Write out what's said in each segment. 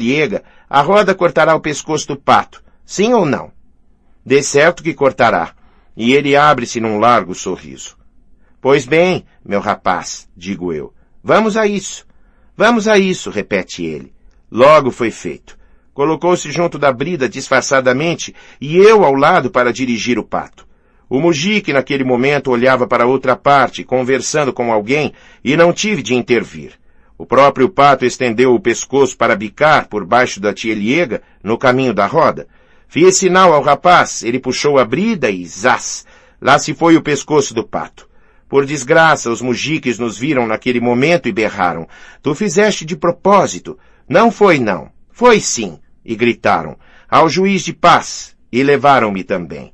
Liega, a roda cortará o pescoço do pato. Sim ou não? De certo que cortará. E ele abre-se num largo sorriso. Pois bem, meu rapaz, digo eu. Vamos a isso. Vamos a isso, repete ele. Logo foi feito. Colocou-se junto da brida disfarçadamente e eu ao lado para dirigir o pato. O Mujique naquele momento olhava para outra parte, conversando com alguém, e não tive de intervir. O próprio pato estendeu o pescoço para bicar por baixo da tia Liega, no caminho da roda. Fiz sinal ao rapaz, ele puxou a brida e zás! Lá se foi o pescoço do pato. Por desgraça, os Mujiques nos viram naquele momento e berraram. Tu fizeste de propósito. Não foi não. Foi sim. E gritaram. Ao juiz de paz. E levaram-me também.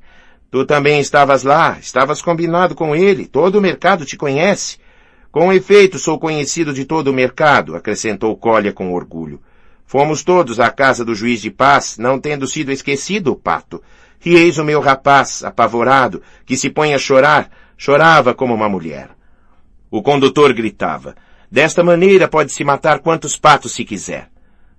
Tu também estavas lá. Estavas combinado com ele. Todo o mercado te conhece. Com efeito, sou conhecido de todo o mercado, acrescentou Colha com orgulho. Fomos todos à casa do juiz de paz, não tendo sido esquecido o pato. E eis o meu rapaz, apavorado, que se põe a chorar, chorava como uma mulher. O condutor gritava. Desta maneira pode-se matar quantos patos se quiser.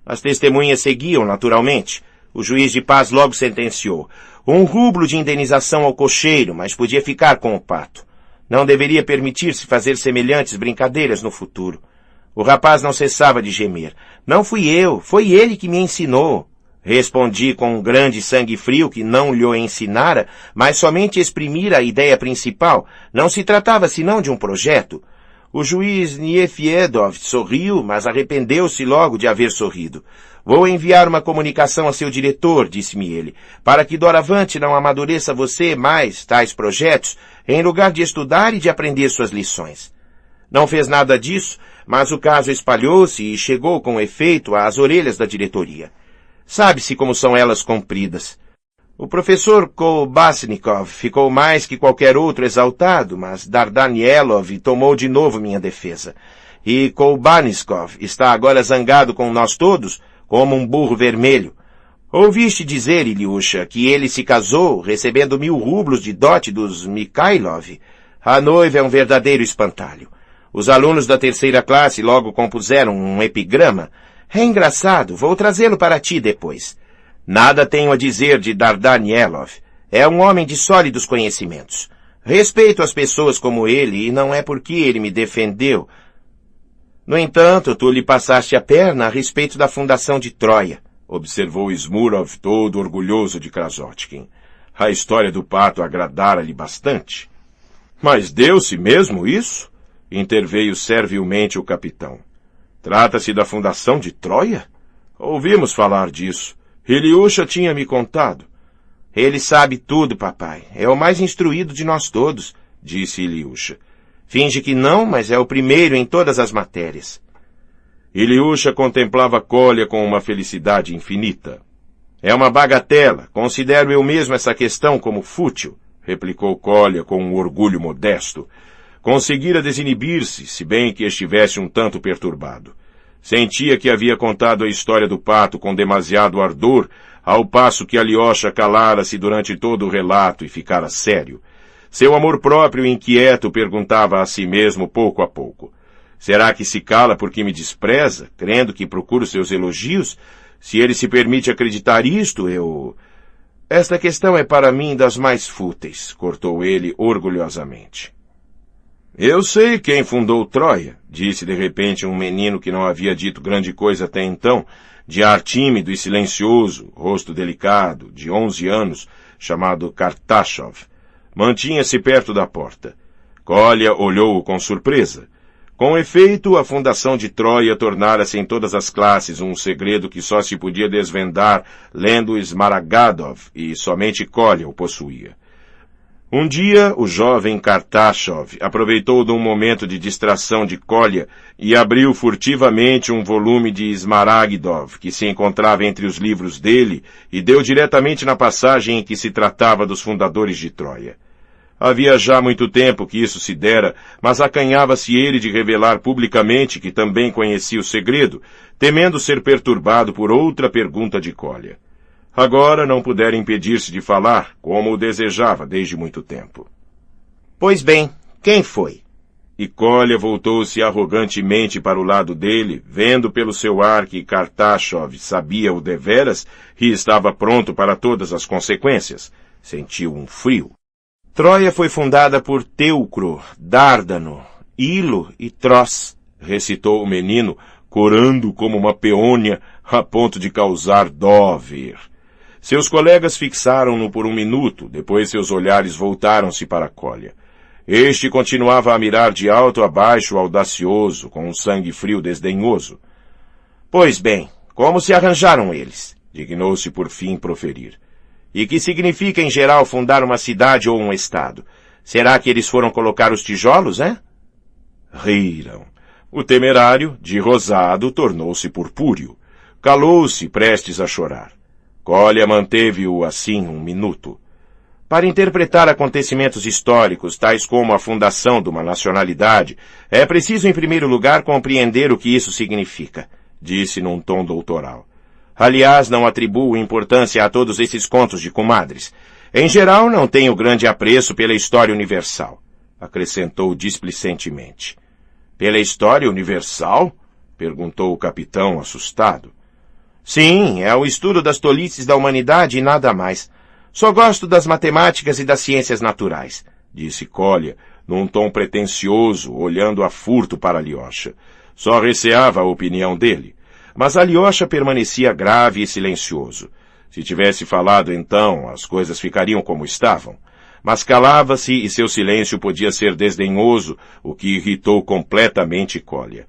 As testemunhas seguiam, naturalmente. O juiz de paz logo sentenciou. 1 rublo de indenização ao cocheiro, mas podia ficar com o pato. Não deveria permitir-se fazer semelhantes brincadeiras no futuro. O rapaz não cessava de gemer. Não fui eu, foi ele que me ensinou. Respondi com um grande sangue frio que não lhe ensinara, mas somente exprimira a ideia principal. Não se tratava senão de um projeto. O juiz Niefiedov sorriu, mas arrependeu-se logo de haver sorrido. Vou enviar uma comunicação a seu diretor, disse-me ele, para que doravante não amadureça você mais tais projetos, em lugar de estudar e de aprender suas lições. Não fez nada disso, mas o caso espalhou-se e chegou com efeito às orelhas da diretoria. Sabe-se como são elas compridas. O professor Kolbasnikov ficou mais que qualquer outro exaltado, mas Dardanielov tomou de novo minha defesa. E Kolbasnikov está agora zangado com nós todos, como um burro vermelho. Ouviste dizer, Iliusha, que ele se casou recebendo 1000 rublos de dote dos Mikhailov? A noiva é um verdadeiro espantalho. Os alunos da 3ª classe logo compuseram um epigrama. É engraçado, vou trazê-lo para ti depois. Nada tenho a dizer de Dardanielov. É um homem de sólidos conhecimentos. Respeito as pessoas como ele e não é porque ele me defendeu. No entanto, tu lhe passaste a perna a respeito da fundação de Troia, observou Smurov todo orgulhoso de Krasotkin. A história do pato agradara-lhe bastante. Mas deu-se mesmo isso? Interveio servilmente o capitão. Trata-se da fundação de Troia? Ouvimos falar disso. Iliusha tinha me contado. Ele sabe tudo, papai. É o mais instruído de nós todos, disse Iliusha. Finge que não, mas é o primeiro em todas as matérias. Iliusha contemplava Kolya com uma felicidade infinita. É uma bagatela. Considero eu mesmo essa questão como fútil, replicou Kolya com um orgulho modesto. Conseguira desinibir-se, se bem que estivesse um tanto perturbado. Sentia que havia contado a história do pato com demasiado ardor, ao passo que Alyosha calara-se durante todo o relato e ficara sério. Seu amor próprio inquieto perguntava a si mesmo pouco a pouco. Será que se cala porque me despreza, crendo que procuro seus elogios? Se ele se permite acreditar isto, eu... Esta questão é para mim das mais fúteis, cortou ele orgulhosamente. Eu sei quem fundou Troia, disse de repente um menino que não havia dito grande coisa até então, de ar tímido e silencioso, rosto delicado, de 11 anos, chamado Kartashov. Mantinha-se perto da porta. Kolya olhou-o com surpresa. Com efeito, a fundação de Troia tornara-se em todas as classes um segredo que só se podia desvendar lendo Smaragdov, e somente Kolya o possuía. Um dia, o jovem Kartashov aproveitou de um momento de distração de Kolya e abriu furtivamente um volume de Smaragdov, que se encontrava entre os livros dele, e deu diretamente na passagem em que se tratava dos fundadores de Troia. Havia já muito tempo que isso se dera, mas acanhava-se ele de revelar publicamente que também conhecia o segredo, temendo ser perturbado por outra pergunta de Kolya. Agora não pudera impedir-se de falar, como o desejava desde muito tempo. Pois bem, quem foi? E Kolya voltou-se arrogantemente para o lado dele, vendo pelo seu ar que Kartachov sabia o deveras e estava pronto para todas as consequências. Sentiu um frio. Troia foi fundada por Teucro, Dárdano, Ilo e Tros, recitou o menino, corando como uma peônia a ponto de causar dó ver. Seus colegas fixaram-no por um minuto, depois seus olhares voltaram-se para Kolya. Este continuava a mirar de alto a baixo audacioso, com um sangue frio desdenhoso. Pois bem, como se arranjaram eles? Dignou-se por fim proferir. E que significa em geral fundar uma cidade ou um estado? Será que eles foram colocar os tijolos, hein? Riram. O temerário, de rosado, tornou-se purpúreo. Calou-se, prestes a chorar. Kolya manteve-o assim um minuto. Para interpretar acontecimentos históricos, tais como a fundação de uma nacionalidade, é preciso, em primeiro lugar, compreender o que isso significa, disse num tom doutoral. Aliás, não atribuo importância a todos esses contos de comadres. Em geral, não tenho grande apreço pela história universal, acrescentou displicentemente. Pela história universal? Perguntou o capitão, assustado. Sim, é o estudo das tolices da humanidade e nada mais. Só gosto das matemáticas e das ciências naturais, disse Kolya, num tom pretensioso, olhando a furto para Alyosha. Só receava a opinião dele. Mas Alyosha permanecia grave e silencioso. Se tivesse falado então, as coisas ficariam como estavam. Mas calava-se e seu silêncio podia ser desdenhoso, o que irritou completamente Kolya.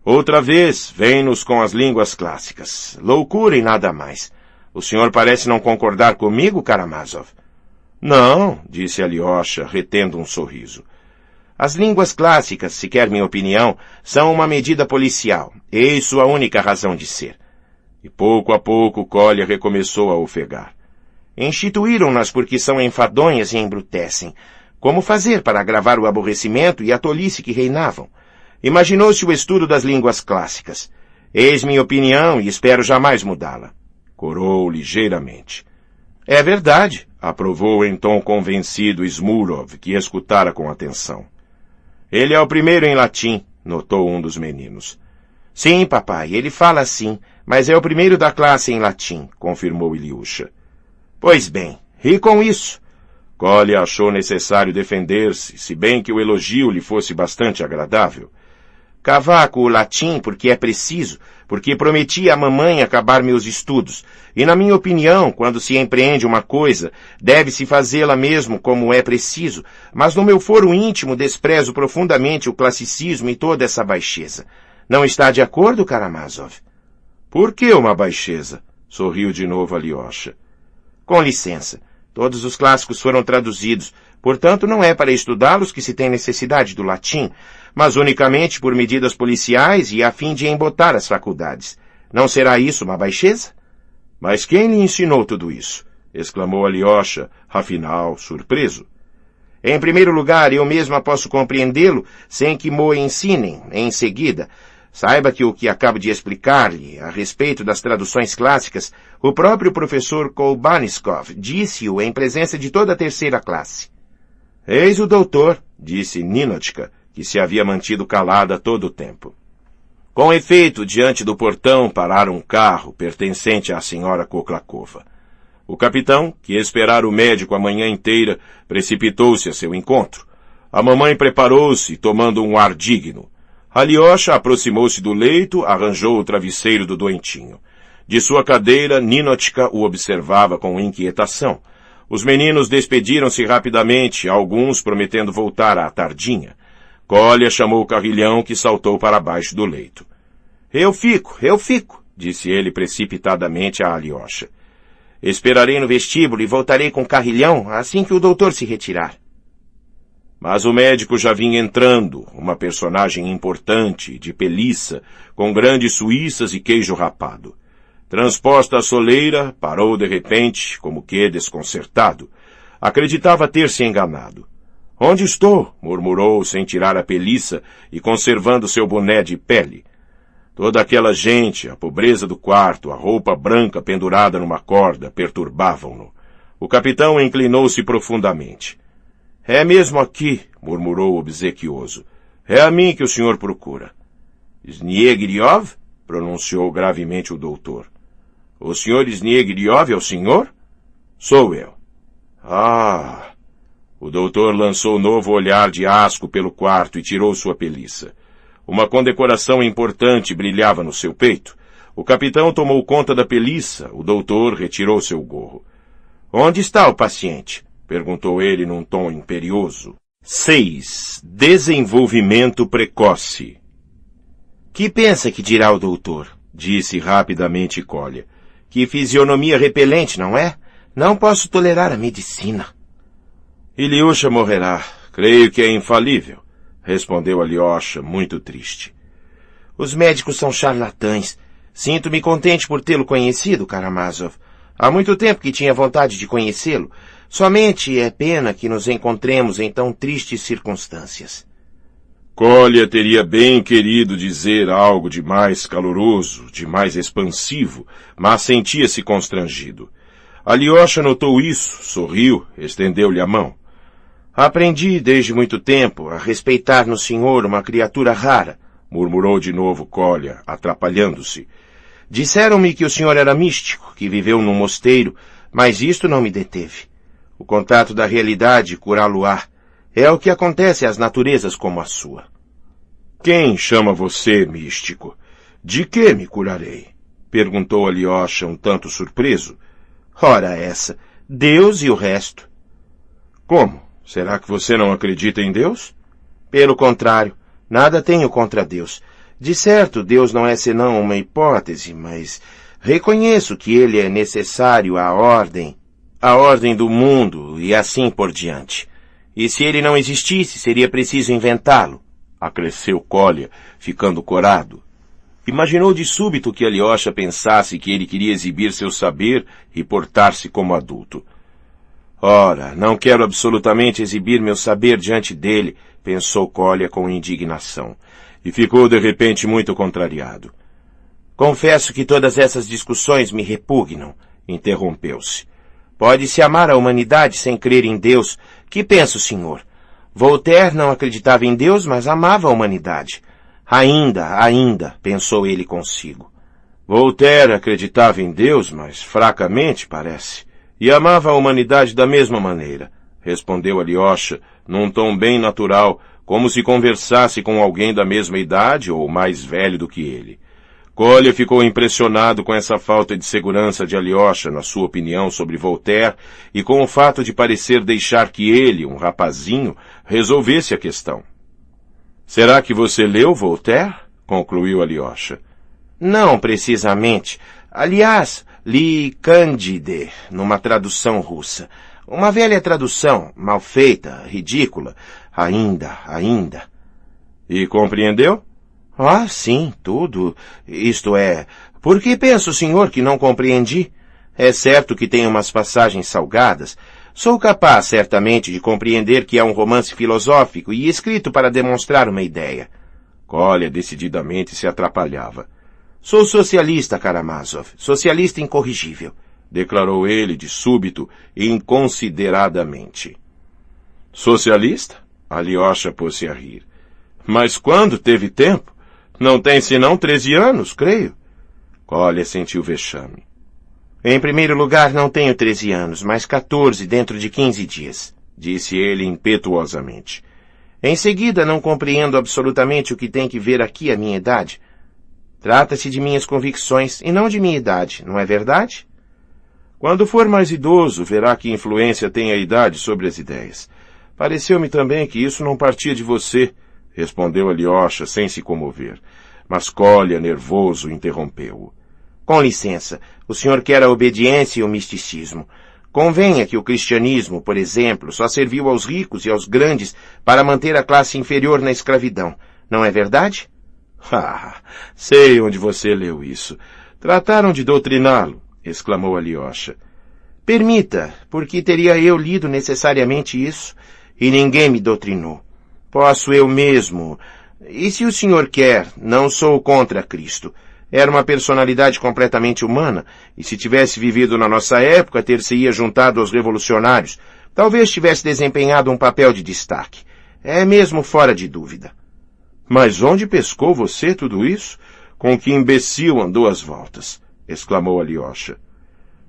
Outra vez, vem-nos com as línguas clássicas. Loucura e nada mais. O senhor parece não concordar comigo, Karamazov? Não, disse Alyosha, retendo um sorriso. As línguas clássicas, se quer minha opinião, são uma medida policial. Eis sua única razão de ser. E pouco a pouco Kolya recomeçou a ofegar. Instituíram-nas porque são enfadonhas e embrutecem. Como fazer para agravar o aborrecimento e a tolice que reinavam? Imaginou-se o estudo das línguas clássicas. Eis minha opinião e espero jamais mudá-la. Corou ligeiramente. É verdade, aprovou em tom convencido Smurov, que escutara com atenção. Ele é o primeiro em latim, notou um dos meninos. Sim, papai, ele fala assim, mas é o primeiro da classe em latim, confirmou Ilyusha. Pois bem, ri com isso. Kolya achou necessário defender-se, se bem que o elogio lhe fosse bastante agradável. Cavaco o latim porque é preciso, porque prometi à mamãe acabar meus estudos, e na minha opinião, quando se empreende uma coisa, deve-se fazê-la mesmo como é preciso, mas no meu foro íntimo desprezo profundamente o classicismo e toda essa baixeza. Não está de acordo, Karamazov? Por que uma baixeza? Sorriu de novo Alyosha. Com licença, todos os clássicos foram traduzidos, portanto não é para estudá-los que se tem necessidade do latim, mas unicamente por medidas policiais e a fim de embotar as faculdades. Não será isso uma baixeza? Mas quem lhe ensinou tudo isso? Exclamou Alyosha, afinal, surpreso. Em primeiro lugar, eu mesma posso compreendê-lo sem que mo ensinem em seguida. Saiba que o que acabo de explicar-lhe a respeito das traduções clássicas, o próprio professor Kolbaniskov disse-o em presença de toda a terceira classe. Eis o doutor, disse Ninochka, que se havia mantido calada todo o tempo. Com efeito, diante do portão parara um carro pertencente à senhora Koklakova. O capitão, que esperara o médico a manhã inteira, precipitou-se a seu encontro. A mamãe preparou-se, tomando um ar digno. Alyosha aproximou-se do leito, arranjou o travesseiro do doentinho. De sua cadeira, Ninochka o observava com inquietação. Os meninos despediram-se rapidamente, alguns prometendo voltar à tardinha. Kolya chamou o carrilhão que saltou para baixo do leito. Eu fico, disse ele precipitadamente a Alyosha. Esperarei no vestíbulo e voltarei com o carrilhão assim que o doutor se retirar. Mas o médico já vinha entrando, uma personagem importante, de peliça, com grandes suíças e queijo rapado. Transposta a soleira, parou de repente, como que desconcertado. Acreditava ter se enganado. Onde estou? Murmurou, sem tirar a peliça e conservando seu boné de pele. Toda aquela gente, a pobreza do quarto, a roupa branca pendurada numa corda, perturbavam-no. O capitão inclinou-se profundamente. É mesmo aqui, murmurou obsequioso. É a mim que o senhor procura. Sniegiryov? Pronunciou gravemente o doutor. O senhor Sniegiryov é o senhor? Sou eu. Ah! O doutor lançou novo olhar de asco pelo quarto e tirou sua peliça. Uma condecoração importante brilhava no seu peito. O capitão tomou conta da peliça. O doutor retirou seu gorro. Onde está o paciente? Perguntou ele num tom imperioso. 6. Desenvolvimento precoce. Que pensa que dirá o doutor? Disse rapidamente Kolya. Que fisionomia repelente, não é? Não posso tolerar a medicina. Ilyusha morrerá. Creio que é infalível, respondeu Alyosha, muito triste. Os médicos são charlatães. Sinto-me contente por tê-lo conhecido, Karamazov. Há muito tempo que tinha vontade de conhecê-lo. Somente é pena que nos encontremos em tão tristes circunstâncias. Kolya teria bem querido dizer algo de mais caloroso, de mais expansivo, mas sentia-se constrangido. Alyosha notou isso, sorriu, estendeu-lhe a mão. Aprendi desde muito tempo a respeitar no senhor uma criatura rara, murmurou de novo Kolya, atrapalhando-se. Disseram-me que o senhor era místico, que viveu num mosteiro, mas isto não me deteve. O contato da realidade curá-lo-á. É o que acontece às naturezas como a sua. Quem chama você místico? De que me curarei? Perguntou Alyosha um tanto surpreso. Ora essa, Deus e o resto. Como? Será que você não acredita em Deus? Pelo contrário, nada tenho contra Deus. De certo, Deus não é senão uma hipótese, mas reconheço que ele é necessário à ordem do mundo e assim por diante. E se ele não existisse, seria preciso inventá-lo, acresceu Kolya, ficando corado. Imaginou de súbito que Alyosha pensasse que ele queria exibir seu saber e portar-se como adulto. Ora, não quero absolutamente exibir meu saber diante dele, pensou Kolya com indignação, e ficou de repente muito contrariado. Confesso que todas essas discussões me repugnam, interrompeu-se. Pode-se amar a humanidade sem crer em Deus. Que pensa o senhor? Voltaire não acreditava em Deus, mas amava a humanidade. Ainda, pensou ele consigo. Voltaire acreditava em Deus, mas fracamente, parece. E amava a humanidade da mesma maneira, respondeu Alyosha, num tom bem natural, como se conversasse com alguém da mesma idade ou mais velho do que ele. Kolya ficou impressionado com essa falta de segurança de Alyosha na sua opinião sobre Voltaire e com o fato de parecer deixar que ele, um rapazinho, resolvesse a questão. Será que você leu Voltaire? Concluiu Alyosha. Não precisamente. Aliás, li Candide, numa tradução russa. Uma velha tradução, mal feita, ridícula. Ainda. E compreendeu? Ah, sim, tudo. Isto é, por que pensa o senhor que não compreendi? É certo que tem umas passagens salgadas. Sou capaz, certamente, de compreender que é um romance filosófico e escrito para demonstrar uma ideia. Kolya decididamente se atrapalhava. Sou socialista, Karamazov, socialista incorrigível, declarou ele de súbito e inconsideradamente. Socialista? Alyosha pôs-se a rir. Mas quando teve tempo? Não tem senão 13 anos, creio. Kolya sentiu vexame. Em primeiro lugar, não tenho 13 anos, mas 14 dentro de 15 dias, disse ele impetuosamente. Em seguida, não compreendo absolutamente o que tem que ver aqui a minha idade. Trata-se de minhas convicções e não de minha idade, não é verdade? Quando for mais idoso, verá que influência tem a idade sobre as ideias. Pareceu-me também que isso não partia de você, respondeu Alyosha sem se comover. Mas Kolya, nervoso, interrompeu-o. Com licença, o senhor quer a obediência e o misticismo. Convenha que o cristianismo, por exemplo, só serviu aos ricos e aos grandes para manter a classe inferior na escravidão. Não é verdade? Ah, sei onde você leu isso. Trataram de doutriná-lo, exclamou Alyosha. Permita, porque teria eu lido necessariamente isso? E ninguém me doutrinou. Posso eu mesmo. E se o senhor quer, não sou contra Cristo. Era uma personalidade completamente humana, e se tivesse vivido na nossa época, ter-se-ia juntado aos revolucionários. Talvez tivesse desempenhado um papel de destaque. É mesmo fora de dúvida. Mas onde pescou você tudo isso? Com que imbecil andou às voltas? Exclamou Alyosha.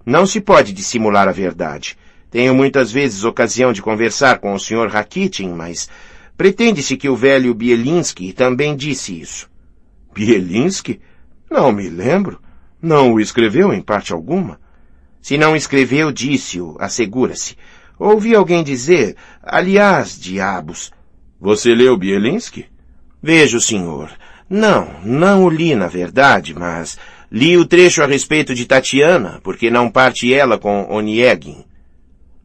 Não se pode dissimular a verdade. Tenho muitas vezes ocasião de conversar com o Sr. Rakitin, mas pretende-se que o velho Bielinski também disse isso. Bielinski? Não me lembro. Não o escreveu em parte alguma. Se não escreveu, disse-o, assegura-se. Ouvi alguém dizer, aliás, diabos. Você leu Bielinski? Veja, senhor. Não o li, na verdade, mas li o trecho a respeito de Tatiana, porque não parte ela com Onegin.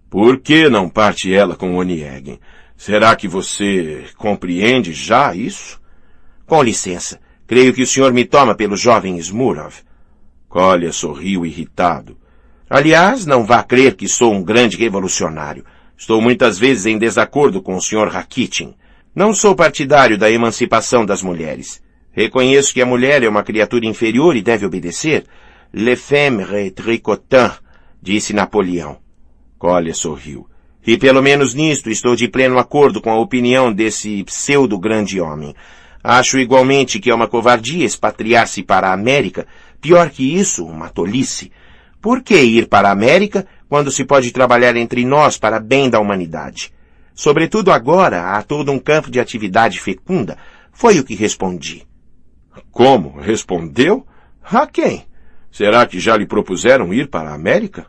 Por que não parte ela com Onegin? Será que você compreende já isso? Com licença, creio que o senhor me toma pelo jovem Smurov. Kolya sorriu irritado. Aliás, não vá crer que sou um grande revolucionário. Estou muitas vezes em desacordo com o Sr. Rakitin. Não sou partidário da emancipação das mulheres. Reconheço que a mulher é uma criatura inferior e deve obedecer. Le femme tricotin, disse Napoleão. Kolya sorriu. E pelo menos nisto estou de pleno acordo com a opinião desse pseudo-grande homem. Acho igualmente que é uma covardia expatriar-se para a América. Pior que isso, uma tolice. Por que ir para a América quando se pode trabalhar entre nós para bem da humanidade? Sobretudo agora, há todo um campo de atividade fecunda. Foi o que respondi. Como? Respondeu? A quem? Será que já lhe propuseram ir para a América?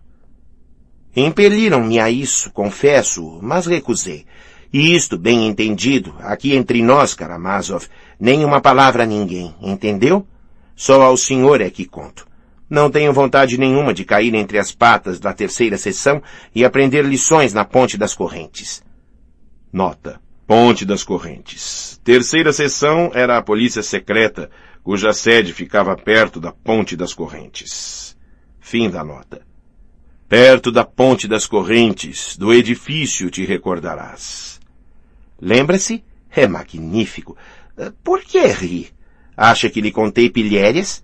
Impeliram-me a isso, confesso, mas recusei. E isto, bem entendido, aqui entre nós, Karamazov, nem uma palavra a ninguém, entendeu? Só ao senhor é que conto. Não tenho vontade nenhuma de cair entre as patas da terceira seção e aprender lições na Ponte das Correntes. Nota. Ponte das Correntes. Terceira seção era a polícia secreta, cuja sede ficava perto da Ponte das Correntes. Fim da nota. Perto da Ponte das Correntes, do edifício te recordarás. Lembra-se? É magnífico. Por que ri? Acha que lhe contei pilhérias?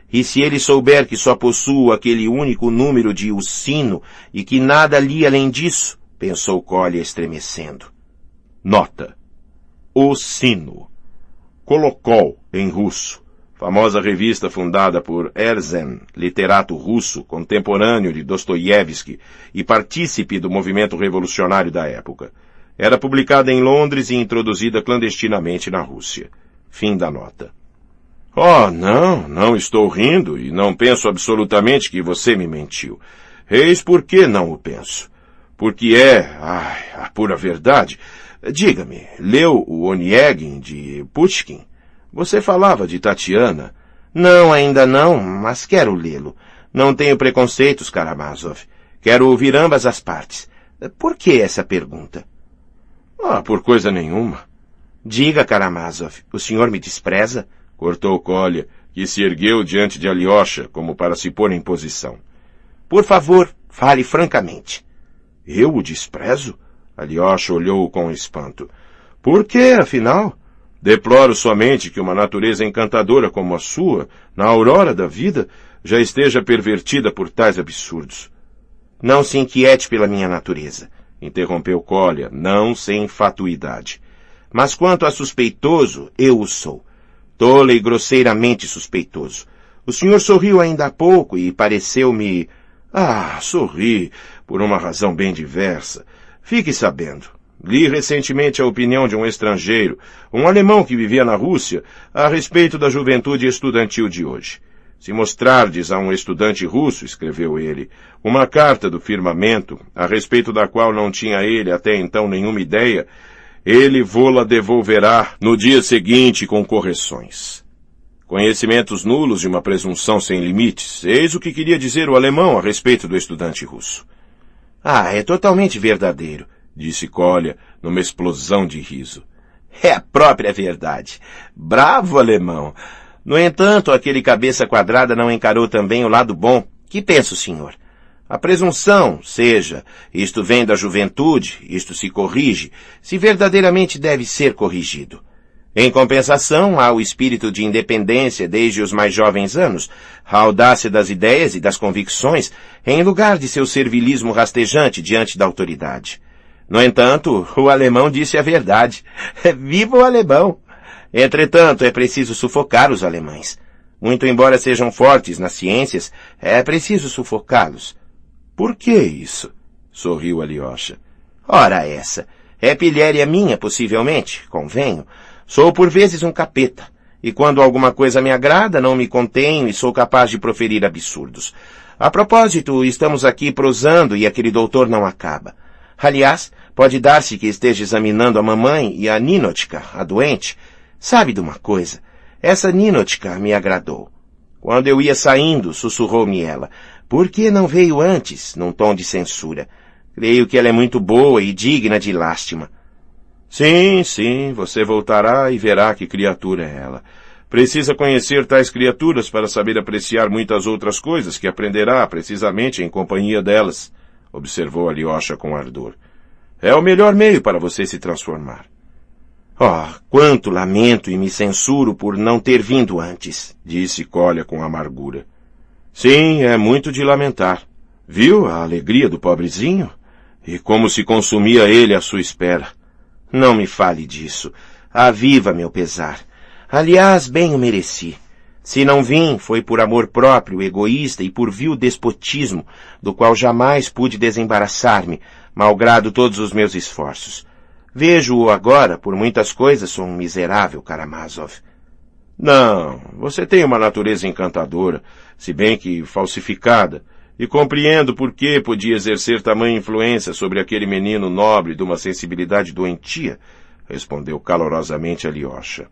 E se ele souber que só possuo aquele único número de O Sino e que nada li além disso? Pensou Kolya estremecendo. Nota. O Sino. Kolokol, em russo. Famosa revista fundada por Herzen, literato russo, contemporâneo de Dostoiévski e partícipe do movimento revolucionário da época. Era publicada em Londres e introduzida clandestinamente na Rússia. Fim da nota. Oh, não estou rindo e não penso absolutamente que você me mentiu. Eis por que não o penso. Porque a pura verdade. Diga-me, leu o Onegin de Pushkin? Você falava de Tatiana. Não, ainda não, mas quero lê-lo. Não tenho preconceitos, Karamazov. Quero ouvir ambas as partes. Por que essa pergunta? Por coisa nenhuma. Diga, Karamazov, o senhor me despreza? Cortou Kolya, que se ergueu diante de Alyosha, como para se pôr em posição. Por favor, fale francamente. Eu o desprezo? Alyosha olhou com espanto. Por quê, afinal? Deploro somente que uma natureza encantadora como a sua, na aurora da vida, já esteja pervertida por tais absurdos. Não se inquiete pela minha natureza, interrompeu Kolya, não sem fatuidade. Mas quanto a suspeitoso, eu o sou. Tola e grosseiramente suspeitoso. O senhor sorriu ainda há pouco e pareceu-me... sorri, por uma razão bem diversa. Fique sabendo. Li recentemente a opinião de um estrangeiro, um alemão que vivia na Rússia, a respeito da juventude estudantil de hoje. Se mostrardes a um estudante russo, escreveu ele, uma carta do firmamento, a respeito da qual não tinha ele até então nenhuma ideia, ele vô-la devolverá no dia seguinte com correções. Conhecimentos nulos de uma presunção sem limites, eis o que queria dizer o alemão a respeito do estudante russo. É totalmente verdadeiro, disse Kolya, numa explosão de riso. É a própria verdade. Bravo, alemão! No entanto, aquele cabeça quadrada não encarou também o lado bom. Que pensa o senhor? A presunção, seja, isto vem da juventude, isto se corrige, se verdadeiramente deve ser corrigido. Em compensação, há o espírito de independência desde os mais jovens anos, a audácia das ideias e das convicções, em lugar de seu servilismo rastejante diante da autoridade. No entanto, o alemão disse a verdade. Viva o alemão! Entretanto, é preciso sufocar os alemães. Muito embora sejam fortes nas ciências, é preciso sufocá-los. Por que isso? Sorriu Alyosha. Ora essa. É pilhéria minha, possivelmente, convenho. Sou por vezes um capeta. E quando alguma coisa me agrada, não me contenho e sou capaz de proferir absurdos. A propósito, estamos aqui prosando e aquele doutor não acaba. Aliás, pode dar-se que esteja examinando a mamãe e a Ninochka, a doente. Sabe de uma coisa? Essa Ninochka me agradou. Quando eu ia saindo, sussurrou-me ela. Por que não veio antes, num tom de censura? Creio que ela é muito boa e digna de lástima. Sim, sim, você voltará e verá que criatura é ela. Precisa conhecer tais criaturas para saber apreciar muitas outras coisas que aprenderá precisamente em companhia delas, observou Alyosha com ardor. É o melhor meio para você se transformar. Oh, quanto lamento e me censuro por não ter vindo antes, disse Kolya com amargura. Sim, é muito de lamentar. Viu a alegria do pobrezinho? E como se consumia ele à sua espera. Não me fale disso. Aviva meu pesar. Aliás, bem o mereci. Se não vim, foi por amor próprio, egoísta e por vil despotismo, do qual jamais pude desembaraçar-me, malgrado todos os meus esforços. Vejo-o agora, por muitas coisas sou um miserável, Karamazov. Não, você tem uma natureza encantadora, se bem que falsificada, e compreendo por que podia exercer tamanha influência sobre aquele menino nobre de uma sensibilidade doentia, respondeu calorosamente Alyosha.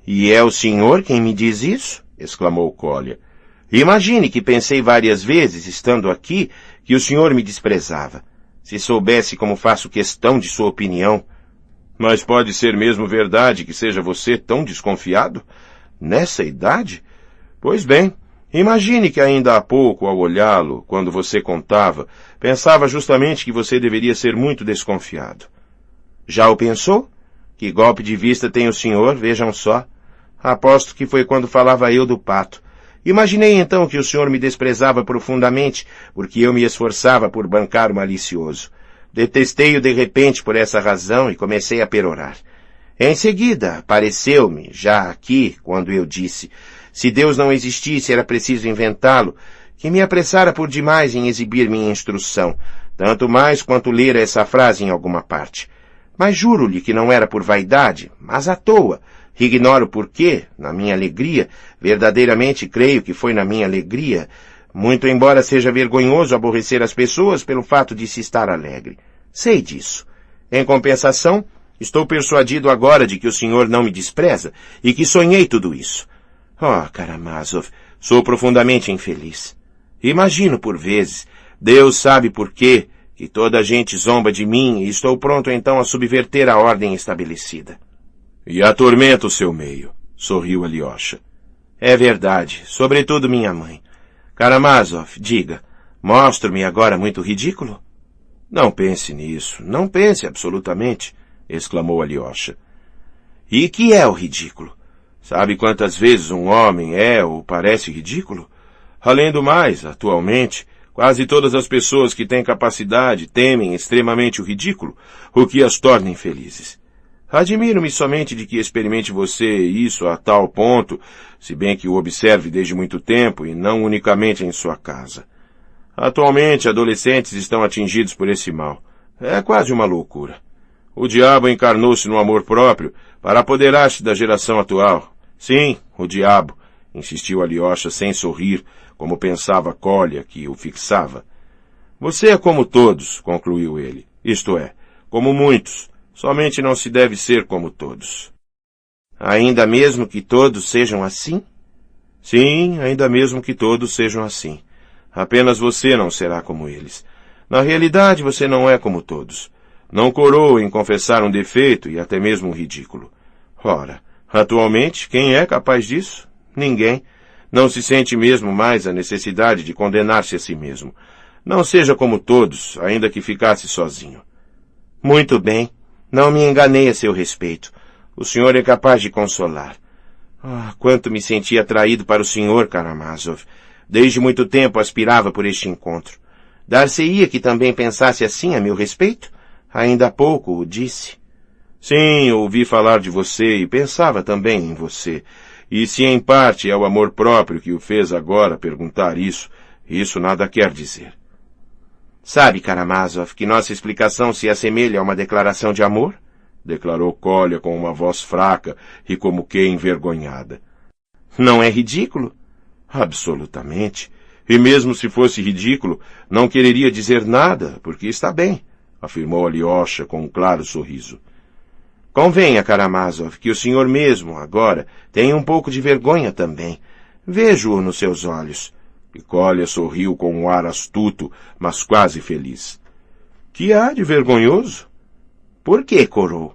E é o senhor quem me diz isso? Exclamou Kolya. Imagine que pensei várias vezes, estando aqui, que o senhor me desprezava. Se soubesse como faço questão de sua opinião. Mas pode ser mesmo verdade que seja você tão desconfiado? Nessa idade? Pois bem, imagine que ainda há pouco, ao olhá-lo, quando você contava, pensava justamente que você deveria ser muito desconfiado. Já o pensou? Que golpe de vista tem o senhor, vejam só. Aposto que foi quando falava eu do pato. Imaginei então que o senhor me desprezava profundamente, porque eu me esforçava por bancar o malicioso. Detestei-o de repente por essa razão e comecei a perorar. Em seguida, pareceu-me, já aqui, quando eu disse, se Deus não existisse era preciso inventá-lo, que me apressara por demais em exibir minha instrução, tanto mais quanto ler essa frase em alguma parte. Mas juro-lhe que não era por vaidade, mas à toa. Ignoro por quê, na minha alegria, verdadeiramente creio que foi na minha alegria, muito embora seja vergonhoso aborrecer as pessoas pelo fato de se estar alegre. Sei disso. Em compensação, estou persuadido agora de que o senhor não me despreza e que sonhei tudo isso. Oh, Karamazov, sou profundamente infeliz. Imagino por vezes, Deus sabe por quê, que toda a gente zomba de mim e estou pronto então a subverter a ordem estabelecida. E atormenta o seu meio, sorriu Alyosha. É verdade, sobretudo minha mãe. Karamazov, diga, mostro-me agora muito ridículo? Não pense nisso, não pense absolutamente, exclamou Alyosha. E que é o ridículo? Sabe quantas vezes um homem é ou parece ridículo? Além do mais, atualmente, quase todas as pessoas que têm capacidade temem extremamente o ridículo, o que as torna infelizes. Admiro-me somente de que experimente você isso a tal ponto, se bem que o observe desde muito tempo e não unicamente em sua casa. Atualmente, adolescentes estão atingidos por esse mal. É quase uma loucura. O diabo encarnou-se no amor próprio para apoderar-se da geração atual. Sim, o diabo, insistiu Alyosha sem sorrir, como pensava Kolya, que o fixava. Você é como todos, concluiu ele. Isto é, como muitos. Somente não se deve ser como todos. Ainda mesmo que todos sejam assim? Sim, ainda mesmo que todos sejam assim. Apenas você não será como eles. Na realidade, você não é como todos. Não coroa em confessar um defeito e até mesmo um ridículo. Ora, atualmente, quem é capaz disso? Ninguém. Não se sente mesmo mais a necessidade de condenar-se a si mesmo. Não seja como todos, ainda que ficasse sozinho. Muito bem. Não me enganei a seu respeito. O senhor é capaz de consolar. Ah, quanto me senti atraído para o senhor, Karamazov. Desde muito tempo aspirava por este encontro. Dar-se-ia que também pensasse assim a meu respeito? Ainda há pouco o disse. Sim, ouvi falar de você e pensava também em você. E se em parte é o amor próprio que o fez agora perguntar isso, isso nada quer dizer. Sabe, Karamazov, que nossa explicação se assemelha a uma declaração de amor? Declarou Kolya com uma voz fraca e como que envergonhada. Não é ridículo? Absolutamente. E mesmo se fosse ridículo, não quereria dizer nada, porque está bem, afirmou Alyosha com um claro sorriso. Convenha, Karamazov, que o senhor mesmo, agora, tem um pouco de vergonha também. Vejo-o nos seus olhos. E Kolya sorriu com um ar astuto, mas quase feliz. Que há de vergonhoso? Por que corou?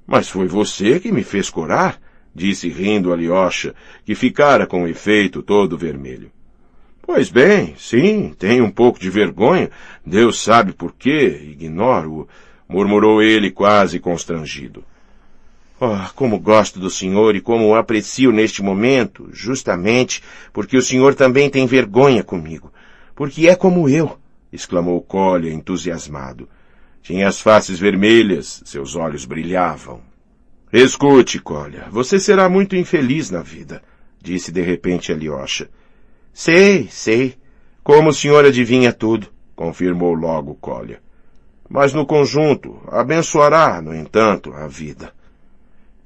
Mas foi você que me fez corar, disse rindo Alyosha, que ficara com o efeito todo vermelho. Pois bem, sim, tenho um pouco de vergonha. Deus sabe por quê, ignoro-o, murmurou ele quase constrangido. Oh, como gosto do senhor e como o aprecio neste momento, justamente porque o senhor também tem vergonha comigo. Porque é como eu, exclamou Kolya entusiasmado. Tinha as faces vermelhas, seus olhos brilhavam. Escute, Kolya, você será muito infeliz na vida, disse de repente Alyosha. Sei. Como o senhor adivinha tudo, confirmou logo Kolya. Mas no conjunto, abençoará, no entanto, a vida.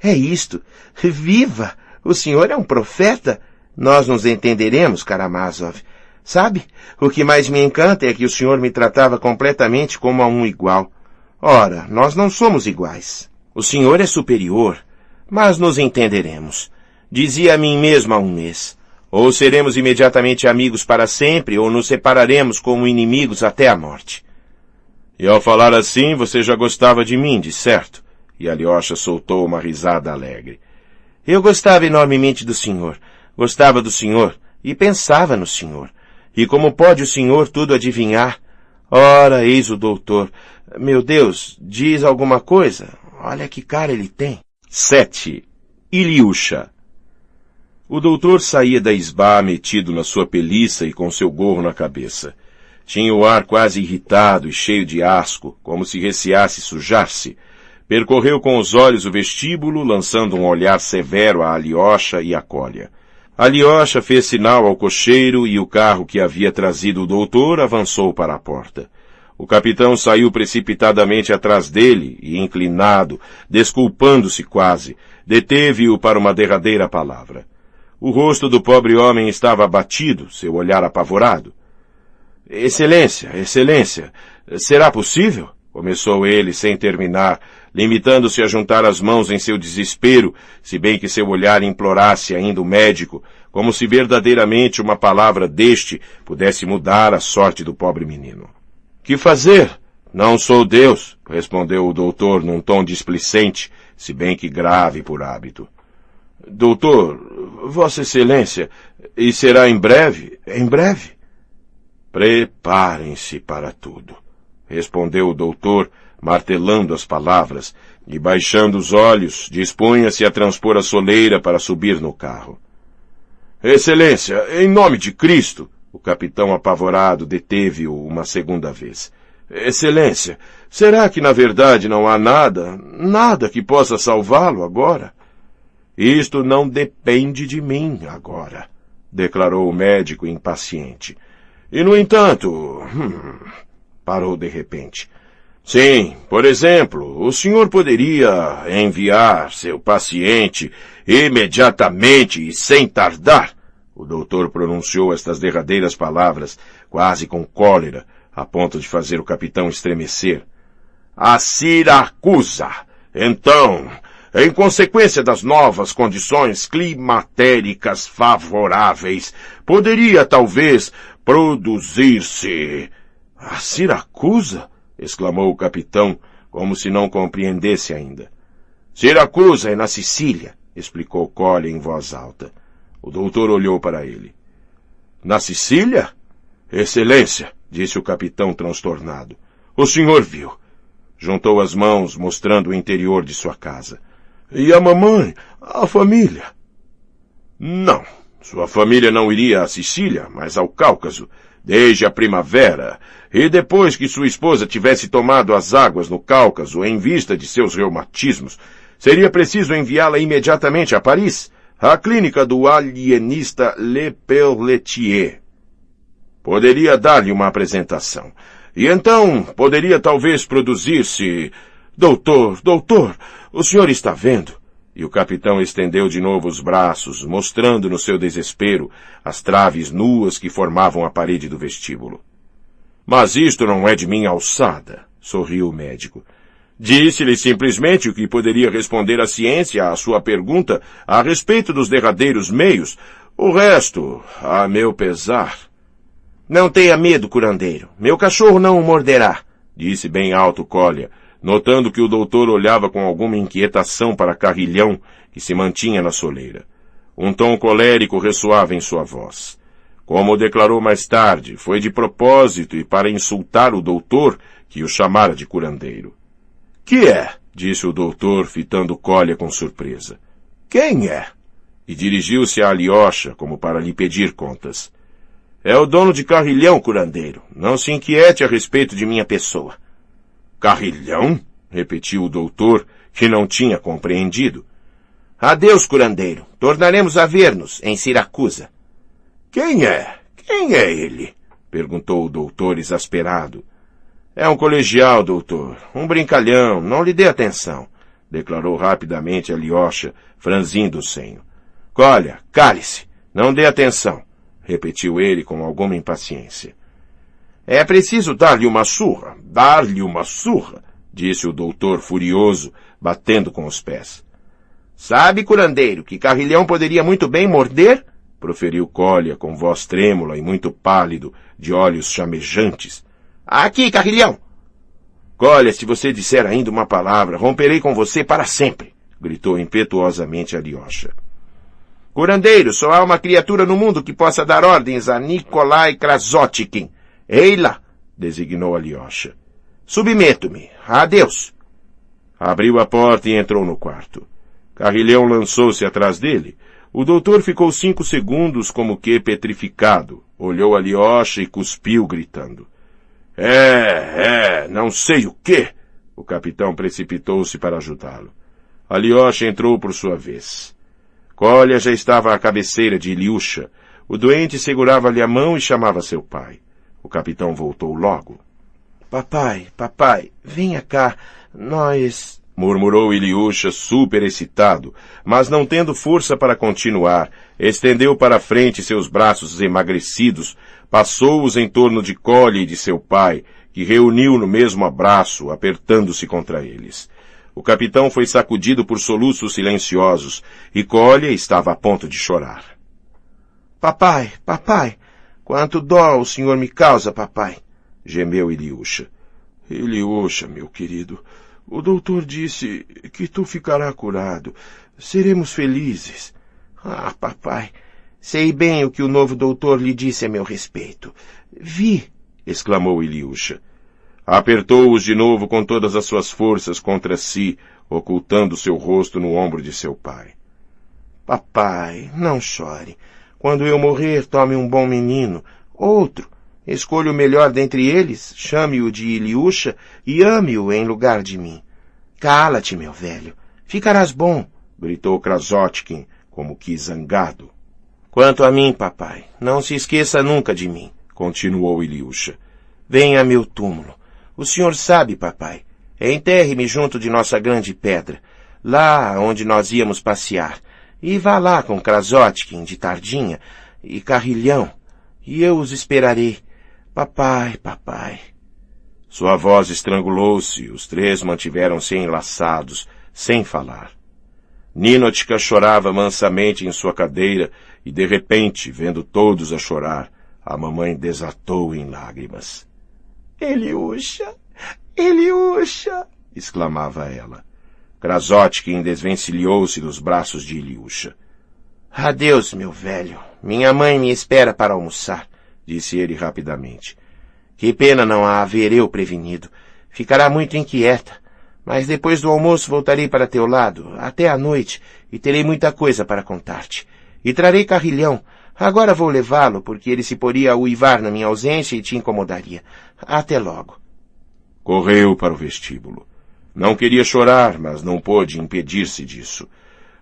É isto. Viva! O senhor é um profeta. Nós nos entenderemos, Karamazov. Sabe, o que mais me encanta é que o senhor me tratava completamente como a um igual. Ora, nós não somos iguais. O senhor é superior, mas nos entenderemos. Dizia a mim mesmo há um mês. Ou seremos imediatamente amigos para sempre, ou nos separaremos como inimigos até a morte. E ao falar assim, você já gostava de mim, de certo? E Alyosha soltou uma risada alegre. Eu gostava enormemente do senhor. Gostava do senhor e pensava no senhor. E como pode o senhor tudo adivinhar? Ora, eis o doutor. Meu Deus, diz alguma coisa? Olha que cara ele tem. 7. Ilyusha. O doutor saía da isbá metido na sua peliça e com seu gorro na cabeça. Tinha o ar quase irritado e cheio de asco, como se receasse sujar-se. Percorreu com os olhos o vestíbulo, lançando um olhar severo a Alyosha e a Kolya. Alyosha fez sinal ao cocheiro e o carro que havia trazido o doutor avançou para a porta. O capitão saiu precipitadamente atrás dele e, inclinado, desculpando-se quase, deteve-o para uma derradeira palavra. O rosto do pobre homem estava abatido, seu olhar apavorado. Excelência, será possível? Começou ele sem terminar, limitando-se a juntar as mãos em seu desespero, se bem que seu olhar implorasse ainda o médico, como se verdadeiramente uma palavra deste pudesse mudar a sorte do pobre menino. Que fazer? Não sou Deus, respondeu o doutor num tom displicente, se bem que grave por hábito. Doutor, Vossa Excelência, e será em breve? Em breve? Preparem-se para tudo, respondeu o doutor, martelando as palavras, e baixando os olhos, dispunha-se a transpor a soleira para subir no carro. Excelência, em nome de Cristo! O capitão apavorado deteve-o uma segunda vez. Excelência, será que na verdade não há nada que possa salvá-lo agora? Isto não depende de mim agora, declarou o médico impaciente. E no entanto... parou de repente. Sim, por exemplo, o senhor poderia enviar seu paciente imediatamente e sem tardar. O doutor pronunciou estas derradeiras palavras, quase com cólera, a ponto de fazer o capitão estremecer. A Siracusa! Então, em consequência das novas condições climatéricas favoráveis, poderia talvez produzir-se... A Siracusa? Exclamou o capitão, como se não compreendesse ainda. Siracusa é na Sicília, explicou Kolya em voz alta. O doutor olhou para ele. Na Sicília? Excelência, disse o capitão transtornado. O senhor viu. Juntou as mãos, mostrando o interior de sua casa. E a mamãe? A família? Não. Sua família não iria à Sicília, mas ao Cáucaso. desde a primavera, e depois que sua esposa tivesse tomado as águas no Cáucaso em vista de seus reumatismos, seria preciso enviá-la imediatamente a Paris, à clínica do alienista Le Pelletier. Poderia dar-lhe uma apresentação. E então poderia talvez produzir-se... Doutor, o senhor está vendo? E o capitão estendeu de novo os braços, mostrando no seu desespero as traves nuas que formavam a parede do vestíbulo. Mas isto não é de minha alçada, sorriu o médico. Disse-lhe simplesmente o que poderia responder a ciência à sua pergunta a respeito dos derradeiros meios. O resto, a meu pesar... Não tenha medo, curandeiro. Meu cachorro não o morderá, disse bem alto Kolya, notando que o doutor olhava com alguma inquietação para Carrilhão, que se mantinha na soleira. Um tom colérico ressoava em sua voz. Como declarou mais tarde, foi de propósito e para insultar o doutor que o chamara de curandeiro. Que é? Disse o doutor, fitando Kolya com surpresa. Quem é? E dirigiu-se a Alyosha como para lhe pedir contas. É o dono de Carrilhão, curandeiro. Não se inquiete a respeito de minha pessoa. Carrilhão? Repetiu o doutor, que não tinha compreendido. Adeus, curandeiro. Tornaremos a ver-nos em Siracusa. Quem é? Quem é ele? Perguntou o doutor exasperado. É um colegial, doutor. Um brincalhão. Não lhe dê atenção, declarou rapidamente Alyosha, franzindo o senho. Kolya, cale-se. Não dê atenção, repetiu ele com alguma impaciência. É preciso dar-lhe uma surra. Dar-lhe uma surra, disse o doutor furioso, batendo com os pés. Sabe, curandeiro, que Carrilhão poderia muito bem morder? Proferiu Kolya com voz trêmula e muito pálido, de olhos chamejantes. Aqui, Carrilhão! Kolya, se você disser ainda uma palavra, romperei com você para sempre, gritou impetuosamente Alyosha. Curandeiro, só há uma criatura no mundo que possa dar ordens a Nikolai Krasotkin. Ei-la, designou Alyosha. Submeto-me. Adeus. Abriu a porta e entrou no quarto. Carrilhão lançou-se atrás dele. O doutor ficou 5 segundos como que petrificado. Olhou Alyosha e cuspiu, gritando. Não sei o quê. O capitão precipitou-se para ajudá-lo. Alyosha entrou por sua vez. Kolya já estava à cabeceira de Ilyusha. O doente segurava-lhe a mão e chamava seu pai. O capitão voltou logo. Papai, venha cá. Nós... murmurou Ilyusha, super excitado, mas não tendo força para continuar, estendeu para a frente seus braços emagrecidos, passou-os em torno de Kolya e de seu pai, que reuniu no mesmo abraço, apertando-se contra eles. O capitão foi sacudido por soluços silenciosos, e Kolya estava a ponto de chorar. Papai, quanto dó o senhor me causa, papai, gemeu Ilyusha. Ilyusha, meu querido, o doutor disse que tu ficará curado. Seremos felizes. Ah, papai, sei bem o que o novo doutor lhe disse a meu respeito. Vi, exclamou Ilyusha. Apertou-os de novo com todas as suas forças contra si, ocultando seu rosto no ombro de seu pai. Papai, não chore. Quando eu morrer, tome um bom menino, outro. Escolha o melhor dentre eles, chame-o de Ilyusha e ame-o em lugar de mim. Cala-te, meu velho. Ficarás bom, gritou Krasotkin, como que zangado. Quanto a mim, papai, não se esqueça nunca de mim, continuou Ilyusha. Venha a meu túmulo. O senhor sabe, papai. Enterre-me junto de nossa grande pedra, lá onde nós íamos passear. E vá lá com Krasotkin de tardinha e Carrilhão, e eu os esperarei. Papai. Sua voz estrangulou-se e os 3 mantiveram-se enlaçados, sem falar. Ninochka chorava mansamente em sua cadeira e, de repente, vendo todos a chorar, a mamãe desatou em lágrimas. Ilyusha! Exclamava ela. Krasotkin desvencilhou-se dos braços de Ilyusha. Adeus, meu velho. Minha mãe me espera para almoçar, disse ele rapidamente. Que pena não a haver eu prevenido. Ficará muito inquieta. Mas depois do almoço voltarei para teu lado, até à noite, e terei muita coisa para contar-te. E trarei Carrilhão. Agora vou levá-lo, porque ele se poria a uivar na minha ausência e te incomodaria. Até logo. Correu para o vestíbulo. Não queria chorar, mas não pôde impedir-se disso.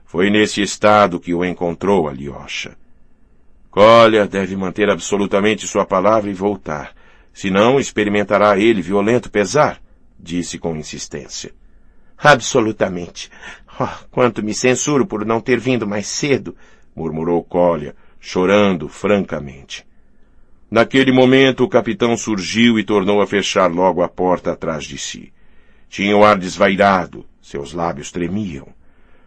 Foi nesse estado que o encontrou Alyosha. Kolya deve manter absolutamente sua palavra e voltar. Senão experimentará ele violento pesar, disse com insistência. Absolutamente. Oh, quanto me censuro por não ter vindo mais cedo, murmurou Kolya, chorando francamente. Naquele momento o capitão surgiu e tornou a fechar logo a porta atrás de si. Tinha o ar desvairado, seus lábios tremiam.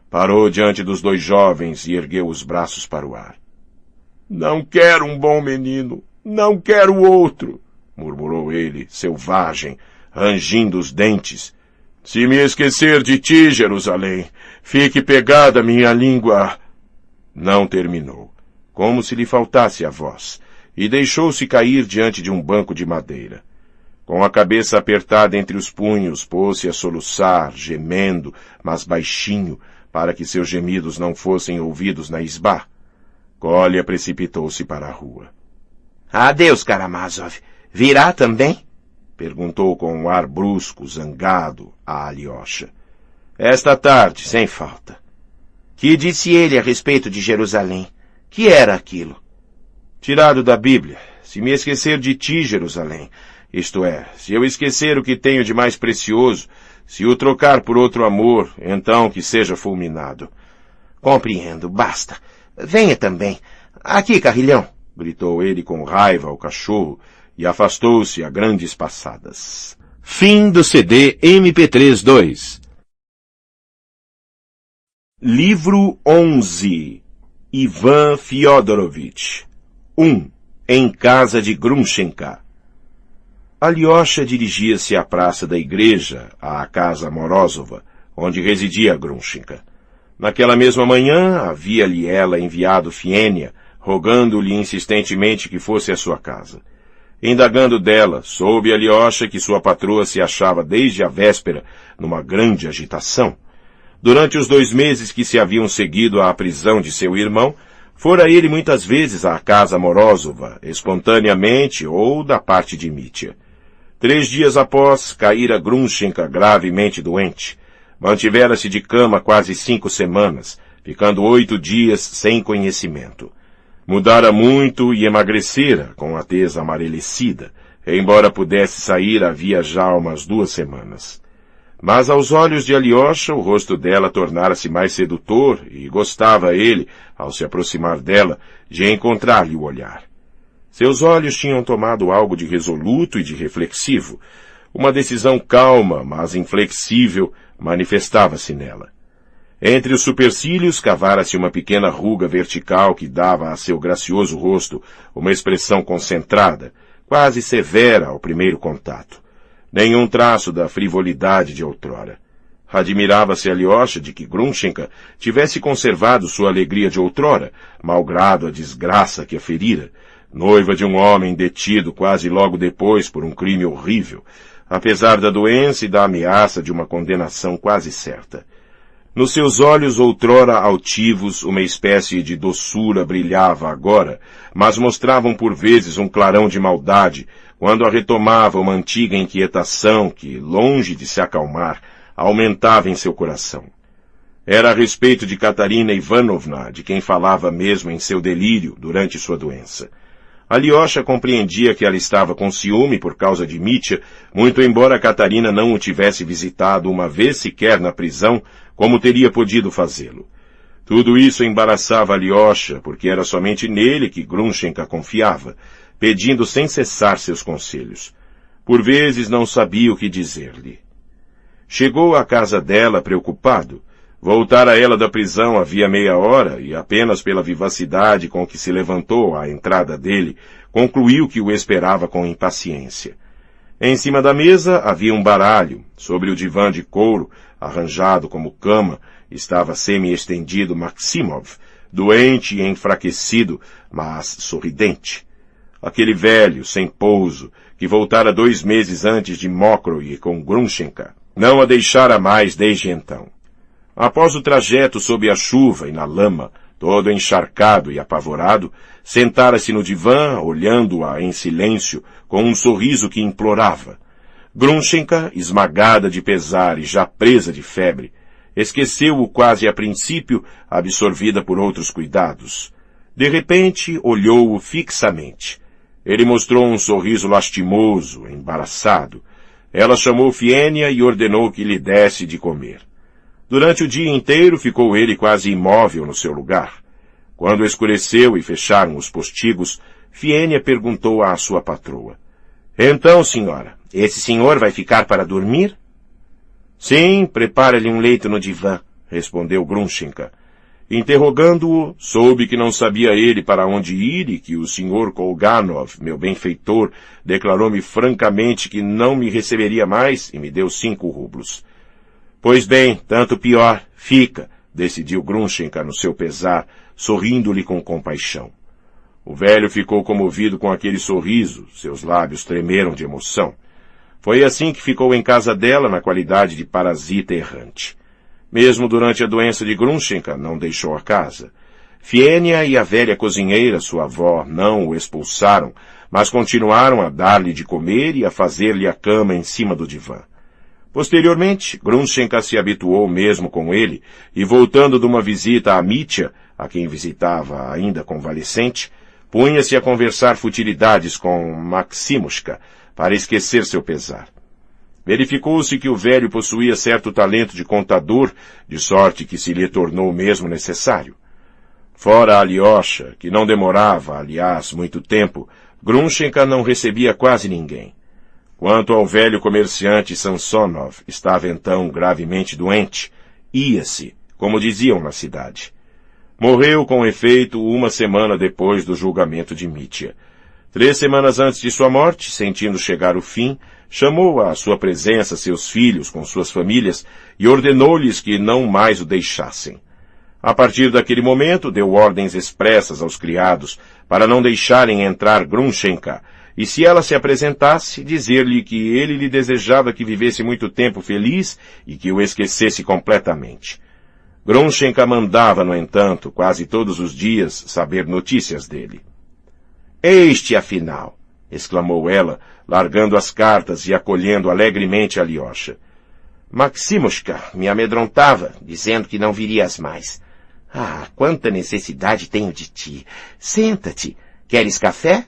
Parou diante dos dois jovens e ergueu os braços para o ar. Não quero um bom menino, não quero outro, murmurou ele, selvagem, rangindo os dentes. Se me esquecer de ti, Jerusalém, fique pegada minha língua. Não terminou, como se lhe faltasse a voz, e deixou-se cair diante de um banco de madeira. Com a cabeça apertada entre os punhos, pôs-se a soluçar, gemendo, mas baixinho, para que seus gemidos não fossem ouvidos na isbá. Kolya precipitou-se para a rua. Adeus, Karamazov. Virá também? Perguntou com um ar brusco, zangado, a Alyosha. Esta tarde, sem falta. Que disse ele a respeito de Jerusalém? Que era aquilo? Tirado da Bíblia. Se me esquecer de ti, Jerusalém, isto é, se eu esquecer o que tenho de mais precioso, se o trocar por outro amor, então que seja fulminado. Compreendo, basta. Venha também. Aqui, carrilhão, gritou ele com raiva ao cachorro e afastou-se a grandes passadas. Fim do CD MP3 2. Livro 11. Ivan Fyodorovich. 1. Em casa de Grushenka. Alyosha dirigia-se à praça da igreja, à casa Morozova, onde residia Grushenka. Naquela mesma manhã, havia-lhe ela enviado Fienia, rogando-lhe insistentemente que fosse à sua casa. Indagando dela, soube Alyosha que sua patroa se achava desde a véspera numa grande agitação. Durante os 2 meses que se haviam seguido à prisão de seu irmão, fora ele muitas vezes à casa Morozova, espontaneamente ou da parte de Mitya. 3 dias após, caíra Grushenka gravemente doente. Mantivera-se de cama quase 5 semanas, ficando 8 dias sem conhecimento. Mudara muito e emagrecera, com a tez amarelecida, embora pudesse sair havia já umas 2 semanas. Mas aos olhos de Alyosha, o rosto dela tornara-se mais sedutor e gostava ele, ao se aproximar dela, de encontrar-lhe o olhar. Seus olhos tinham tomado algo de resoluto e de reflexivo. Uma decisão calma, mas inflexível, manifestava-se nela. Entre os supercílios cavara-se uma pequena ruga vertical que dava a seu gracioso rosto uma expressão concentrada, quase severa ao primeiro contato. Nenhum traço da frivolidade de outrora. Admirava-se Alyosha de que Grushenka tivesse conservado sua alegria de outrora, malgrado a desgraça que a ferira, noiva de um homem detido quase logo depois por um crime horrível, apesar da doença e da ameaça de uma condenação quase certa. Nos seus olhos outrora altivos uma espécie de doçura brilhava agora, mas mostravam por vezes um clarão de maldade, quando a retomava uma antiga inquietação que, longe de se acalmar, aumentava em seu coração. Era a respeito de Katarina Ivanovna, de quem falava mesmo em seu delírio durante sua doença. Alyosha compreendia que ela estava com ciúme por causa de Mitya, muito embora Katarina não o tivesse visitado uma vez sequer na prisão, como teria podido fazê-lo. Tudo isso embaraçava Alyosha, porque era somente nele que Grushenka confiava, pedindo sem cessar seus conselhos. Por vezes não sabia o que dizer-lhe. Chegou à casa dela preocupado. Voltara ela da prisão havia meia hora e apenas pela vivacidade com que se levantou à entrada dele, concluiu que o esperava com impaciência. Em cima da mesa havia um baralho. Sobre o divã de couro, arranjado como cama, estava semi-estendido Maximov, doente e enfraquecido, mas sorridente. Aquele velho, sem pouso, que voltara 2 meses antes de Mokroe com Grushenka, não a deixara mais desde então. Após o trajeto sob a chuva e na lama, todo encharcado e apavorado, sentara-se no divã, olhando-a em silêncio, com um sorriso que implorava. Grushenka, esmagada de pesar e já presa de febre, esqueceu-o quase a princípio, absorvida por outros cuidados. De repente, olhou-o fixamente. Ele mostrou um sorriso lastimoso, embaraçado. Ela chamou Fienia e ordenou que lhe desse de comer. Durante o dia inteiro ficou ele quase imóvel no seu lugar. Quando escureceu e fecharam os postigos, Fienia perguntou à sua patroa. Então, senhora, esse senhor vai ficar para dormir? Sim, prepara-lhe um leito no divã, respondeu Grushenka. Interrogando-o, soube que não sabia ele para onde ir e que o senhor Kolganov, meu benfeitor, declarou-me francamente que não me receberia mais e me deu 5 rublos. Pois bem, tanto pior, fica, decidiu Grushenka no seu pesar, sorrindo-lhe com compaixão. O velho ficou comovido com aquele sorriso, seus lábios tremeram de emoção. Foi assim que ficou em casa dela na qualidade de parasita errante. Mesmo durante a doença de Grushenka, não deixou a casa. Fienia e a velha cozinheira, sua avó, não o expulsaram, mas continuaram a dar-lhe de comer e a fazer-lhe a cama em cima do divã. Posteriormente, Grushenka se habituou mesmo com ele, e voltando de uma visita a Mitya, a quem visitava ainda convalescente, punha-se a conversar futilidades com Maximushka, para esquecer seu pesar. Verificou-se que o velho possuía certo talento de contador, de sorte que se lhe tornou mesmo necessário. Fora a Alyosha, que não demorava, aliás, muito tempo, Grushenka não recebia quase ninguém. Quanto ao velho comerciante Samsonov, estava então gravemente doente. Ia-se, como diziam na cidade. Morreu, com efeito, 1 semana depois do julgamento de Mitya. 3 semanas antes de sua morte, sentindo chegar o fim, chamou à sua presença seus filhos com suas famílias e ordenou-lhes que não mais o deixassem. A partir daquele momento, deu ordens expressas aos criados para não deixarem entrar Grushenka, e se ela se apresentasse, dizer-lhe que ele lhe desejava que vivesse muito tempo feliz e que o esquecesse completamente. Grushenka mandava, no entanto, quase todos os dias, saber notícias dele. Este, afinal, exclamou ela, largando as cartas e acolhendo alegremente a Alyosha. Maximushka me amedrontava, dizendo que não virias mais. Ah, quanta necessidade tenho de ti. Senta-te. Queres café?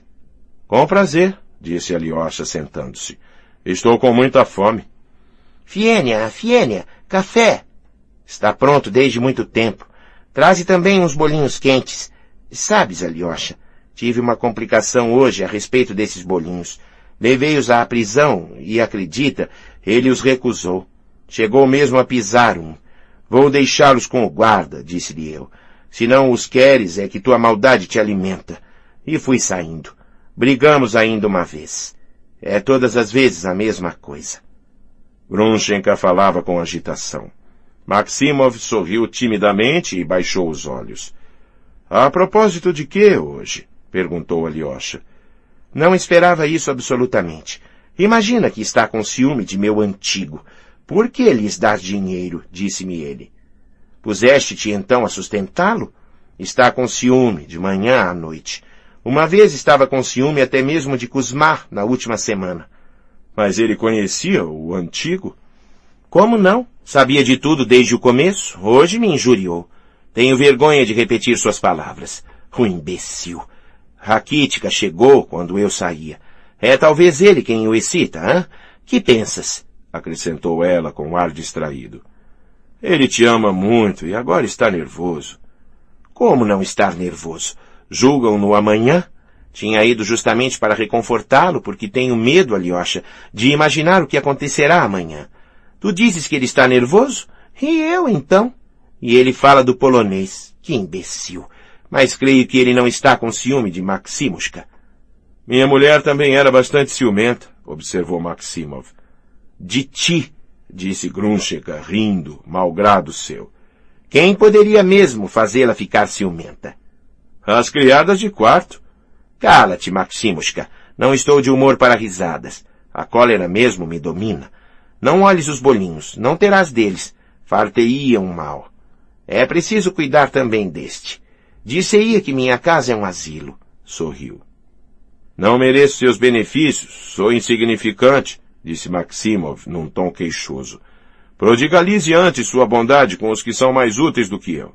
Com prazer, disse Alyosha, sentando-se. Estou com muita fome. Fienia, café. Está pronto desde muito tempo. Traze também uns bolinhos quentes. Sabes, Alyosha, tive uma complicação hoje a respeito desses bolinhos. Levei-os à prisão e, acredita, ele os recusou. Chegou mesmo a pisar um. Vou deixá-los com o guarda, disse-lhe eu. Se não os queres, é que tua maldade te alimenta. E fui saindo. Brigamos ainda uma vez. É todas as vezes a mesma coisa. Grushenka falava com agitação. Maximov sorriu timidamente e baixou os olhos. A propósito de que hoje? Perguntou Alyosha. Não esperava isso absolutamente. Imagina que está com ciúme de meu antigo. Por que lhes dar dinheiro? Disse-me ele. Puseste-te então a sustentá-lo? Está com ciúme, de manhã à noite. Uma vez estava com ciúme até mesmo de Kuzma, na última semana. Mas ele conhecia o antigo? Como não? Sabia de tudo desde o começo. Hoje me injuriou. Tenho vergonha de repetir suas palavras. O imbecil. Rakitka chegou quando eu saía. É talvez ele quem o excita, hã? Que pensas? Acrescentou ela com ar distraído. Ele te ama muito e agora está nervoso. Como não estar nervoso? Julgam-no amanhã? Tinha ido justamente para reconfortá-lo, porque tenho medo, Alyosha, de imaginar o que acontecerá amanhã. Tu dizes que ele está nervoso? E eu, então? E ele fala do polonês. Que imbecil. Mas creio que ele não está com ciúme de Maximushka. Minha mulher também era bastante ciumenta, observou Maximov. De ti, disse Grushenka, rindo, malgrado seu. Quem poderia mesmo fazê-la ficar ciumenta? As criadas de quarto. Cala-te, Maximushka. Não estou de humor para risadas. A cólera mesmo me domina. Não olhes os bolinhos, não terás deles. Far-te-iam mal. É preciso cuidar também deste. Disse-ia que minha casa é um asilo. Sorriu. Não mereço seus benefícios, sou insignificante, disse Maximov num tom queixoso. Prodigalize antes sua bondade com os que são mais úteis do que eu.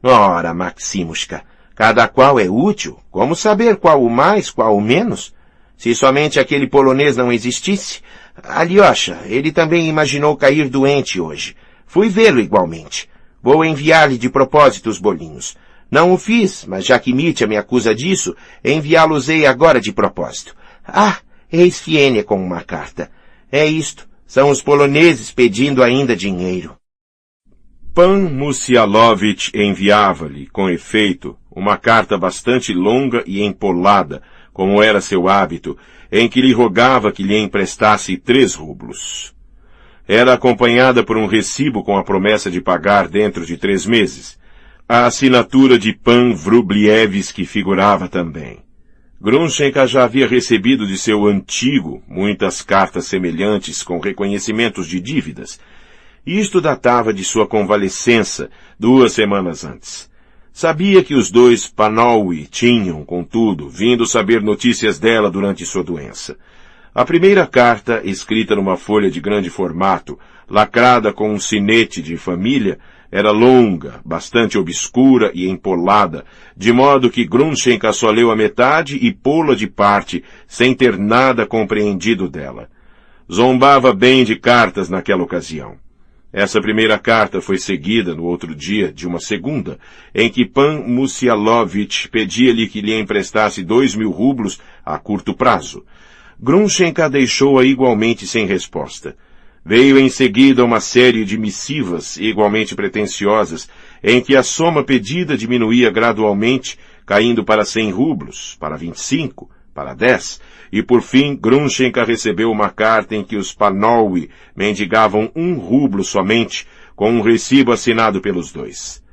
Ora, Maximushka, cada qual é útil. Como saber qual o mais, qual o menos? Se somente aquele polonês não existisse... Alyosha, ele também imaginou cair doente hoje. Fui vê-lo igualmente. Vou enviar-lhe de propósito os bolinhos. Não o fiz, mas já que Mitya me acusa disso, enviá-los-ei agora de propósito. Ah, eis Fienia com uma carta. É isto. São os poloneses pedindo ainda dinheiro. Pan Musialovich enviava-lhe, com efeito, uma carta bastante longa e empolada, como era seu hábito, em que lhe rogava que lhe emprestasse 3 rublos. Era acompanhada por um recibo com a promessa de pagar dentro de 3 meses. A assinatura de Pan Vrublievski figurava também. Grunchenka já havia recebido de seu antigo muitas cartas semelhantes com reconhecimentos de dívidas. Isto datava de sua convalescença 2 semanas antes. Sabia que os 2 Panowie tinham, contudo, vindo saber notícias dela durante sua doença. A primeira carta, escrita numa folha de grande formato, lacrada com um sinete de família, era longa, bastante obscura e empolada, de modo que Grunchenka só leu a metade e pô-la de parte, sem ter nada compreendido dela. Zombava bem de cartas naquela ocasião. Essa primeira carta foi seguida, no outro dia, de uma segunda, em que Pan Musialovich pedia-lhe que lhe emprestasse 2.000 rublos a curto prazo. Grunchenka deixou-a igualmente sem resposta. Veio em seguida uma série de missivas igualmente pretensiosas, em que a soma pedida diminuía gradualmente, caindo para 100 rublos, para 25, para 10, e por fim Grunchenka recebeu uma carta em que os Panowie mendigavam 1 rublo somente, com um recibo assinado pelos 2.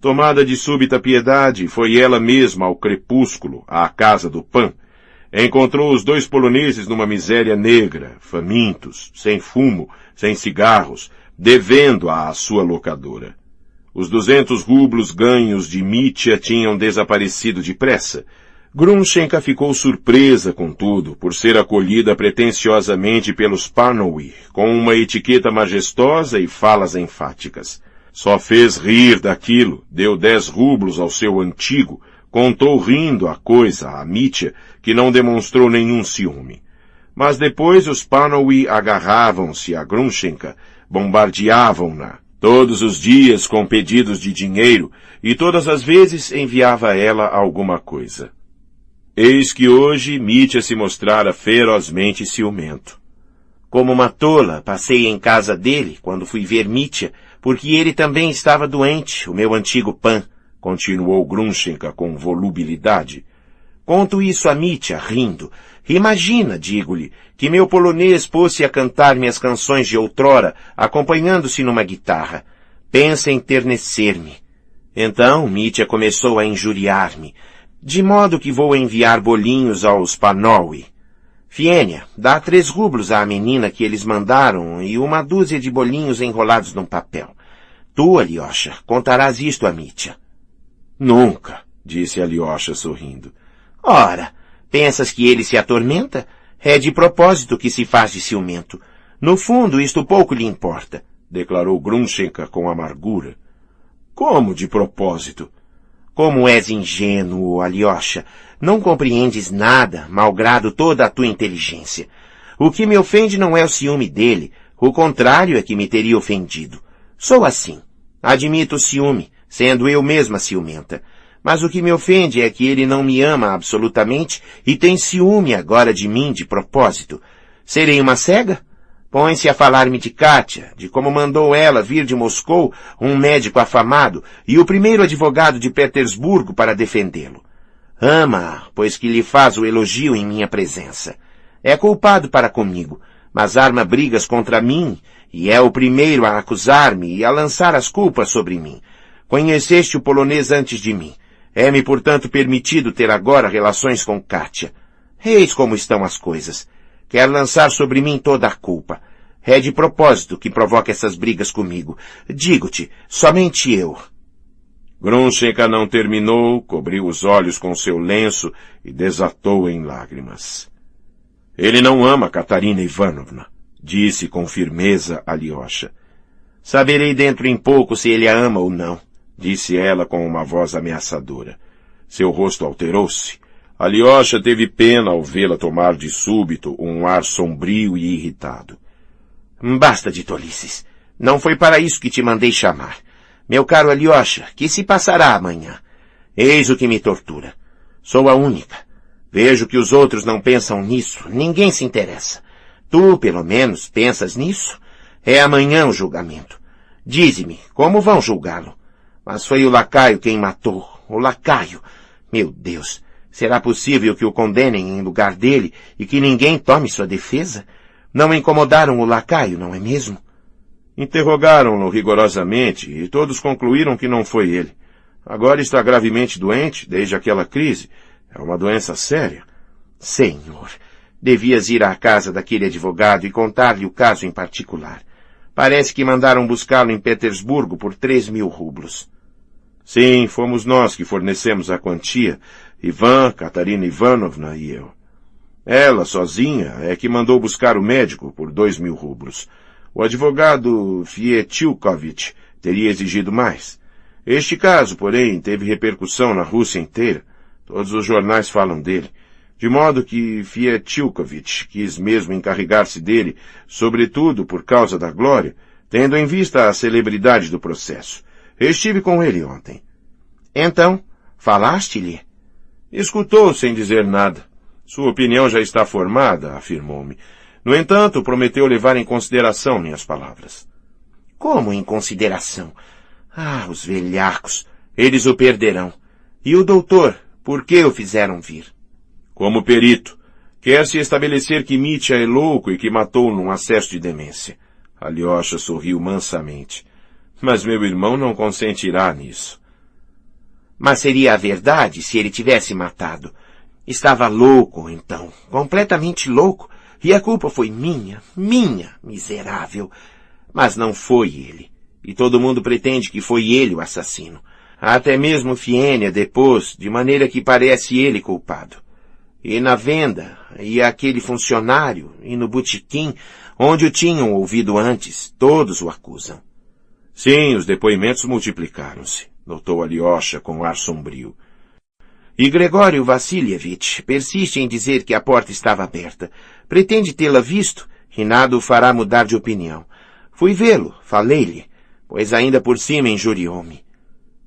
Tomada de súbita piedade, foi ela mesma ao crepúsculo, à casa do Pan. Encontrou os 2 poloneses numa miséria negra, famintos, sem fumo, sem cigarros, devendo à sua locadora. Os 200 rublos ganhos de Mitya tinham desaparecido depressa. Grunchenka ficou surpresa, contudo, por ser acolhida pretensiosamente pelos Panowie, com uma etiqueta majestosa e falas enfáticas. Só fez rir daquilo, deu 10 rublos ao seu antigo, contou rindo a coisa a Mitya, que não demonstrou nenhum ciúme. Mas depois os Panowie agarravam-se a Grunchenka, bombardeavam-na, todos os dias com pedidos de dinheiro, e todas as vezes enviava a ela alguma coisa. Eis que hoje Mitya se mostrara ferozmente ciumento. Como uma tola, passei em casa dele, quando fui ver Mitya, porque ele também estava doente, o meu antigo Pan, continuou Grunchenka com volubilidade. Conto isso a Mitya, rindo. Imagina, digo-lhe, que meu polonês pôs-se a cantar minhas canções de outrora, acompanhando-se numa guitarra. Pensa em enternecer-me. Então Mitya começou a injuriar-me, de modo que vou enviar bolinhos aos Panowie. Fienia, dá 3 rublos à menina que eles mandaram e 1 dúzia de bolinhos enrolados num papel. Tu, Alyosha, contarás isto a Mitya. Nunca, disse Alyosha sorrindo. Ora, pensas que ele se atormenta? É de propósito que se faz de ciumento. No fundo, isto pouco lhe importa, declarou Grunchenka com amargura. Como de propósito? Como és ingênuo, Alyosha. Não compreendes nada, malgrado toda a tua inteligência. O que me ofende não é o ciúme dele, o contrário é que me teria ofendido. Sou assim. Admito o ciúme, sendo eu mesma ciumenta. Mas o que me ofende é que ele não me ama absolutamente e tem ciúme agora de mim de propósito. Serei uma cega? Põe-se a falar-me de Katia, de como mandou ela vir de Moscou um médico afamado e o primeiro advogado de Petersburgo para defendê-lo. Ama-a, pois que lhe faz o elogio em minha presença. É culpado para comigo, mas arma brigas contra mim e é o primeiro a acusar-me e a lançar as culpas sobre mim. Conheceste o polonês antes de mim. É-me, portanto, permitido ter agora relações com Katia. Eis como estão as coisas. Quer lançar sobre mim toda a culpa. É de propósito que provoca essas brigas comigo. Digo-te, somente eu. Grunschenka não terminou, cobriu os olhos com seu lenço e desatou em lágrimas. Ele não ama Katarina Ivanovna, disse com firmeza Alyosha. Saberei dentro em pouco se ele a ama ou não, disse ela com uma voz ameaçadora. Seu rosto alterou-se. Alyosha teve pena ao vê-la tomar de súbito um ar sombrio e irritado. Basta de tolices. Não foi para isso que te mandei chamar. Meu caro Alyosha, que se passará amanhã? Eis o que me tortura. Sou a única. Vejo que os outros não pensam nisso. Ninguém se interessa. Tu, pelo menos, pensas nisso? É amanhã o julgamento. Dize-me, como vão julgá-lo? Mas foi o lacaio quem matou. O lacaio. Meu Deus, será possível que o condenem em lugar dele e que ninguém tome sua defesa? Não incomodaram o lacaio, não é mesmo? Interrogaram-no rigorosamente e todos concluíram que não foi ele. Agora está gravemente doente desde aquela crise. É uma doença séria. Senhor, devias ir à casa daquele advogado e contar-lhe o caso em particular. Parece que mandaram buscá-lo em Petersburgo por 3.000 rublos. Sim, fomos nós que fornecemos a quantia. Ivan, Katarina Ivanovna e eu. Ela, sozinha, é que mandou buscar o médico por 2.000 rublos. O advogado Fietilkovitch teria exigido mais. Este caso, porém, teve repercussão na Rússia inteira. Todos os jornais falam dele. De modo que Fietilkovitch quis mesmo encarregar-se dele, sobretudo por causa da glória, tendo em vista a celebridade do processo. Estive com ele ontem. Então, falaste-lhe? Escutou sem dizer nada. Sua opinião já está formada, afirmou-me. No entanto, prometeu levar em consideração minhas palavras. Como em consideração? Ah, os velhacos. Eles o perderão. E o doutor, por que o fizeram vir? Como perito. Quer-se estabelecer que Mitya é louco e que matou num acesso de demência. Alyosha sorriu mansamente. Mas meu irmão não consentirá nisso. Mas seria a verdade se ele tivesse matado. Estava louco, então. Completamente louco. E a culpa foi minha, miserável. Mas não foi ele. E todo mundo pretende que foi ele o assassino. Até mesmo Fienia depôs, de maneira que parece ele culpado. E na venda, e aquele funcionário, e no botequim, onde o tinham ouvido antes, todos o acusam. Sim, os depoimentos multiplicaram-se, notou Alyosha com ar sombrio. E Gregório Vassilievich persiste em dizer que a porta estava aberta. Pretende tê-la visto e nada o fará mudar de opinião. Fui vê-lo, falei-lhe, pois ainda por cima injuriou-me.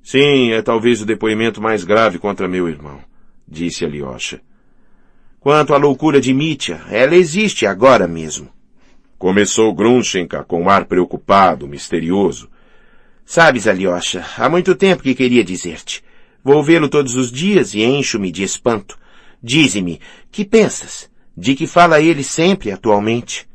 Sim, é talvez o depoimento mais grave contra meu irmão, disse Alyosha. Quanto à loucura de Mitya, ela existe agora mesmo. Começou Grunschenka com ar preocupado, misterioso. Sabes, Alyosha, há muito tempo que queria dizer-te. Vou vê-lo todos os dias e encho-me de espanto. Dize-me, que pensas? De que fala ele sempre atualmente?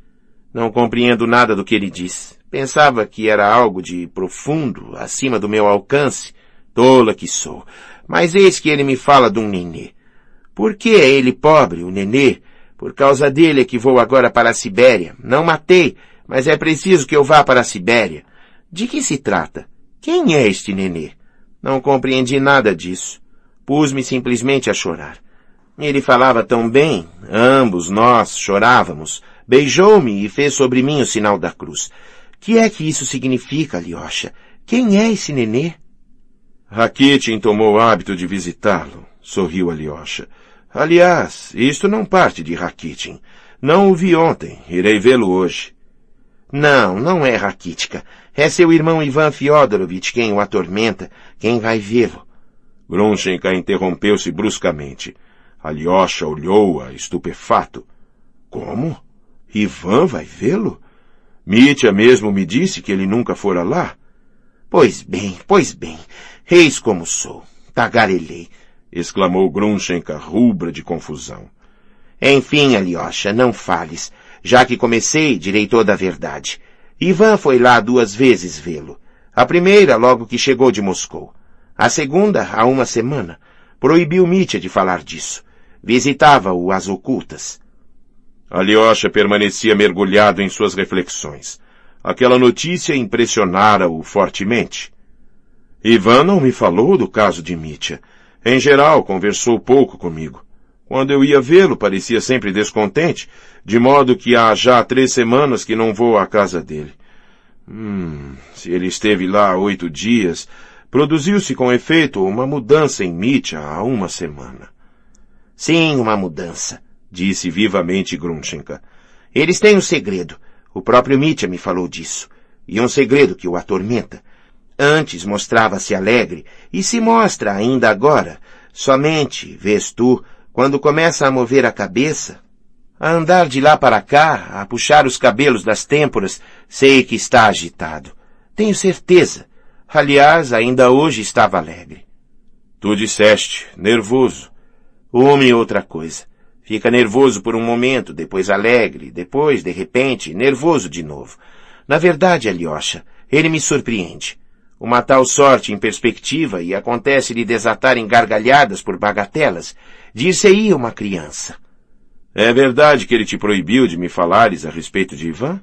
Não compreendo nada do que ele diz. Pensava que era algo de profundo, acima do meu alcance. Tola que sou. Mas eis que ele me fala de um nenê. Por que é ele pobre, o nenê? Por causa dele é que vou agora para a Sibéria. Não matei, mas é preciso que eu vá para a Sibéria. De que se trata? Quem é este nenê? Não compreendi nada disso. Pus-me simplesmente a chorar. Ele falava tão bem, ambos nós chorávamos. Beijou-me e fez sobre mim o sinal da cruz. Que é que isso significa, Alyosha? Quem é esse nenê? Rakitin tomou o hábito de visitá-lo, sorriu Alyosha. Aliás, isto não parte de Rakitin. Não o vi ontem, irei vê-lo hoje. Não é Rakitka. É seu irmão Ivan Fyodorovitch quem o atormenta, quem vai vê-lo. Grunschenka interrompeu-se bruscamente. Alyosha olhou-a, estupefato. Como? Ivan vai vê-lo? Mitya mesmo me disse que ele nunca fora lá. Pois bem. Eis como sou. Tagarelei, exclamou Grunschenka, rubra de confusão. Enfim, Alyosha, não fales. Já que comecei, direi toda a verdade. Ivan foi lá 2 vezes vê-lo. A primeira, logo que chegou de Moscou. A segunda, há 1 semana. Proibiu Mitya de falar disso. Visitava-o às ocultas. Alyosha permanecia mergulhado em suas reflexões. Aquela notícia impressionara-o fortemente. Ivan não me falou do caso de Mitya. Em geral, conversou pouco comigo. Quando eu ia vê-lo, parecia sempre descontente, de modo que há já 3 semanas que não vou à casa dele. Se ele esteve lá 8 dias, produziu-se com efeito uma mudança em Mitya há 1 semana. Sim, uma mudança, disse vivamente Grunchenka. Eles têm um segredo. O próprio Mitya me falou disso. E um segredo que o atormenta. Antes mostrava-se alegre e se mostra ainda agora. Somente, vês tu, quando começa a mover a cabeça, a andar de lá para cá, a puxar os cabelos das têmporas, sei que está agitado. Tenho certeza. Aliás, ainda hoje estava alegre. Tu disseste, nervoso. Uma e outra coisa. Fica nervoso por um momento, depois alegre, depois, de repente, nervoso de novo. Na verdade, Alyosha, ele me surpreende. Uma tal sorte em perspectiva e acontece-lhe desatar em gargalhadas por bagatelas. Dir-se-ia uma criança. É verdade que ele te proibiu de me falares a respeito de Ivan?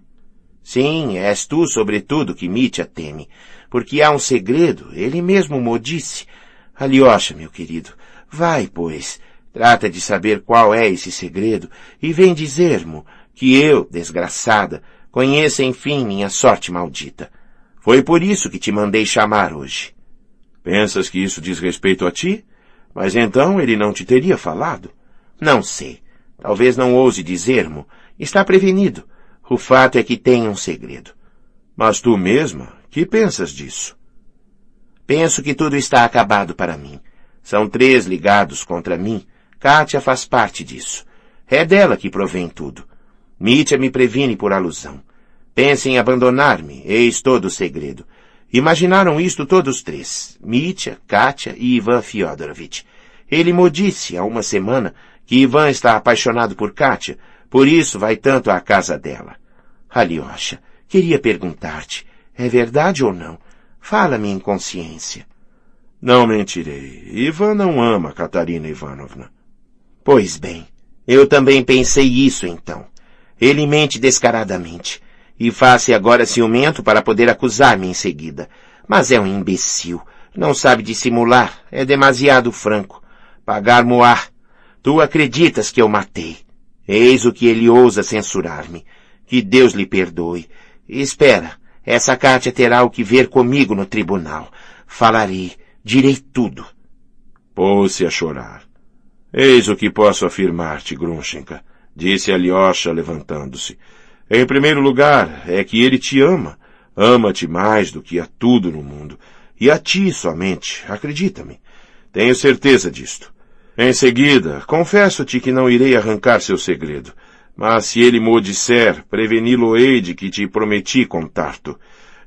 Sim, és tu, sobretudo, que Mitya teme. Porque há um segredo, ele mesmo mo disse. Alyosha, meu querido, vai, pois, trata de saber qual é esse segredo e vem dizer-mo que eu, desgraçada, conheça enfim minha sorte maldita. Foi por isso que te mandei chamar hoje. Pensas que isso diz respeito a ti? Mas então ele não te teria falado? Não sei. Talvez não ouse dizer-mo. Está prevenido. O fato é que tem um segredo. Mas tu mesma, que pensas disso? Penso que tudo está acabado para mim. São 3 ligados contra mim. Kátia faz parte disso. É dela que provém tudo. Mitya me previne por alusão. Pensa em abandonar-me, eis todo o segredo. Imaginaram isto todos 3, Mitya, Kátia e Ivan Fyodorovich. Ele me disse há 1 semana que Ivan está apaixonado por Kátia, por isso vai tanto à casa dela. Alyosha, queria perguntar-te, é verdade ou não? Fala-me em consciência. Não mentirei. Ivan não ama Katarina Ivanovna. Pois bem, eu também pensei isso então. Ele mente descaradamente. E faz-se agora ciumento para poder acusar-me em seguida. Mas é um imbecil. Não sabe dissimular. É demasiado franco. Pagar-mo-á. Tu acreditas que eu matei. Eis o que ele ousa censurar-me. Que Deus lhe perdoe. Espera. Essa Kátia terá o que ver comigo no tribunal. Falarei. Direi tudo. Pôs-se a chorar. Eis o que posso afirmar-te, Grunchenka, disse Alyosha levantando-se. Em primeiro lugar, é que ele te ama. Ama-te mais do que a tudo no mundo. E a ti somente, acredita-me. Tenho certeza disto. Em seguida, confesso-te que não irei arrancar seu segredo. Mas se ele mo disser, preveni-lo-ei de que te prometi contar-te.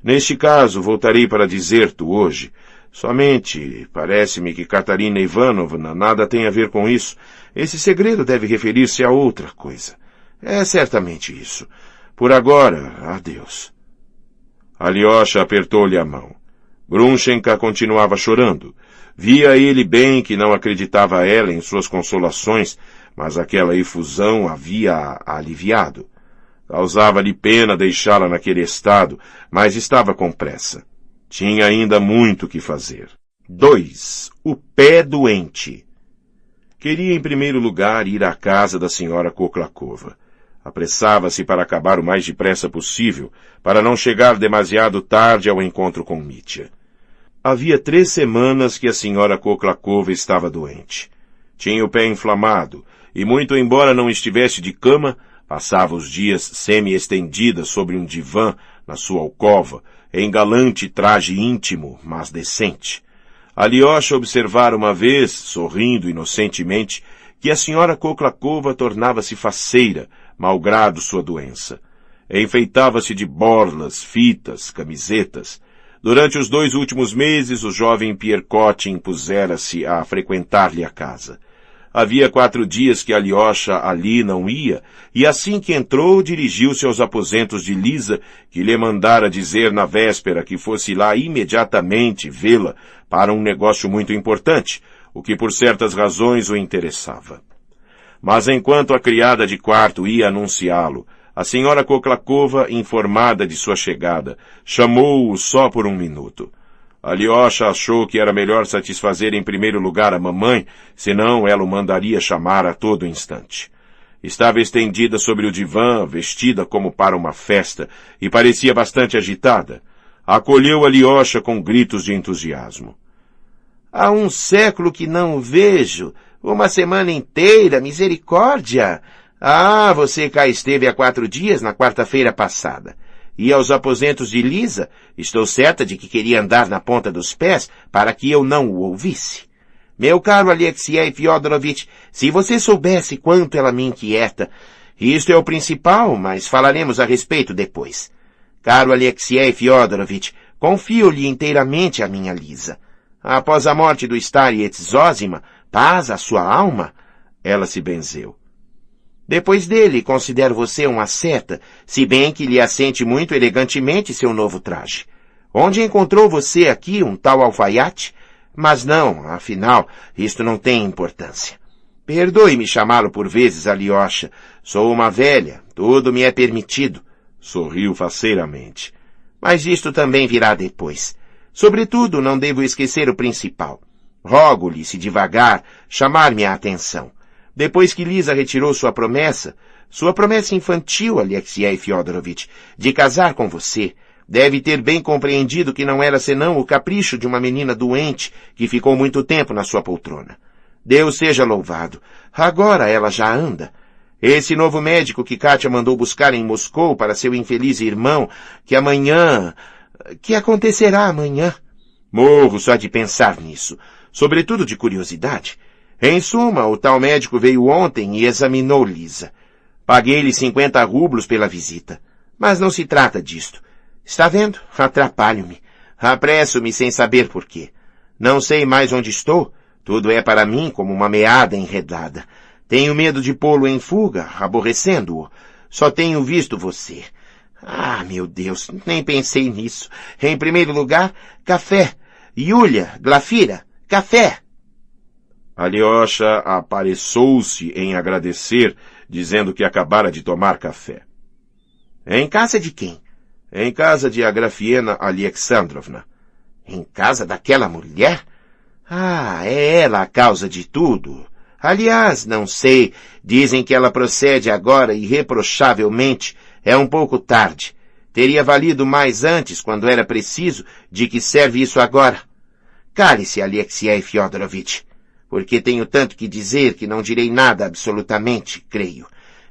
Neste caso, voltarei para dizer-te hoje. Somente, parece-me que Katarina Ivanovna nada tem a ver com isso. Esse segredo deve referir-se a outra coisa. É certamente isso. Por agora, adeus. Alyosha apertou-lhe a mão. Grunchenka continuava chorando. Via ele bem que não acreditava ela em suas consolações, mas aquela efusão havia-a aliviado. Causava-lhe pena deixá-la naquele estado, mas estava com pressa. Tinha ainda muito que fazer. 2. O pé doente. Queria em primeiro lugar ir à casa da senhora Koklakova. Apressava-se para acabar o mais depressa possível, para não chegar demasiado tarde ao encontro com Mitya. Havia 3 semanas que a senhora Koklakova estava doente. Tinha o pé inflamado, e muito embora não estivesse de cama, passava os dias semi-estendida sobre um divã na sua alcova, em galante traje íntimo, mas decente. Alyosha observara uma vez, sorrindo inocentemente, que a senhora Koklakova tornava-se faceira, malgrado sua doença. Enfeitava-se de borlas, fitas, camisetas. Durante os 2 últimos meses, o jovem Pierkotin impusera-se a frequentar-lhe a casa. Havia 4 dias que Alyosha ali não ia, e assim que entrou, dirigiu-se aos aposentos de Lisa, que lhe mandara dizer na véspera que fosse lá imediatamente vê-la para um negócio muito importante, o que por certas razões o interessava. Mas enquanto a criada de quarto ia anunciá-lo, a senhora Koklakova, informada de sua chegada, chamou-o só por 1 minuto. Alyosha achou que era melhor satisfazer em primeiro lugar a mamãe, senão ela o mandaria chamar a todo instante. Estava estendida sobre o divã, vestida como para uma festa, e parecia bastante agitada. Acolheu Alyosha com gritos de entusiasmo. Há um século que não o vejo. Uma semana inteira, misericórdia! Ah, você cá esteve há 4 dias, na quarta-feira passada. E aos aposentos de Lisa, estou certa de que queria andar na ponta dos pés para que eu não o ouvisse. Meu caro Alexei Fyodorovitch, se você soubesse quanto ela me inquieta. Isto é o principal, mas falaremos a respeito depois. Caro Alexei Fyodorovitch, confio-lhe inteiramente a minha Lisa. Após a morte do Stariets Zosima, paz à sua alma, ela se benzeu. Depois dele, considero você um asceta, se bem que lhe assente muito elegantemente seu novo traje. Onde encontrou você aqui um tal alfaiate? Mas não, afinal, isto não tem importância. Perdoe-me chamá-lo por vezes Alyosha. Sou uma velha, tudo me é permitido. Sorriu faceiramente. Mas isto também virá depois. Sobretudo, não devo esquecer o principal. Rogo-lhe, se devagar, chamar-me a atenção. Depois que Lisa retirou sua promessa infantil, Alexei Fyodorovitch, de casar com você, deve ter bem compreendido que não era senão o capricho de uma menina doente que ficou muito tempo na sua poltrona. Deus seja louvado. Agora ela já anda. Esse novo médico que Katia mandou buscar em Moscou para seu infeliz irmão, que acontecerá amanhã. Morro só de pensar nisso, sobretudo de curiosidade. Em suma, o tal médico veio ontem e examinou Lisa. Paguei-lhe 50 rublos pela visita. Mas não se trata disto. Está vendo? Atrapalho-me. Apresso-me sem saber por quê. Não sei mais onde estou. Tudo é para mim como uma meada enredada. Tenho medo de pô-lo em fuga, aborrecendo-o. Só tenho visto você. Ah, meu Deus, nem pensei nisso. Em primeiro lugar, café. Yulia, Glafira, café. Alyosha apressou-se em agradecer, dizendo que acabara de tomar café. Em casa de quem? Em casa de Agrafiena Alexandrovna. Em casa daquela mulher? Ah, é ela a causa de tudo. Aliás, não sei, dizem que ela procede agora irreprochavelmente. É um pouco tarde. Teria valido mais antes, quando era preciso, de que serve isso agora. Cale-se, Alexei Fyodorovitch. Porque tenho tanto que dizer que não direi nada absolutamente, creio.